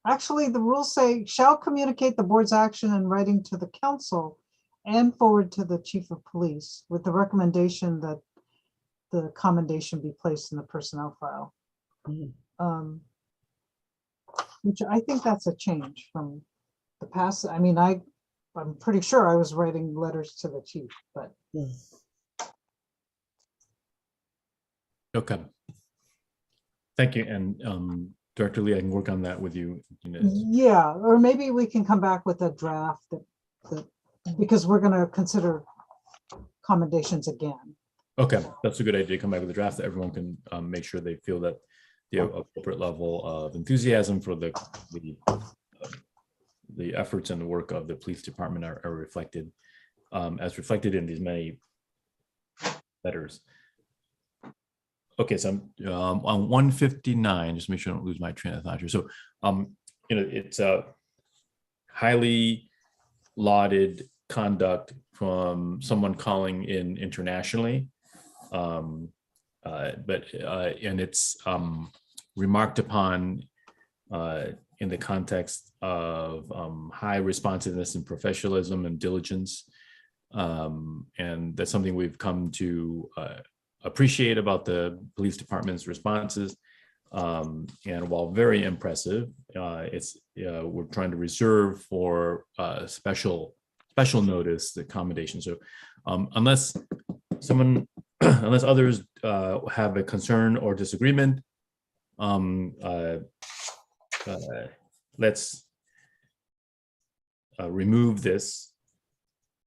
Actually, the rules say shall communicate the board's action in writing to the council and forward to the chief of police with the recommendation that the commendation be placed in the personnel file. Which I think that's a change from the past. I mean, I'm pretty sure I was writing letters to the chief, but. Okay. Thank you. And Director Lee, I can work on that with you. Yeah, or maybe we can come back with a draft that because we're going to consider commendations again. Okay, that's a good idea. Come back with a draft that everyone can make sure they feel that the appropriate level of enthusiasm for the efforts and the work of the police department are reflected as reflected in these many letters. Okay, so I'm on 159, just make sure I don't lose my train of thought here. So, it's a highly lauded conduct from someone calling in internationally. And it's remarked upon in the context of high responsiveness and professionalism and diligence. And that's something we've come to appreciate about the police department's responses. And while very impressive, we're trying to reserve for special notice the accommodation. So unless others have a concern or disagreement, let's remove this.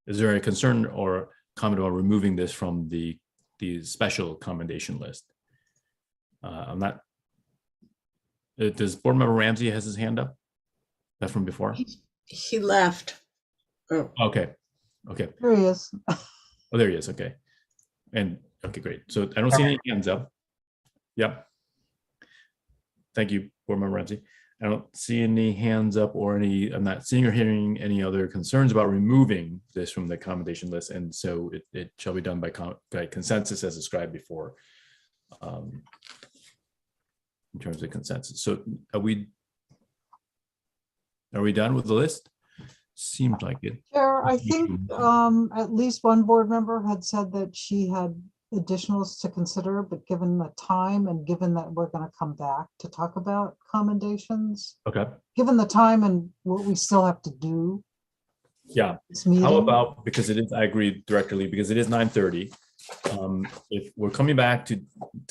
Is there a concern or comment about removing this from the special accommodation list? I'm not. Does Board Member Ramsey has his hand up? That from before? He left. Oh. Okay. There he is. Oh, there he is. Okay. And okay, great. So I don't see any hands up. Yep. Thank you, Board Member Ramsey. I don't see any hands up or I'm not seeing or hearing any other concerns about removing this from the accommodation list. And so it shall be done by consensus as described before. In terms of consensus. So are we done with the list? Seems like it. Chair, I think at least one board member had said that she had additionals to consider, but given the time and given that we're going to come back to talk about commendations, okay, given the time and what we still have to do. Yeah. This meeting. How about, because it is, I agree directly, because it is 9:30. If we're coming back to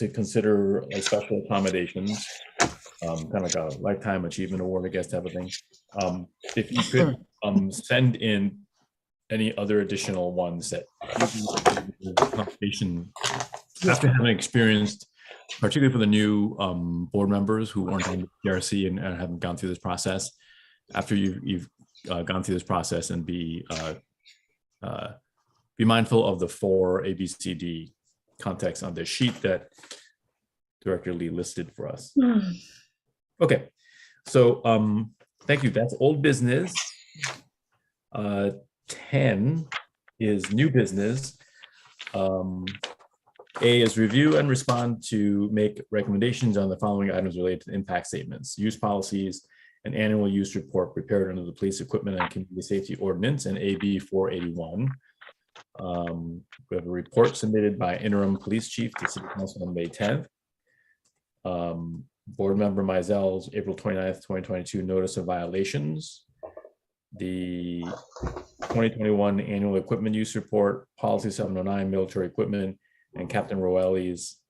consider like special accommodations, kind of like a lifetime achievement award, I guess, type of thing. If you could send in any other additional ones that after having experienced, particularly for the new board members who weren't on the PRC and haven't gone through this process, after you've gone through this process, and be mindful of the 4 ABCD contexts on the sheet that Director Lee listed for us. Okay, so thank you. That's old business. 10 is new business. A is review and respond to make recommendations on the following items related to impact statements, use policies, an annual use report prepared under the Police Equipment and Community Safety Ordinance and AB 481. We have a report submitted by interim police chief to City Council on May 10th. Board member Mizell's April 29th, 2022 notice of violations. The 2021 annual equipment use report, policy 709 military equipment, and Captain Roleri's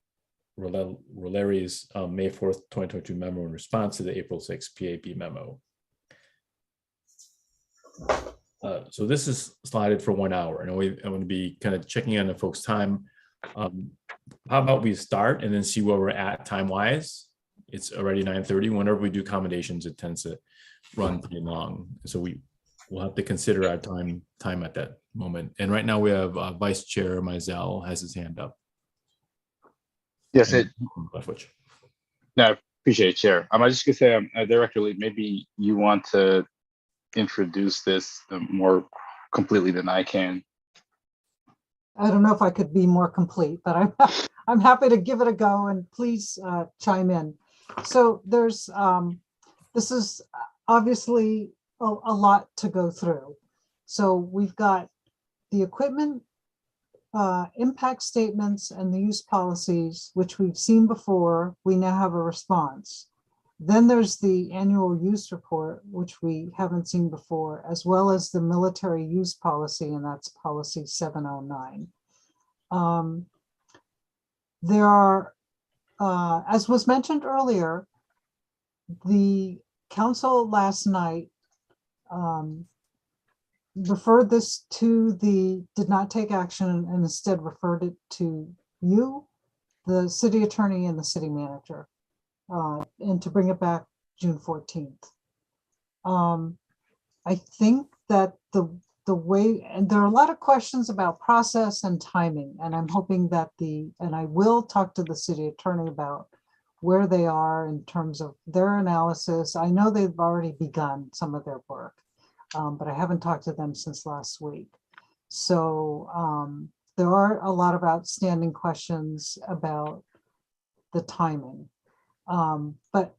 May 4th, 2022 memo in response to the April 6th PAB memo. So this is slotted for 1 hour, and I'm going to be kind of checking on the folks' time. How about we start and then see where we're at time-wise? It's already 9:30. Whenever we do accommodations, it tends to run pretty long. So we'll have to consider our time at that moment. And right now we have Vice Chair Mizell has his hand up. Yes, Leftwich. No, I appreciate it, Chair. I was just gonna say, Director Lee, maybe you want to introduce this more completely than I can. I don't know if I could be more complete, but I'm happy to give it a go, and please chime in. So there's this is obviously a lot to go through. So we've got the equipment impact statements and the use policies, which we've seen before. We now have a response. Then there's the annual use report, which we haven't seen before, as well as the military use policy, and that's policy 709. There are, as was mentioned earlier, the council last night referred this to did not take action and instead referred it to you, the city attorney, and the city manager, and to bring it back June 14th. I think that the way, and there are a lot of questions about process and timing, and I'm hoping that and I will talk to the city attorney about where they are in terms of their analysis. I know they've already begun some of their work, but I haven't talked to them since last week. So there are a lot of outstanding questions about the timing. But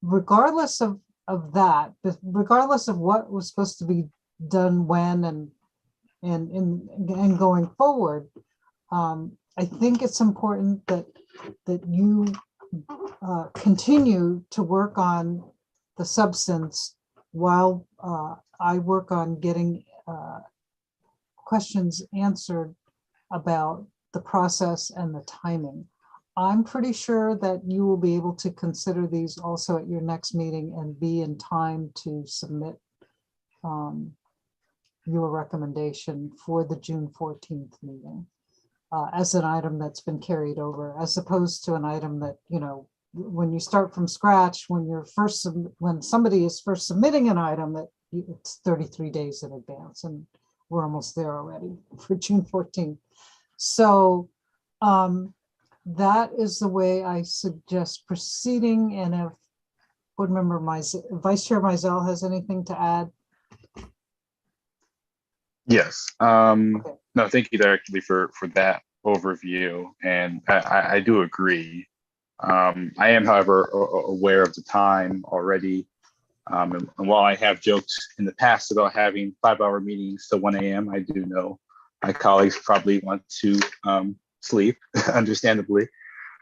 regardless of that, regardless of what was supposed to be done when and going forward, I think it's important that you continue to work on the substance while I work on getting questions answered about the process and the timing. I'm pretty sure that you will be able to consider these also at your next meeting and be in time to submit your recommendation for the June 14th meeting as an item that's been carried over, as opposed to an item that, you know, when you start from scratch, when somebody is first submitting an item, that it's 33 days in advance, and we're almost there already for June 14th. So that is the way I suggest proceeding. And if Board Member Vice Chair Mizell has anything to add. Yes. No, thank you, Director Lee, for that overview. And I do agree. I am, however, aware of the time already. And while I have joked in the past about having 5-hour meetings till 1 a.m., I do know my colleagues probably want to sleep, understandably.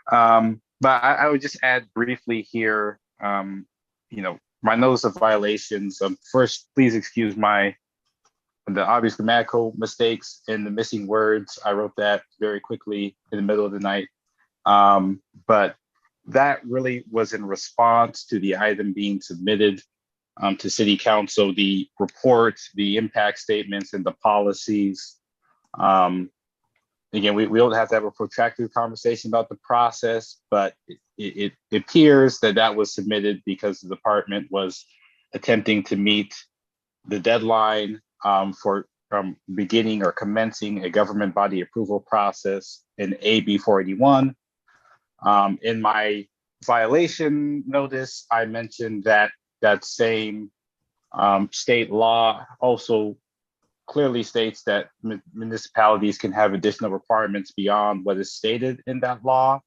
But I would just add briefly here, you know, my notice of violations. First, please excuse the obvious grammatical mistakes and the missing words. I wrote that very quickly in the middle of the night. But that really was in response to the item being submitted to City Council, the reports, the impact statements, and the policies. Again, we don't have to have a protracted conversation about the process, but it appears that was submitted because the department was attempting to meet the deadline for beginning or commencing a government body approval process in AB 481. In my violation notice, I mentioned that same state law also clearly states that municipalities can have additional requirements beyond what is stated in that law.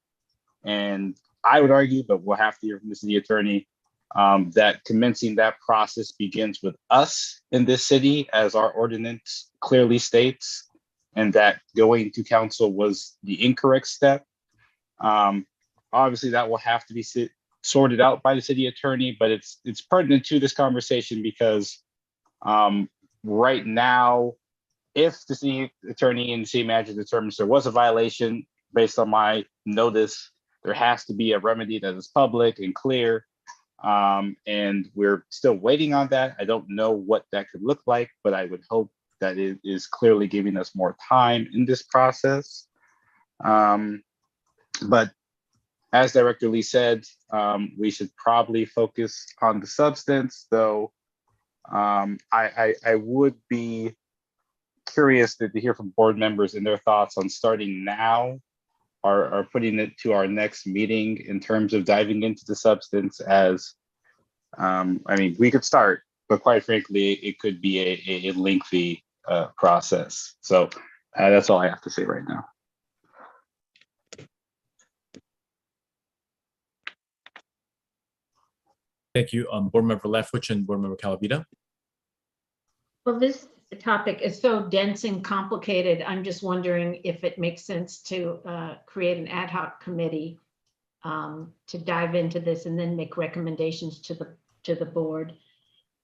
And I would argue, but we'll have to hear from the city attorney, that commencing that process begins with us in this city, as our ordinance clearly states, and that going to council was the incorrect step. Obviously, that will have to be sorted out by the city attorney, but it's pertinent to this conversation because right now, if the city attorney and the city manager determines there was a violation based on my notice, there has to be a remedy that is public and clear. And we're still waiting on that. I don't know what that could look like, but I would hope that it is clearly giving us more time in this process. But as Director Lee said, we should probably focus on the substance, though. I would be curious to hear from board members and their thoughts on starting now or putting it to our next meeting in terms of diving into the substance. As I mean, we could start, but quite frankly, it could be a lengthy process. So that's all I have to say right now. Thank you, Board Member Leftwich and Board Member Calavita. Well, this topic is so dense and complicated. I'm just wondering if it makes sense to create an ad hoc committee to dive into this and then make recommendations to the board.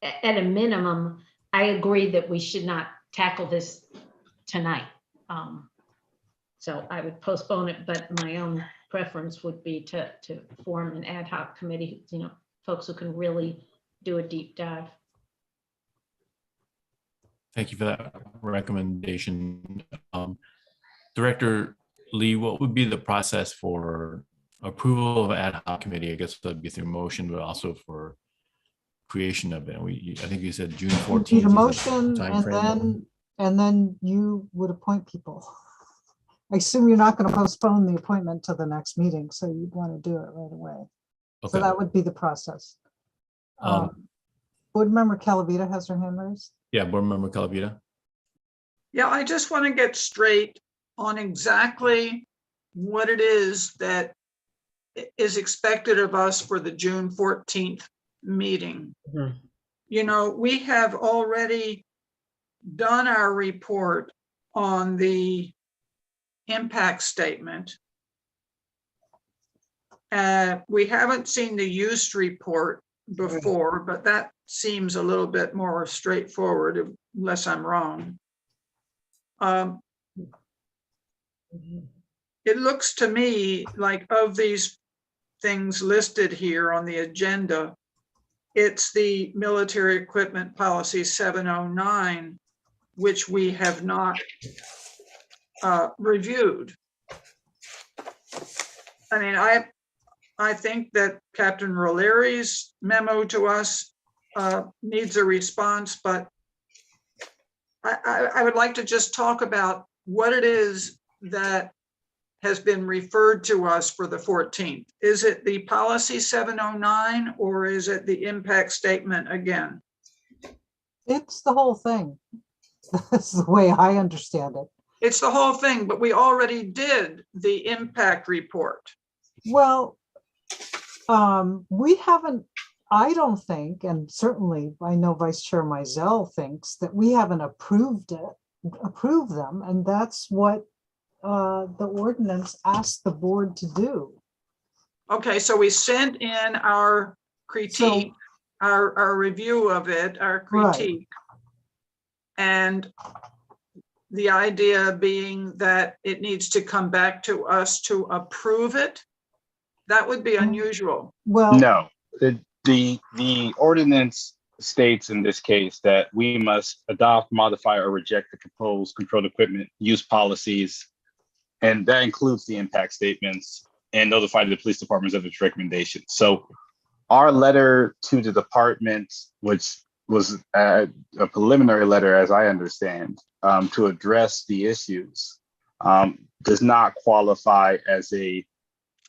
At a minimum, I agree that we should not tackle this tonight. So I would postpone it, but my own preference would be to form an ad hoc committee, you know, folks who can really do a deep dive. Thank you for that recommendation. Director Lee, what would be the process for approval of ad hoc committee? I guess that'd be through motion, but also for creation of it. I think you said June 14th. Need a motion, and then you would appoint people. I assume you're not going to postpone the appointment to the next meeting, so you'd want to do it right away. Okay. So that would be the process. Board Member Calavita has her hand raised. Yeah, Board Member Calavita. Yeah, I just want to get straight on exactly what it is that is expected of us for the June 14th meeting. You know, we have already done our report on the impact statement. We haven't seen the use report before, but that seems a little bit more straightforward, unless I'm wrong. It looks to me like of these things listed here on the agenda, it's the military equipment policy 709, which we have not reviewed. I mean, I think that Captain Roleri's memo to us needs a response, but I would like to just talk about what it is that has been referred to us for the 14th. Is it the policy 709 or is it the impact statement again? It's the whole thing. That's the way I understand it. It's the whole thing, but we already did the impact report. Well, we haven't, I don't think, and certainly I know Vice Chair Mizell thinks that we haven't approved them, and that's what the ordinance asked the board to do. Okay, so we sent in our critique, our review of it, our critique. Right. And the idea being that it needs to come back to us to approve it. That would be unusual. Well, no, the ordinance states in this case that we must adopt, modify, or reject the proposed controlled equipment use policies. And that includes the impact statements, and notify the police departments of its recommendations. So our letter to the department, which was a preliminary letter, as I understand, to address the issues, does not qualify as a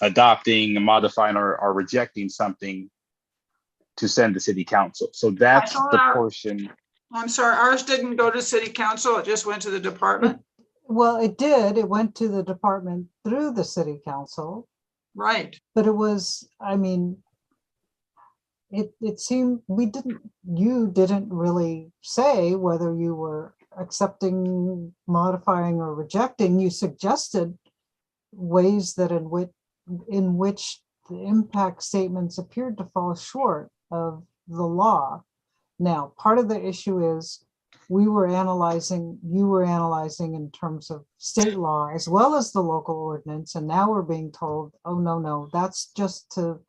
adopting, modifying, or rejecting something to send to city council. So that's the portion. I'm sorry, ours didn't go to city council, it just went to the department? Well, it did. It went to the department through the city council. Right. But it was, I mean, it seemed you didn't really say whether you were accepting, modifying, or rejecting. You suggested ways that in which the impact statements appeared to fall short of the law. Now, part of the issue is you were analyzing in terms of state law as well as the local ordinance, and now we're being told, oh, no, that's just to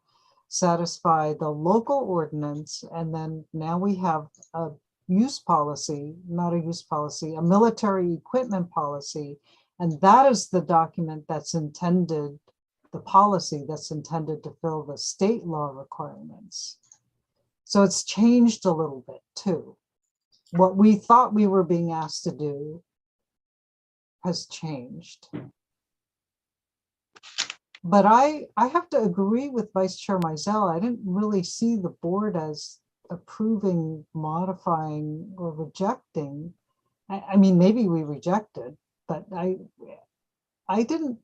satisfy the local ordinance. And then now we have a use policy, not a use policy, a military equipment policy. And that is the document that's intended, the policy that's intended to fill the state law requirements. So it's changed a little bit too. What we thought we were being asked to do has changed. But I have to agree with Vice Chair Mizell. I didn't really see the board as approving, modifying, or rejecting. I mean, maybe we rejected, but I didn't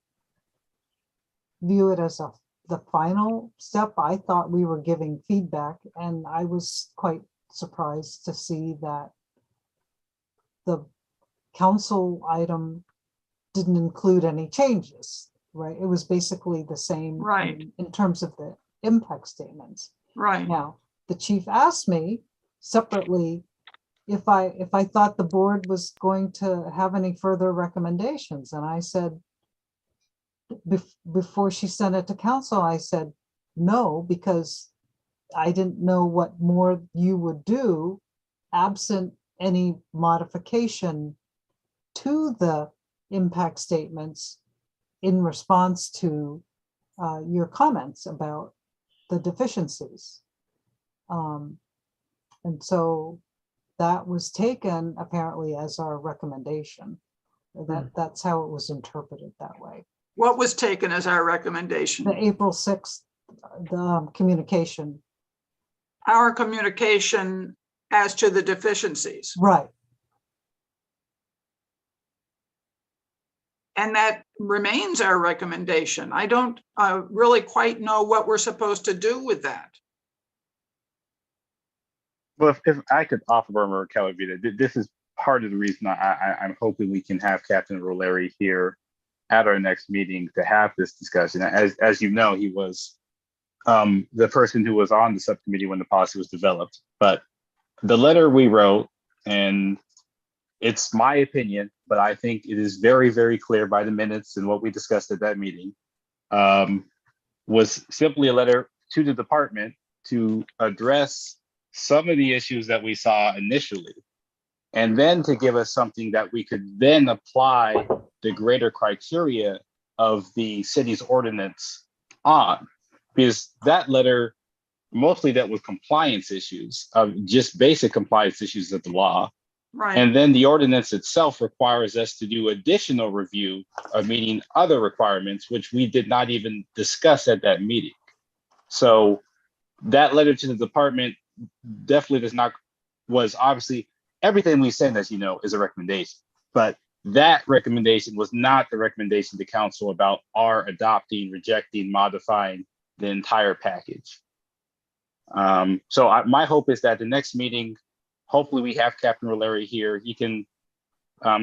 view it as the final step. I thought we were giving feedback, and I was quite surprised to see that the council item didn't include any changes, right? It was basically the same, right, in terms of the impact statements. Right. Now, the chief asked me separately if I thought the board was going to have any further recommendations. And I said, before she sent it to council, I said, no, because I didn't know what more you would do absent any modification to the impact statements in response to your comments about the deficiencies. And so that was taken apparently as our recommendation. That's how it was interpreted that way. What was taken as our recommendation? The April 6th, the communication. Our communication as to the deficiencies. Right. And that remains our recommendation. I don't really quite know what we're supposed to do with that. Well, if I could offer Burma Calavita, this is part of the reason I'm hoping we can have Captain Roleri here at our next meeting to have this discussion. As you know, he was the person who was on the subcommittee when the policy was developed. But the letter we wrote, and it's my opinion, but I think it is very, very clear by the minutes and what we discussed at that meeting, was simply a letter to the department to address some of the issues that we saw initially, and then to give us something that we could then apply the greater criteria of the city's ordinance on. Because that letter mostly dealt with compliance issues, of just basic compliance issues of the law. Right. And then the ordinance itself requires us to do additional review of meeting other requirements, which we did not even discuss at that meeting. So that letter to the department definitely was obviously, everything we send, as you know, is a recommendation. But that recommendation was not the recommendation to council about our adopting, rejecting, modifying the entire package. So my hope is that the next meeting, hopefully we have Captain Roleri here. He can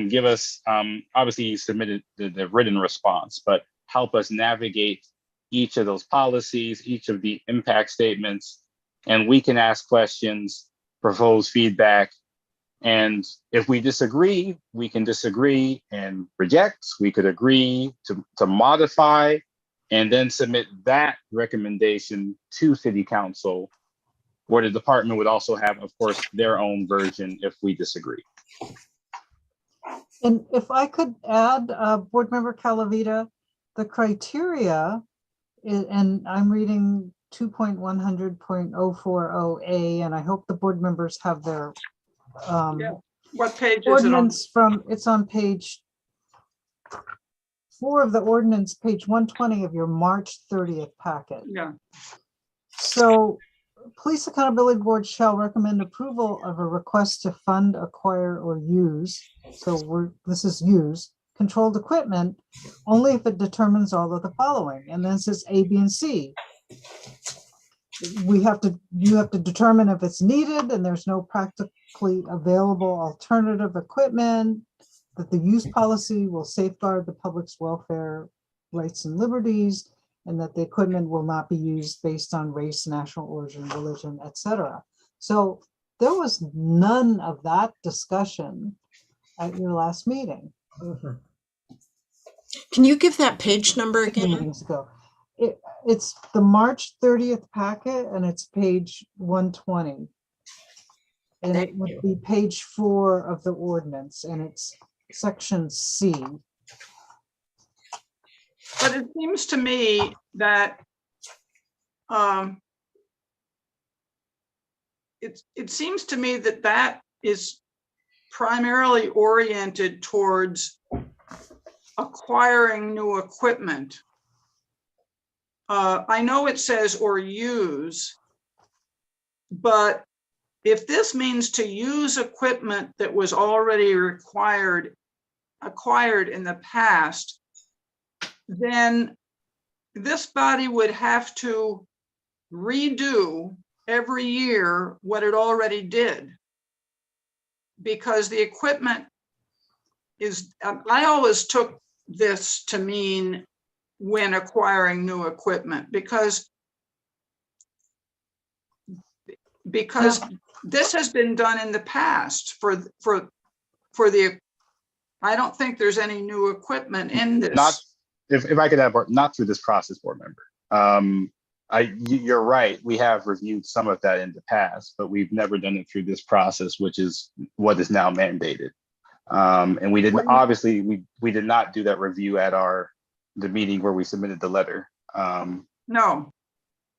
give us, obviously he submitted the written response, but help us navigate each of those policies, each of the impact statements, and we can ask questions, propose feedback. And if we disagree, we can disagree and reject. We could agree to modify and then submit that recommendation to City Council, where the department would also have, of course, their own version if we disagree. And if I could add, Board Member Calavita, the criteria, and I'm reading 2.100.040A, and I hope the board members have their What page is ordinance from, it's on page 4 of the ordinance, page 120 of your March 30th packet. Yeah. So Police Accountability Board shall recommend approval of a request to fund, acquire, or use. So this is use controlled equipment only if it determines all of the following. And then it says A, B, and C. You have to determine if it's needed and there's no practically available alternative equipment, that the use policy will safeguard the public's welfare, rights, and liberties, and that the equipment will not be used based on race, national origin, religion, etc. So there was none of that discussion at your last meeting. Can you give that page number again? Meetings ago. It's the March 30th packet, and it's page 120. And it would be page 4 of the ordinance, and it's section C. But it seems to me that it seems to me that that is primarily oriented towards acquiring new equipment. I know it says or use, but if this means to use equipment that was already acquired in the past, then this body would have to redo every year what it already did. Because the equipment is, I always took this to mean when acquiring new equipment, because this has been done in the past for the, I don't think there's any new equipment in this. Not, if I could add, not through this process, board member. You're right, we have reviewed some of that in the past, but we've never done it through this process, which is what is now mandated. And we didn't, obviously, we did not do that review at the meeting where we submitted the letter. No.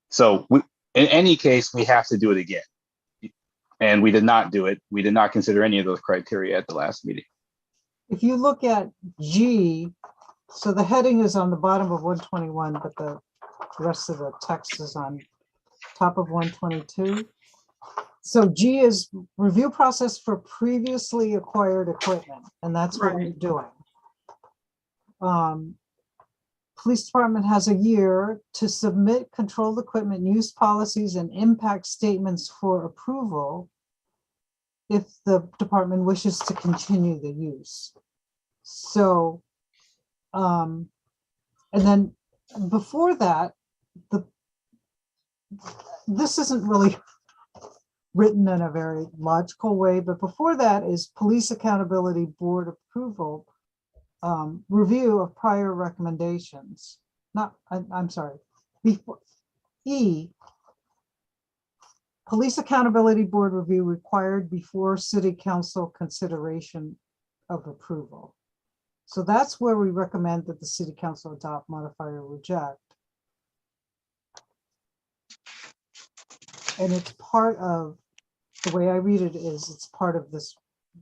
So in any case, we have to do it again. And we did not do it. We did not consider any of those criteria at the last meeting. If you look at G, so the heading is on the bottom of 121, but the rest of the text is on top of 122. So G is review process for previously acquired equipment, and that's what we're doing. Police department has a year to submit controlled equipment use policies and impact statements for approval if the department wishes to continue the use. So, and then before that, this isn't really written in a very logical way, but before that is Police Accountability Board approval, review of prior recommendations. I'm sorry, before E, Police Accountability Board review required before City Council consideration of approval. So that's where we recommend that the City Council adopt, modify, or reject. And it's part of, the way I read it is, it's part of this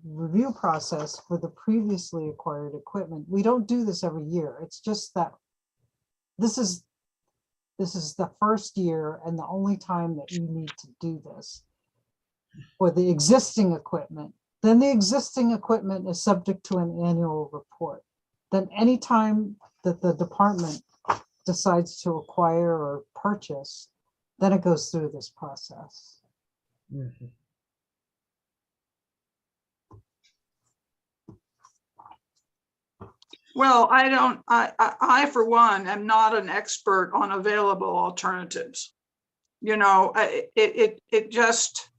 review process for the previously acquired equipment. We don't do this every year. It's just that this is the first year and the only time that you need to do this for the existing equipment. Then the existing equipment is subject to an annual report. Then anytime that the department decides to acquire or purchase, then it goes through this process. Mhm. Well, I for one am not an expert on available alternatives. You know, it just.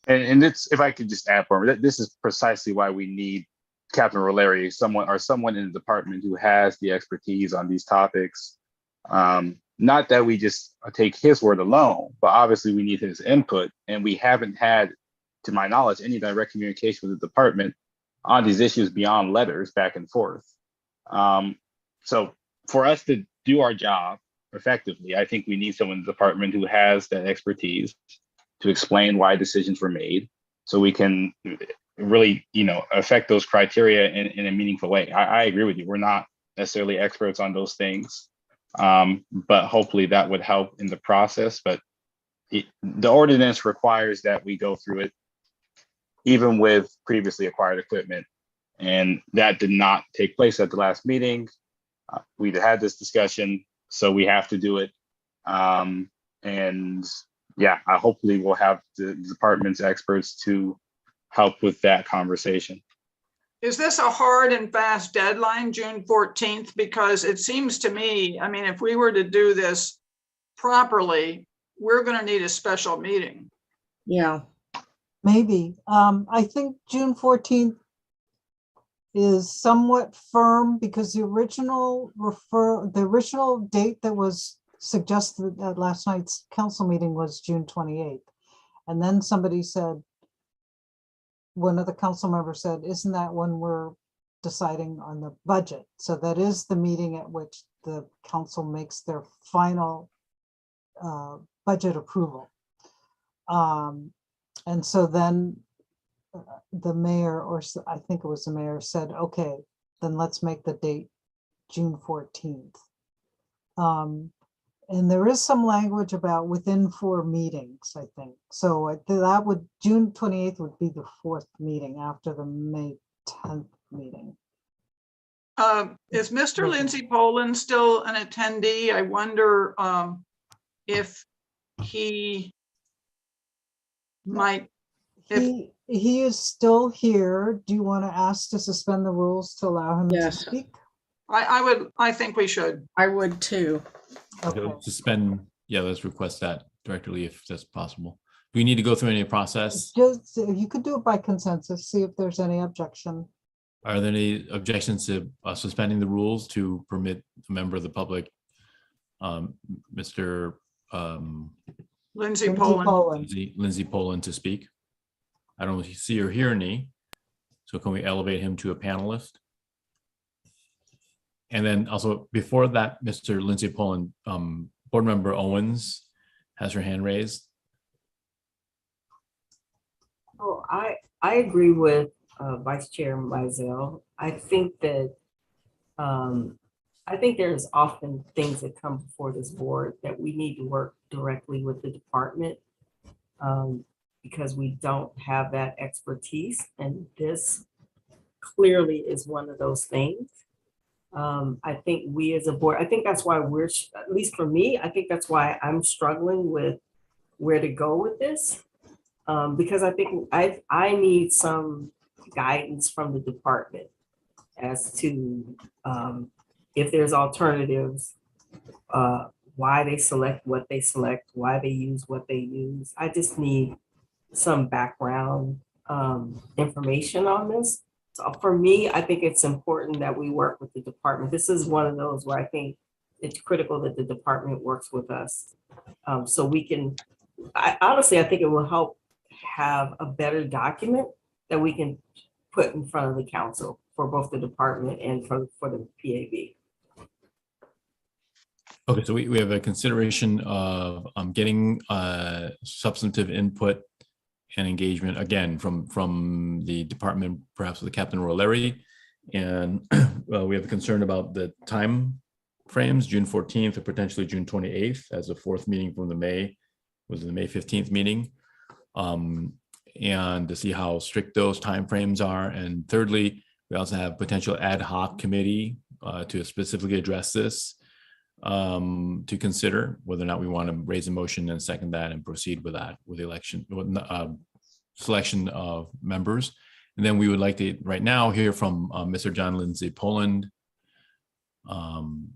And it's, if I could just add for this is precisely why we need Captain Roleri, someone in the department who has the expertise on these topics. Not that we just take his word alone, but obviously we need his input, and we haven't had, to my knowledge, any direct communication with the department on these issues beyond letters back and forth. So for us to do our job effectively, I think we need someone in the department who has that expertise to explain why decisions were made, so we can really, affect those criteria in a meaningful way. I agree with you. We're not necessarily experts on those things, but hopefully that would help in the process. But the ordinance requires that we go through it even with previously acquired equipment, and that did not take place at the last meeting. We had this discussion, so we have to do it. And yeah, hopefully we'll have the department's experts to help with that conversation. Is this a hard and fast deadline, June 14th? Because it seems to me, I mean, if we were to do this properly, we're going to need a special meeting. Yeah. Maybe. I think June 14th is somewhat firm because the original date that was suggested at last night's council meeting was June 28th. And then somebody said, one of the council members said, isn't that when we're deciding on the budget? So that is the meeting at which the council makes their final budget approval. And so then the mayor, or I think it was the mayor, said, okay, then let's make the date June 14th. And there is some language about within 4 meetings, I think. So that would, June 28th would be the 4th meeting after the May 10th meeting. Is Mr. Lindsay Poland still an attendee? I wonder if he might. He is still here. Do you want to ask to suspend the rules to allow him to speak? I think we should. I would too. Okay. Suspend, yeah, let's request that directly if that's possible. Do we need to go through any process? Just, you could do it by consensus, see if there's any objection. Are there any objections to suspending the rules to permit a member of the public, Mr. Lindsay Poland. Lindsay Poland to speak? I don't see or hear any. So can we elevate him to a panelist? And then also before that, Mr. Lindsay Poland, Board Member Owens has her hand raised. Oh, I agree with Vice Chair Mizell. I think that there's often things that come before this board that we need to work directly with the department because we don't have that expertise, and this clearly is one of those things. I think we as a board, I think that's why we're, at least for me, I think that's why I'm struggling with where to go with this. Because I think I need some guidance from the department as to if there's alternatives, why they select what they select, why they use what they use. I just need some background information on this. So for me, I think it's important that we work with the department. This is one of those where I think it's critical that the department works with us. So we can, honestly, I think it will help have a better document that we can put in front of the council for both the department and for the PAB. Okay, so we have a consideration of getting substantive input and engagement again from the department, perhaps with Captain Roleri. And we have a concern about the time frames, June 14th or potentially June 28th as a fourth meeting from the May 15th meeting. And to see how strict those timeframes are. And thirdly, we also have potential ad hoc committee to specifically address this, to consider whether or not we want to raise a motion and second that and proceed with that, with the election, selection of members. And then we would like to right now hear from Mr. John Lindsay Poland to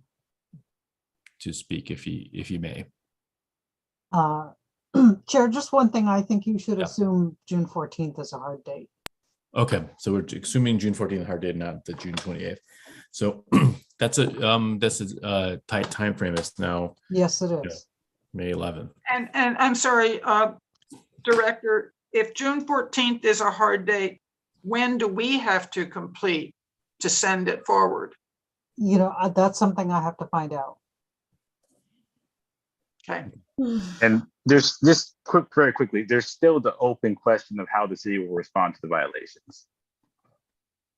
speak if he may. Chair, just one thing, I think you should assume June 14th is a hard date. Okay, so we're assuming June 14th hard date, not the June 28th. So that's a tight time frame. It's now. Yes, it is. May 11th. And I'm sorry, Director, if June 14th is a hard date, when do we have to complete to send it forward? You know, that's something I have to find out. Okay. And there's just very quickly, there's still the open question of how the city will respond to the violations.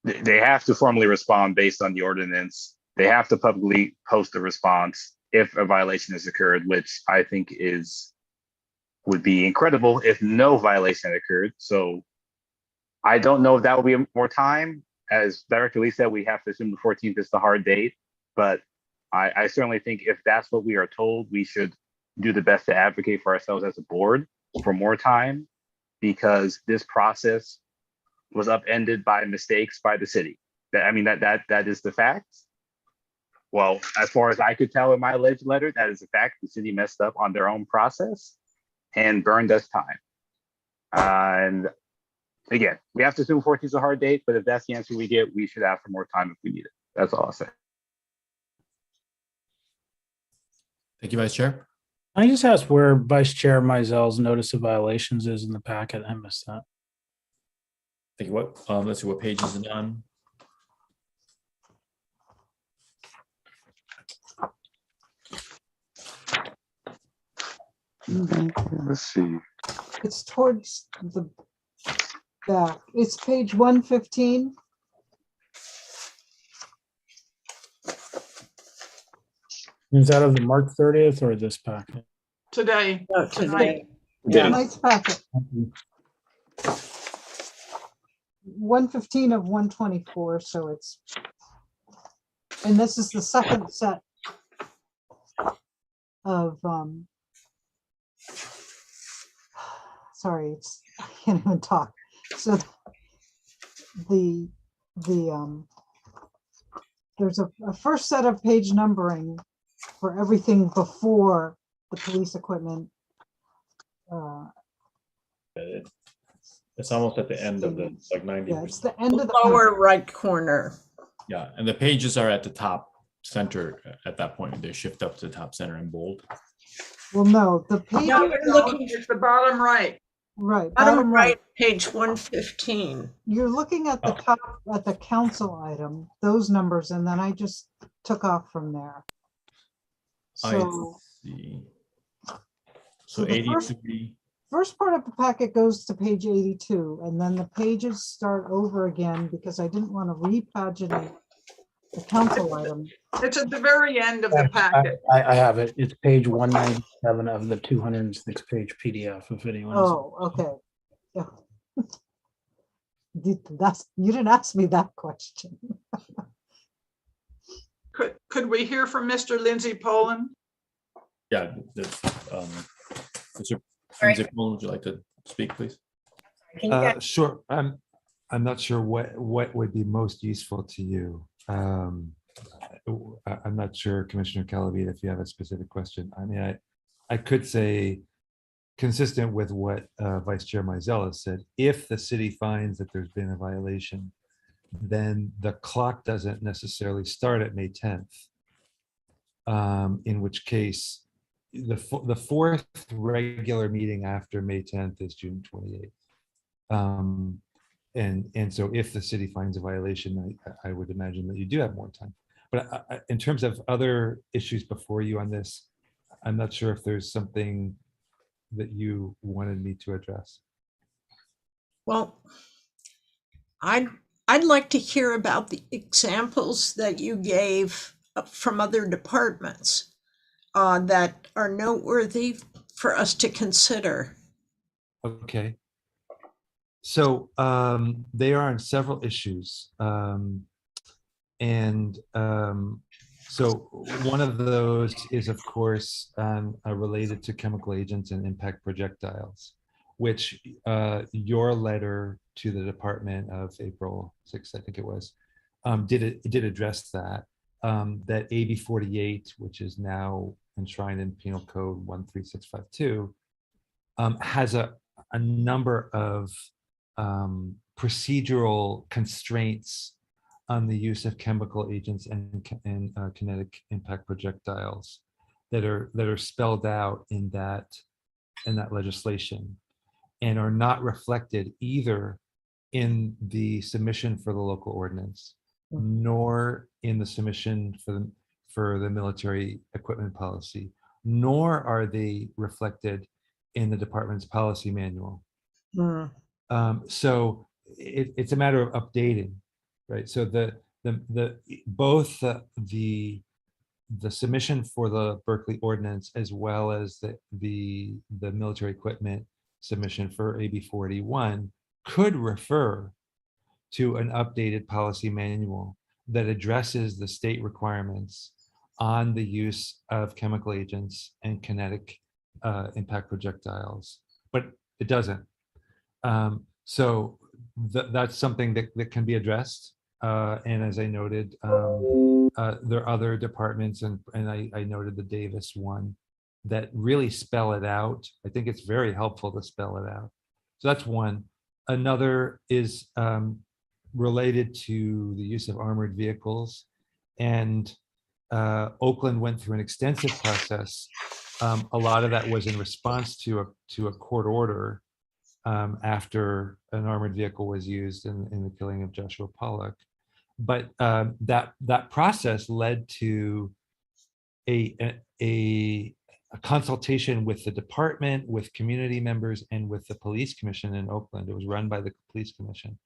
They have to formally respond based on the ordinance. They have to publicly post a response if a violation has occurred, which I think would be incredible if no violation had occurred. So I don't know if that will be more time. As Director Lee said, we have to assume the 14th is the hard date, but I certainly think if that's what we are told, we should do the best to advocate for ourselves as a board for more time, because this process was upended by mistakes by the city. That is the fact. Well, as far as I could tell in my alleged letter, that is a fact. The city messed up on their own process and burned us time. And again, we have to assume 14th is a hard date, but if that's the answer we get, we should ask for more time if we need it. That's all I'll say. Thank you, Vice Chair. I just asked where Vice Chair Mizell's notice of violations is in the packet. I missed that. Thank you. What? Let's see, what page is it on? Let's see. It's towards the back. It's page 115. Is that of the March 30th or this packet? Today. No, today. Yeah, nice packet. 115 of 124, so it's, and this is the second set of sorry, it's, I can't even talk. So there's a first set of page numbering for everything before the police equipment. It's almost at the end of the, like 90%. Yeah, it's the end of the lower right corner. Yeah, and the pages are at the top center at that point. They shift up to the top center in bold. Well, no, the page. No, you're looking at the bottom right. Right. Bottom right, page 115. You're looking at the top, at the council item, those numbers, and then I just took off from there. So, I see. So the 83. first part of the packet goes to page 82, and then the pages start over again because I didn't want to repaginate the council item. It's at the very end of the packet. I have it. It's page 197 of the 206 page PDF, if anyone is. Oh, okay. Yeah. You didn't ask me that question. Could we hear from Mr. Lindsay Poland? Yeah, Mr. Lindsay, would you like to speak, please? Sure. I'm not sure what would be most useful to you. I'm not sure, Commissioner Calavita, if you have a specific question. I mean, I could say, consistent with what Vice Chair Mizell said, if the city finds that there's been a violation, then the clock doesn't necessarily start at May 10th. In which case, the fourth regular meeting after May 10th is June 28th. And so if the city finds a violation, I would imagine that you do have more time. But in terms of other issues before you on this, I'm not sure if there's something that you wanted me to address. Well, I'd like to hear about the examples that you gave from other departments that are noteworthy for us to consider. Okay. So they are on several issues. So one of those is, of course, related to chemical agents and impact projectiles, which your letter to the department of April 6th, I think it was, did address that. That AB 48, which is now enshrined in Penal Code 13652, has a number of procedural constraints on the use of chemical agents and kinetic impact projectiles that are spelled out in that legislation, and are not reflected either in the submission for the local ordinance, nor in the submission for the military equipment policy, nor are they reflected in the department's policy manual. So it's a matter of updating, right? So both the submission for the Berkeley ordinance, as well as the military equipment submission for AB 41, could refer to an updated policy manual that addresses the state requirements on the use of chemical agents and kinetic impact projectiles, but it doesn't. So that's something that can be addressed. And as I noted, there are other departments, and I noted the Davis one, that really spell it out. I think it's very helpful to spell it out. So that's one. Another is related to the use of armored vehicles. And Oakland went through an extensive process. A lot of that was in response to a court order after an armored vehicle was used in the killing of Joshua Pollock. But that process led to a consultation with the department, with community members, and with the police commission in Oakland. It was run by the police commission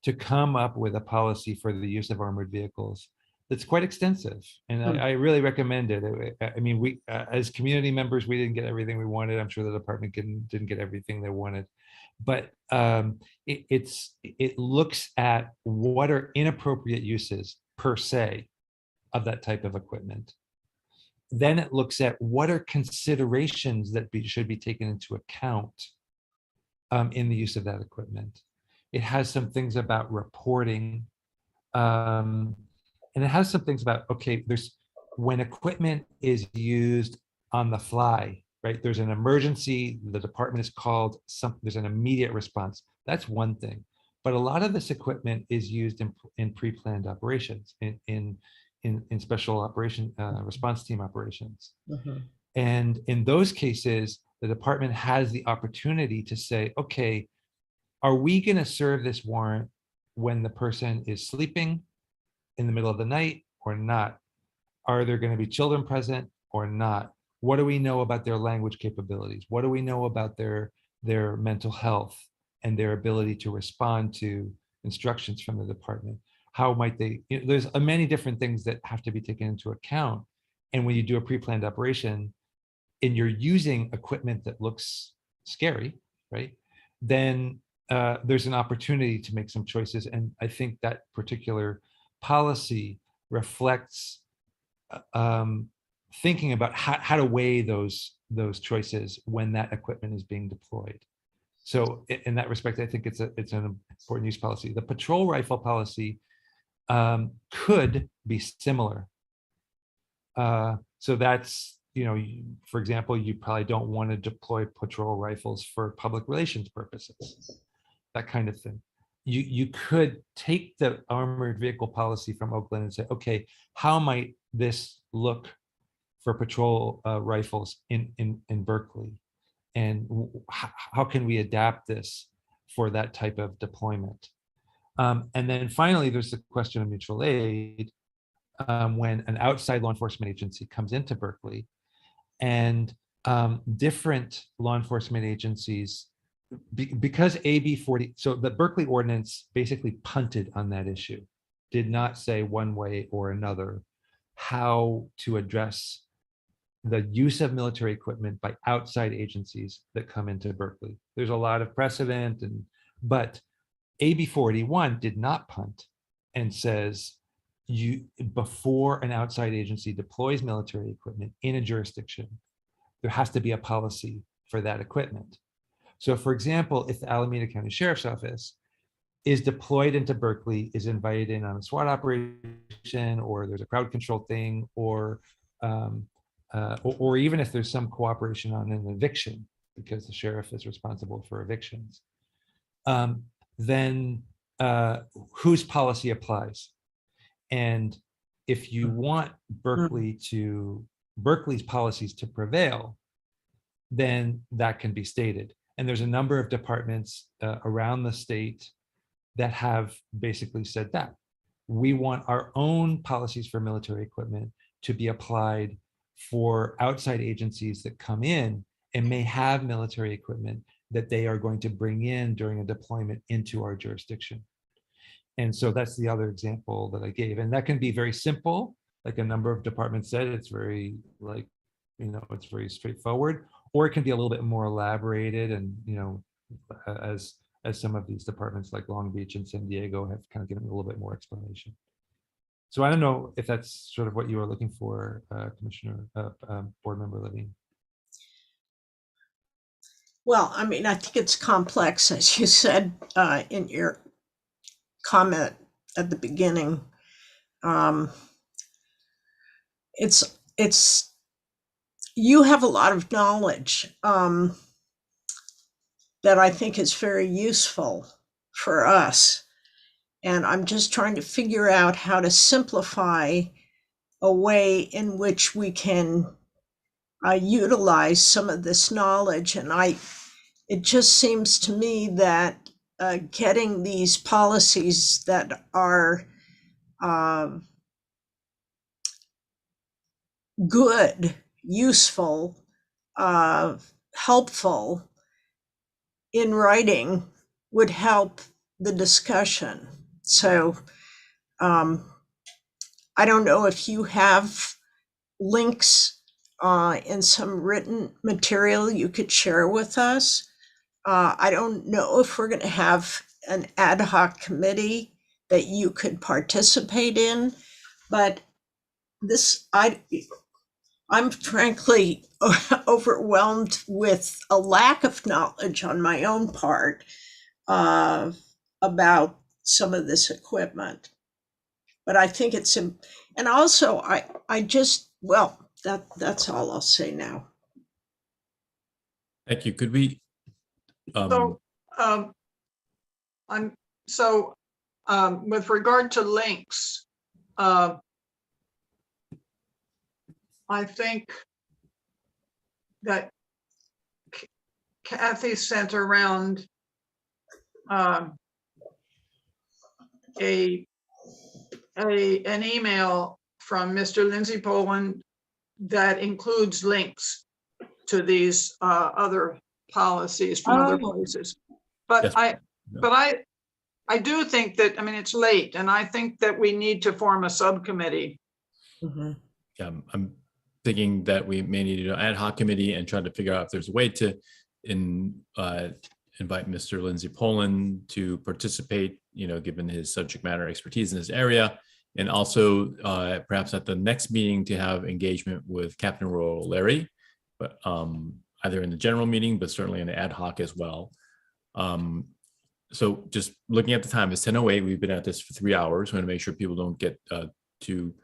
to come up with a policy for the use of armored vehicles that's quite extensive. And I really recommend it. I mean, we as community members, we didn't get everything we wanted. I'm sure the department didn't get everything they wanted. But it looks at what are inappropriate uses per se of that type of equipment. Then it looks at what are considerations that should be taken into account in the use of that equipment. It has some things about reporting, and it has some things about, okay, when equipment is used on the fly, right? There's an emergency, the department is called, there's an immediate response. That's one thing. But a lot of this equipment is used in pre-planned operations, in special operation response team operations. And in those cases, the department has the opportunity to say, okay, are we going to serve this warrant when the person is sleeping in the middle of the night or not? Are there going to be children present or not? What do we know about their language capabilities? What do we know about their mental health and their ability to respond to instructions from the department? How might they, there's many different things that have to be taken into account. And when you do a pre-planned operation and you're using equipment that looks scary, right? Then there's an opportunity to make some choices. And I think that particular policy reflects thinking about how to weigh those choices when that equipment is being deployed. So in that respect, I think it's an important use policy. The patrol rifle policy could be similar. So that's, for example, you probably don't want to deploy patrol rifles for public relations purposes, that kind of thing. You could take the armored vehicle policy from Oakland and say, okay, how might this look for patrol rifles in Berkeley? And how can we adapt this for that type of deployment? And then finally, there's the question of mutual aid. When an outside law enforcement agency comes into Berkeley, and different law enforcement agencies, because AB 40, so the Berkeley ordinance basically punted on that issue, did not say one way or another how to address the use of military equipment by outside agencies that come into Berkeley. There's a lot of precedent, but AB 41 did not punt and says, before an outside agency deploys military equipment in a jurisdiction, there has to be a policy for that equipment. So for example, if the Alameda County Sheriff's Office is deployed into Berkeley, is invited in on a SWAT operation, or there's a crowd control thing, or even if there's some cooperation on an eviction, because the sheriff is responsible for evictions, then whose policy applies? And if you want Berkeley's policies to prevail, then that can be stated. And there's a number of departments around the state that have basically said that. We want our own policies for military equipment to be applied for outside agencies that come in and may have military equipment that they are going to bring in during a deployment into our jurisdiction. And so that's the other example that I gave. And that can be very simple, like a number of departments said, it's very it's very straightforward, or it can be a little bit more elaborated. And, as some of these departments like Long Beach and San Diego have kind of given a little bit more explanation. So I don't know if that's sort of what you were looking for, Commissioner, Board Member Levine. Well, I mean, I think it's complex, as you said in your comment at the beginning. You have a lot of knowledge that I think is very useful for us. And I'm just trying to figure out how to simplify a way in which we can utilize some of this knowledge. And it just seems to me that getting these policies that are good, useful, helpful in writing would help the discussion. So I don't know if you have links in some written material you could share with us. I don't know if we're going to have an ad hoc committee that you could participate in, but I'm frankly overwhelmed with a lack of knowledge on my own part about some of this equipment. But I think it's, and also that's all I'll say now. Thank you. Could we? With regard to links, I think that Kathy sent around an email from Mr. Lindsay Poland that includes links to these other policies from other places. But yes. I do think that, I mean, it's late, and I think that we need to form a subcommittee. Mm-hmm. Yeah, I'm thinking that we may need an ad hoc committee and try to figure out if there's a way to invite Mr. Lindsay Poland to participate, given his subject matter expertise in this area. And also perhaps at the next meeting to have engagement with Captain Royal Larry, but either in the general meeting, but certainly in the ad hoc as well. So just looking at the time, it's 10:08. We've been at this for 3 hours. We want to make sure people don't get to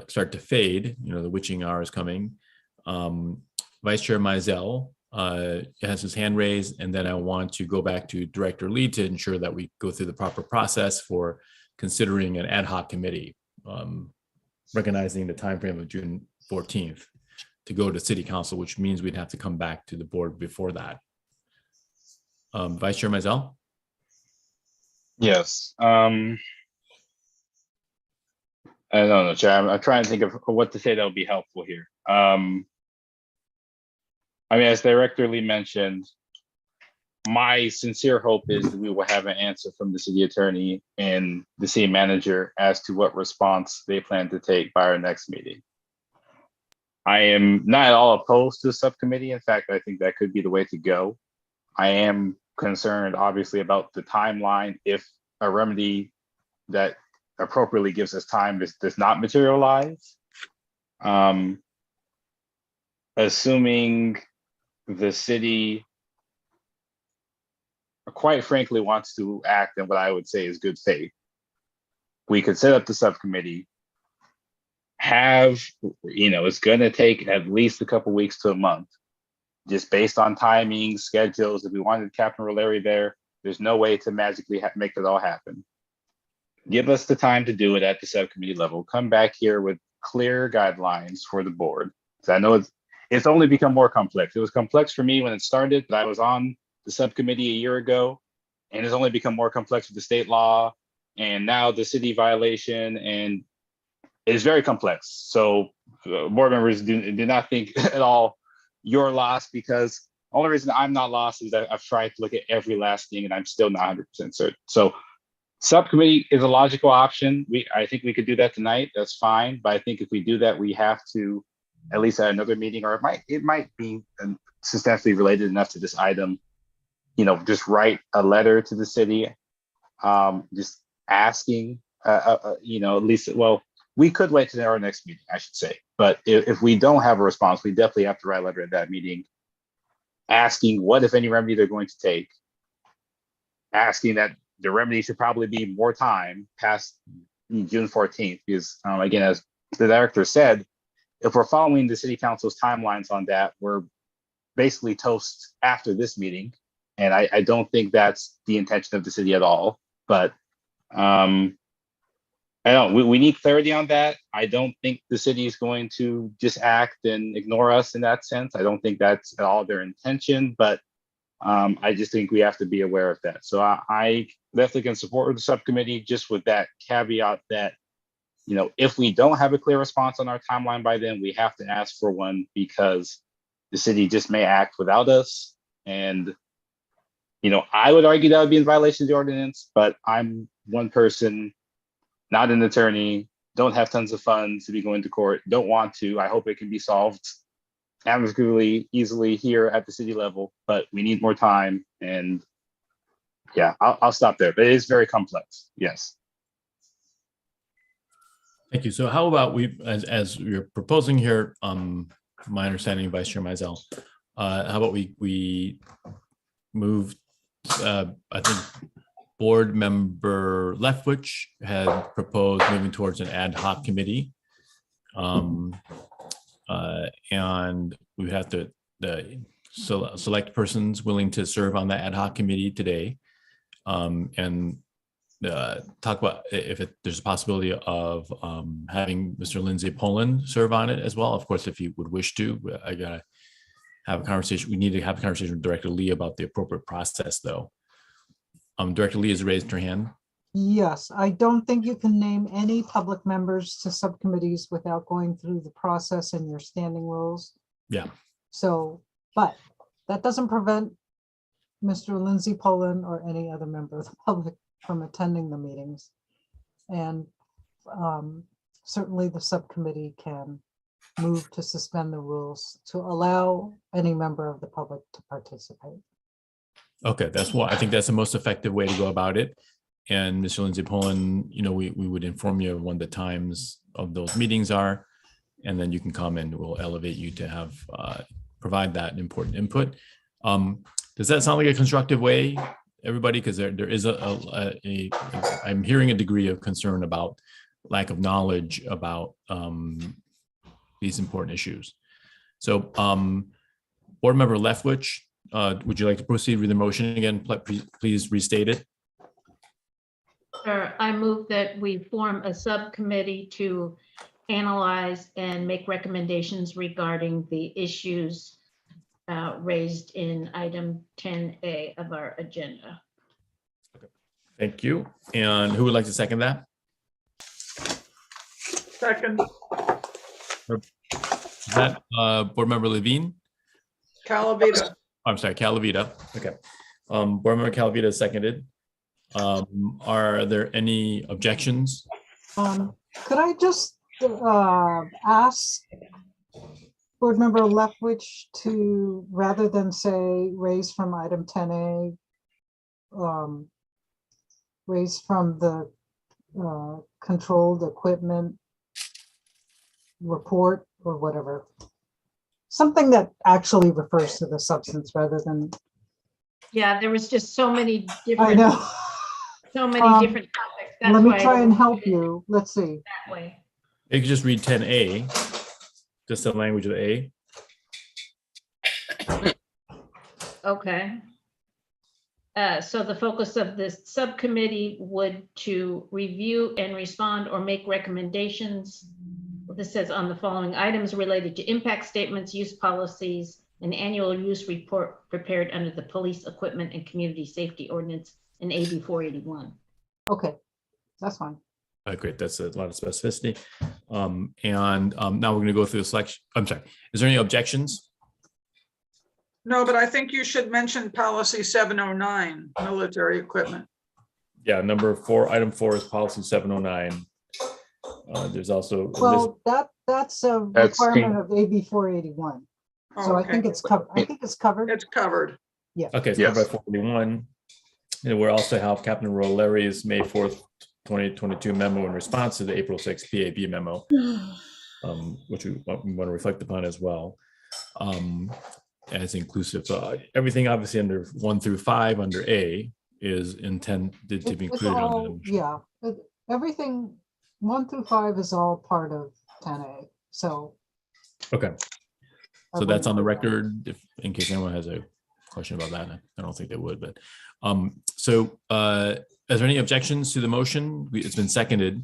start to fade. The witching hour is coming. Vice Chair Mizell has his hand raised, and then I want to go back to Director Lee to ensure that we go through the proper process for considering an ad hoc committee, recognizing the timeframe of June 14th to go to City Council, which means we'd have to come back to the board before that. Vice Chair Mizell? Yes. I don't know, Chair. I'm trying to think of what to say that would be helpful here. As Director Lee mentioned, my sincere hope is that we will have an answer from the city attorney and the city manager as to what response they plan to take by our next meeting. I am not at all opposed to the subcommittee. In fact, I think that could be the way to go. I am concerned, obviously, about the timeline. If a remedy that appropriately gives us time does not materialize, assuming the city quite frankly wants to act in what I would say is good faith, we could set up the subcommittee, it's going to take at least a couple weeks to a month, just based on timing, schedules. If we wanted Captain Roleri there, there's no way to magically make it all happen. Give us the time to do it at the subcommittee level. Come back here with clear guidelines for the board. So I know it's only become more complex. It was complex for me when it started, but I was on the subcommittee a year ago, and it's only become more complex with the state law and now the city violation, and it's very complex. So board members do not think at all you're lost, because the only reason I'm not lost is that I've tried to look at every last thing and I'm still not 100% certain. So subcommittee is a logical option. I think we could do that tonight. That's fine. But I think if we do that, we have to at least at another meeting, or it might be substantially related enough to this item, just write a letter to the city, just asking, at least, well, we could wait to our next meeting, I should say. But if we don't have a response, we definitely have to write a letter at that meeting, asking what, if any, remedy they're going to take, asking that the remedy should probably be more time past June 14th, because again, as the director said, if we're following the city council's timelines on that, we're basically toast after this meeting. And I don't think that's the intention of the city at all. But I don't, we need clarity on that. I don't think the city is going to just act and ignore us in that sense. I don't think that's at all their intention, but I just think we have to be aware of that. So I definitely can support the subcommittee, just with that caveat that, if we don't have a clear response on our timeline by then, we have to ask for one, because the city just may act without us. And, I would argue that would be in violation of the ordinance, but I'm one person, not an attorney, don't have tons of funds to be going to court, don't want to. I hope it can be solved amicably, easily here at the city level, but we need more time. And yeah, I'll stop there, but it is very complex. Yes. Thank you. So how about we, as you're proposing here, my understanding, Vice Chair Mizell, how about we move, I think Board Member Leftwich had proposed moving towards an ad hoc committee. And we have to select persons willing to serve on the ad hoc committee today. And talk about if there's a possibility of having Mr. Lindsay Poland serve on it as well. Of course, if you would wish to, I gotta have a conversation. We need to have a conversation with Director Lee about the appropriate process, though. Director Lee has raised her hand. Yes, I don't think you can name any public members to subcommittees without going through the process and your standing rules. Yeah. So, but that doesn't prevent Mr. Lindsay Poland or any other member of the public from attending the meetings. And certainly the subcommittee can move to suspend the rules to allow any member of the public to participate. Okay, that's what I think that's the most effective way to go about it. And Mr. Lindsay Pullen, we would inform you of when the times of those meetings are, and then you can come and we'll elevate you to have provide that important input. Does that sound like a constructive way, everybody? Because there is I'm hearing a degree of concern about lack of knowledge about these important issues. So, Board Member Leftwich, would you like to proceed with the motion again? Please restate it. Sure. I move that we form a subcommittee to analyze and make recommendations regarding the issues raised in item 10A of our agenda. Thank you. And who would like to second that? Second, Is that Board Member Levine? Calavita. I'm sorry, Calavita. Okay. Board Member Calavita seconded. Are there any objections? Could I just ask Board Member Leftwich to, rather than say raise from item 10A, raise from the controlled equipment report or whatever, something that actually refers to the substance rather than. Yeah, there was just so many I different, know. so many different topics. That's Let me why I try and wrote help it you. Let's see. That way. You could just read 10A, just the language of A. Okay. So the focus of this subcommittee would to review and respond or make recommendations. This says on the following items related to impact statements, use policies, an annual use report prepared under the Police Equipment and Community Safety Ordinance and AB 481. Okay, that's fine. Great, that's a lot of specificity. Now we're going to go through the selection. I'm sorry, is there any objections? No, but I think you should mention policy 709, military equipment. Yeah, number 4, item 4 is policy 709. There's also Well, that's a requirement of AB 481. So I think it's covered. I think it's covered. It's covered. Yeah. okay, so number 441. And we also have Captain Roy Larry's May 4th, 2022 memo in response to the April 6th PAB memo, which we want to reflect upon as well. As inclusive. Everything obviously under 1 through 5 under A is intended to be It's included. all, yeah, everything 1 through 5 is all part of 10A. So. Okay. So that's on the record, if in case anyone has a question about that. I don't think they would, but is there any objections to the motion? It's been seconded.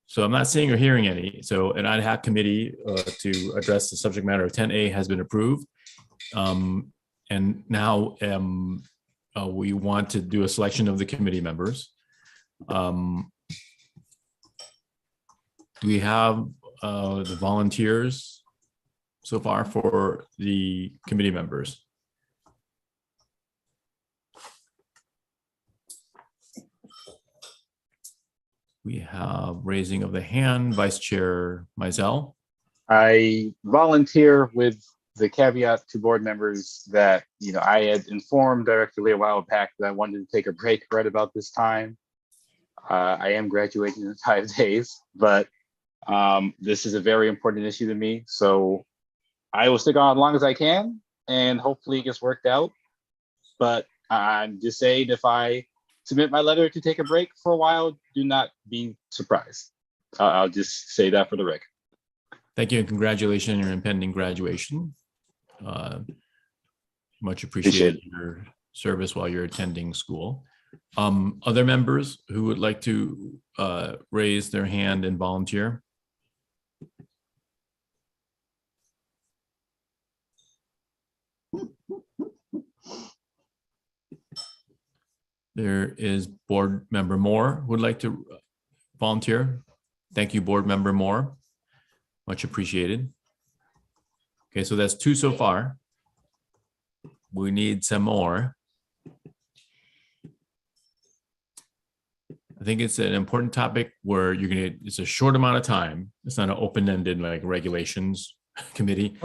So I'm not seeing or hearing any. So an ad hoc committee to address the subject matter of 10A has been approved. And now we want to do a selection of the committee members. Do we have the volunteers so far for the committee members? We have raising of the hand, Vice Chair Mizell. I volunteer with the caveat to board members that, I had informed Director Lee a while back that I wanted to take a break right about this time. I am graduating in 5 days, but this is a very important issue to me. So I will stick on as long as I can and hopefully it gets worked out. But I'm just saying, if I submit my letter to take a break for a while, do not be surprised. I'll just say that for the record. Thank you and congratulations on your impending graduation. Much appreciate your service while you're attending school. Other members who would like to raise their hand and volunteer? There is Board Member Moore who would like to volunteer. Thank you, Board Member Moore. Much appreciated. Okay, so that's 2 so far. We need some more. I think it's an important topic where it's a short amount of time. It's not an open-ended like regulations committee.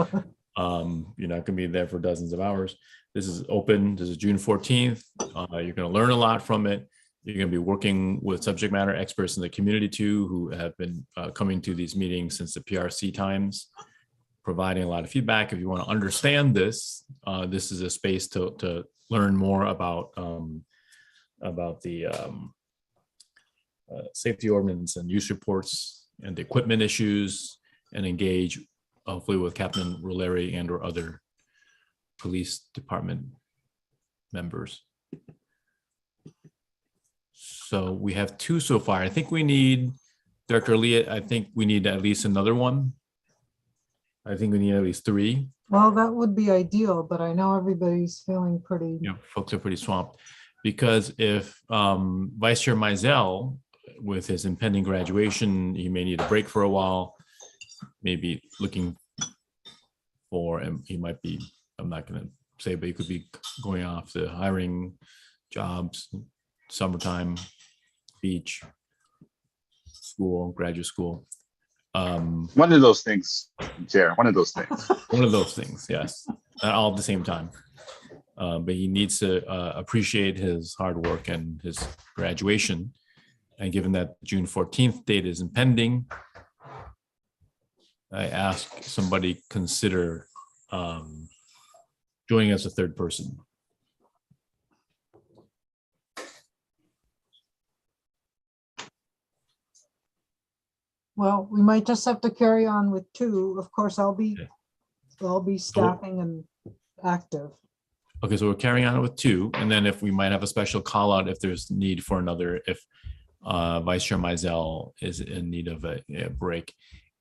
You're not going to be there for dozens of hours. This is open. This is June 14th. You're going to learn a lot from it. You're going to be working with subject matter experts in the community too, who have been coming to these meetings since the PRC times, providing a lot of feedback. If you want to understand this, this is a space to learn more about the safety ordinance and use reports and the equipment issues, and engage hopefully with Captain Roleri and or other police department members. So we have 2 so far. I think we need, Director Lee, I think we need at least another one. I think we need at least 3. Well, that would be ideal, but I know everybody's feeling pretty. Yeah, folks are pretty swamped. Because if Vice Chair Mizell, with his impending graduation, he may need a break for a while, maybe looking for, and he might be, I'm not going to say, but he could be going off to hiring jobs, summertime, beach, school, graduate school. One of those things, Chair, one of those things. One of those things, yes. Not all at the same time. But he needs to appreciate his hard work and his graduation. And given that June 14th date is impending, I ask somebody consider joining as a 3rd person. Well, we might just have to carry on with 2. Of course, I'll be staffing and active. Okay, so we're carrying on with 2, and then if we might have a special call out if there's need for another, if Vice Chair Mizell is in need of a break.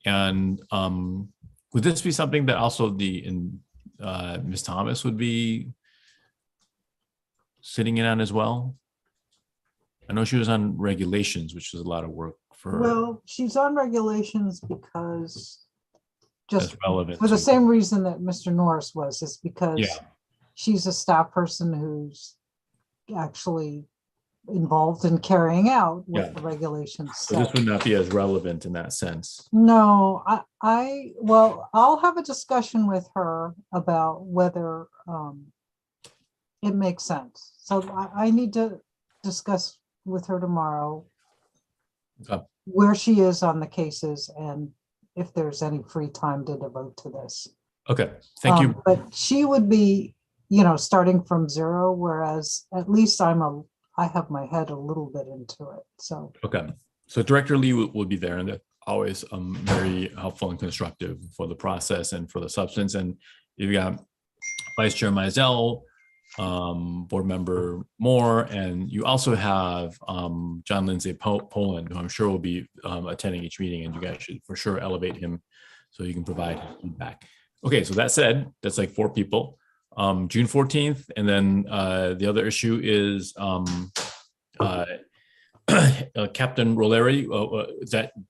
And would this be something that also Ms. Thomas would be sitting in on as well? I know she was on regulations, which is a lot of work for her. Well, she's on regulations because just That's relevant for the to- same reason that Mr. Norris was, is because Yeah. she's a staff person who's actually involved in carrying out what Yeah. the regulations So say. this would not be as relevant in that sense. No, well, I'll have a discussion with her about whether it makes sense. So I need to discuss with her tomorrow Okay. where she is on the cases and if there's any free time to devote to this. Okay, thank you. But she would be, starting from 0, whereas at least I have my head a little bit into it, so. Okay, so Director Lee will be there, and that's always very helpful and constructive for the process and for the substance. And you've got Vice Chair Mizell, Board Member Moore, and you also have John Lindsay Poland, who I'm sure will be attending each meeting, and you guys should for sure elevate him so he can provide feedback. Okay, so that said, that's like 4 people. June 14th, and then the other issue is Captain Roleri.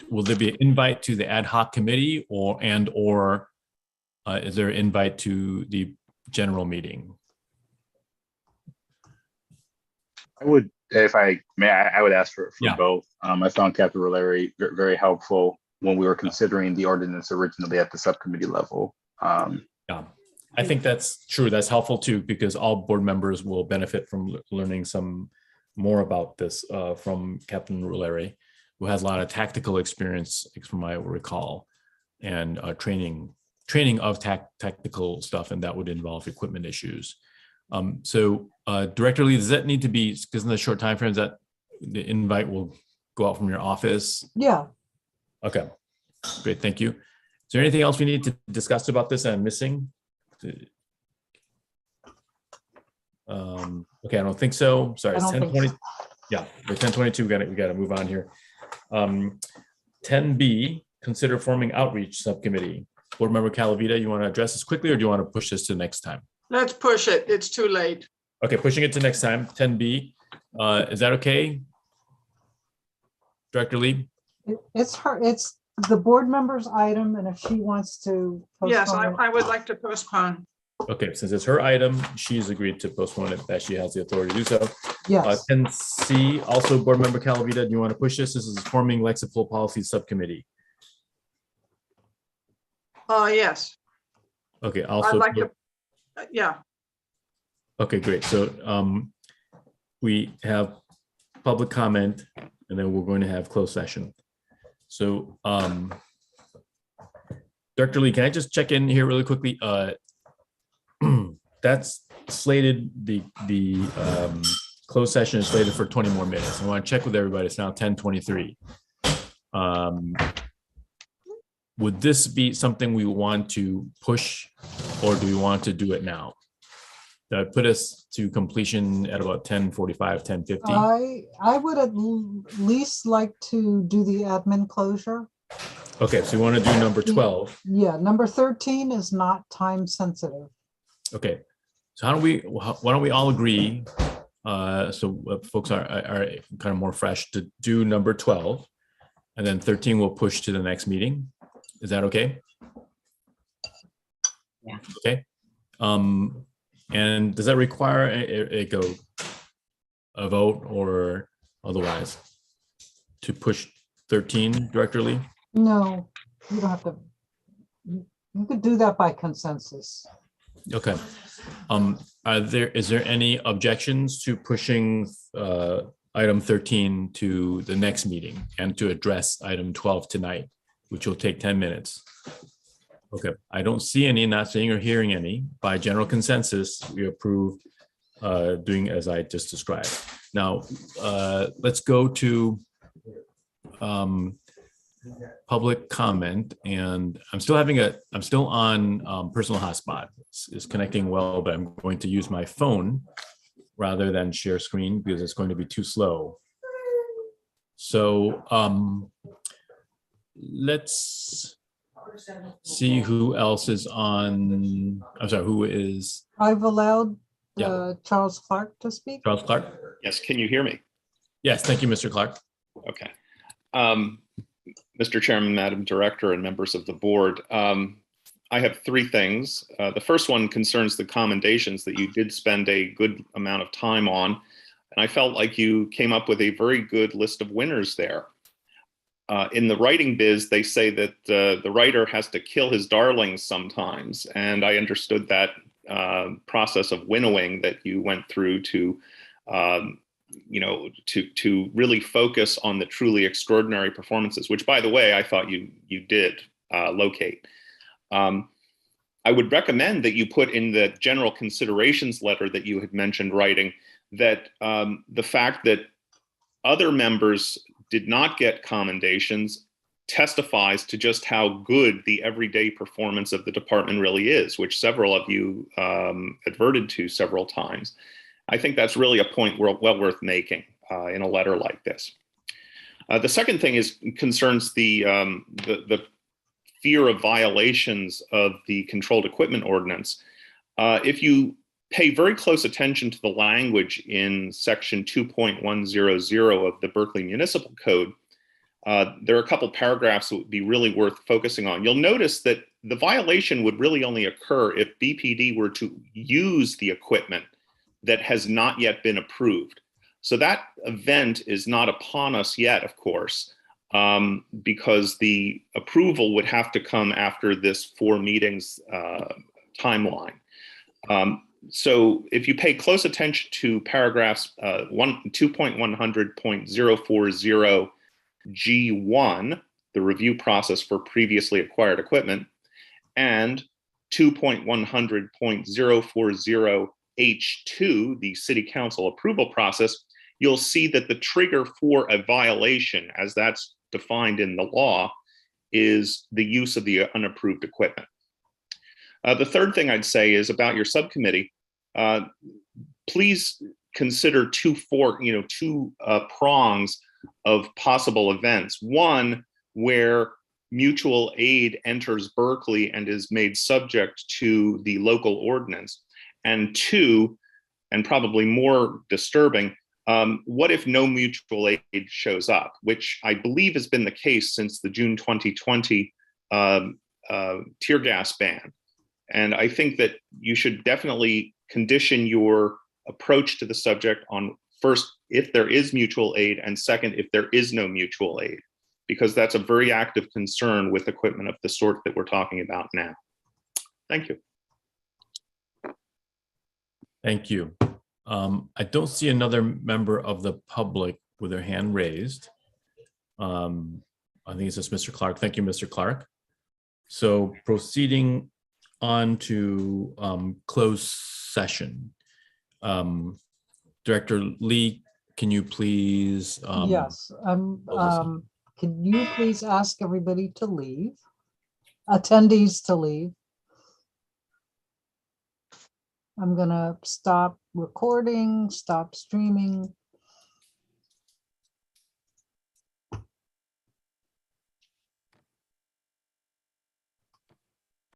Will there be an invite to the ad hoc committee, or is there an invite to the general meeting? I would, if I may, I would ask for Yeah. both. I found Captain Roleri very helpful when we were considering the ordinance originally at the subcommittee level. Yeah, I think that's true. That's helpful too, because all board members will benefit from learning some more about this from Captain Roleri, who has a lot of tactical experience, from what I recall, and training of tactical stuff, and that would involve equipment issues. So Director Lee, does that need to be, because in the short time frames that the invite will go out from your office? Yeah. Okay, great, thank you. Is there anything else we need to discuss about this that I'm missing? Okay, I don't think so. Sorry, I it's don't think 10:20. so. Yeah, we're 10:22. We got to move on here. 10B, consider forming outreach subcommittee. Board Member Calavita, you want to address this quickly, or do you want to push this to next time? Let's push it. It's too late. Okay, pushing it to next time. 10B, is that okay? Director Lee? It's the board member's item, and if she wants to. Yes, postpone it- I would like to postpone. Okay, since it's her item, she's agreed to postpone it, that she has the authority to do so. Yes. 10C, also Board Member Calavita, do you want to push this? This is forming Lexipol Policy Subcommittee. Yes. Okay, I'd also, like to, yeah, okay, great. So we have public comment, and then we're going to have closed session. So Director Lee, can I just check in here really quickly? That's slated, the closed session is slated for 20 more minutes. I want to check with everybody. It's now 10:23. Would this be something we want to push, or do we want to do it now? That would put us to completion at about 10:45, 10:50. I would at least like to do the admin closure. Okay, so you want to do number 12. Yeah, number 13 is not time sensitive. Okay, so why don't we all agree, folks are kind of more fresh, to do number 12, and then 13 will push to the next meeting. Is that okay? Yeah. Okay. And does that require a vote or otherwise to push 13, Director Lee? No, you don't have to. You could do that by consensus. Okay. Is there any objections to pushing item 13 to the next meeting and to address item 12 tonight, which will take 10 minutes? Okay, I don't see any, not seeing or hearing any. By general consensus, we approve doing as I just described. Now, let's go to public comment, and I'm still on personal hotspot. It's connecting well, but I'm going to use my phone rather than share screen because it's going to be too slow. So let's see who else is on. I'm sorry, who is? I've allowed Charles Clark to speak. Charles Clark? Yes, can you hear me? Yes, thank you, Mr. Clark. Okay. Mr. Chairman, Madam Director, and members of the board, I have three things. The first one concerns the commendations that you did spend a good amount of time on, and I felt like you came up with a very good list of winners there. In the writing biz, they say that the writer has to kill his darlings sometimes, and I understood that process of winnowing that you went through to to really focus on the truly extraordinary performances, which, by the way, I thought you did locate. I would recommend that you put in the general considerations letter that you had mentioned writing that the fact that other members did not get commendations testifies to just how good the everyday performance of the department really is, which several of you adverted to several times. I think that's really a point well worth making in a letter like this. The second thing concerns the fear of violations of the controlled equipment ordinance. If you pay very close attention to the language in section 2.100 of the Berkeley Municipal Code, there are a couple paragraphs that would be really worth focusing on. You'll notice that the violation would really only occur if BPD were to use the equipment that has not yet been approved. So that event is not upon us yet, of course, because the approval would have to come after this 4 meetings timeline. So if you pay close attention to paragraphs 2.100.040 G1, the review process for previously acquired equipment, and 2.100.040 H2, the city council approval process, you'll see that the trigger for a violation, as that's defined in the law, is the use of the unapproved equipment. The third thing I'd say is about your subcommittee. Please consider two prongs of possible events. One, where mutual aid enters Berkeley and is made subject to the local ordinance. And two, and probably more disturbing, what if no mutual aid shows up, which I believe has been the case since the June 2020 tear gas ban. And I think that you should definitely condition your approach to the subject on, first, if there is mutual aid, and second, if there is no mutual aid, because that's a very active concern with equipment of the sort that we're talking about now. Thank you. Thank you. I don't see another member of the public with their hand raised. I think it's just Mr. Clark. Thank you, Mr. Clark. So proceeding on to closed session. Director Lee, can you please? Yes, close us in? can you please ask everybody to leave? Attendees to leave. I'm gonna stop recording, stop streaming.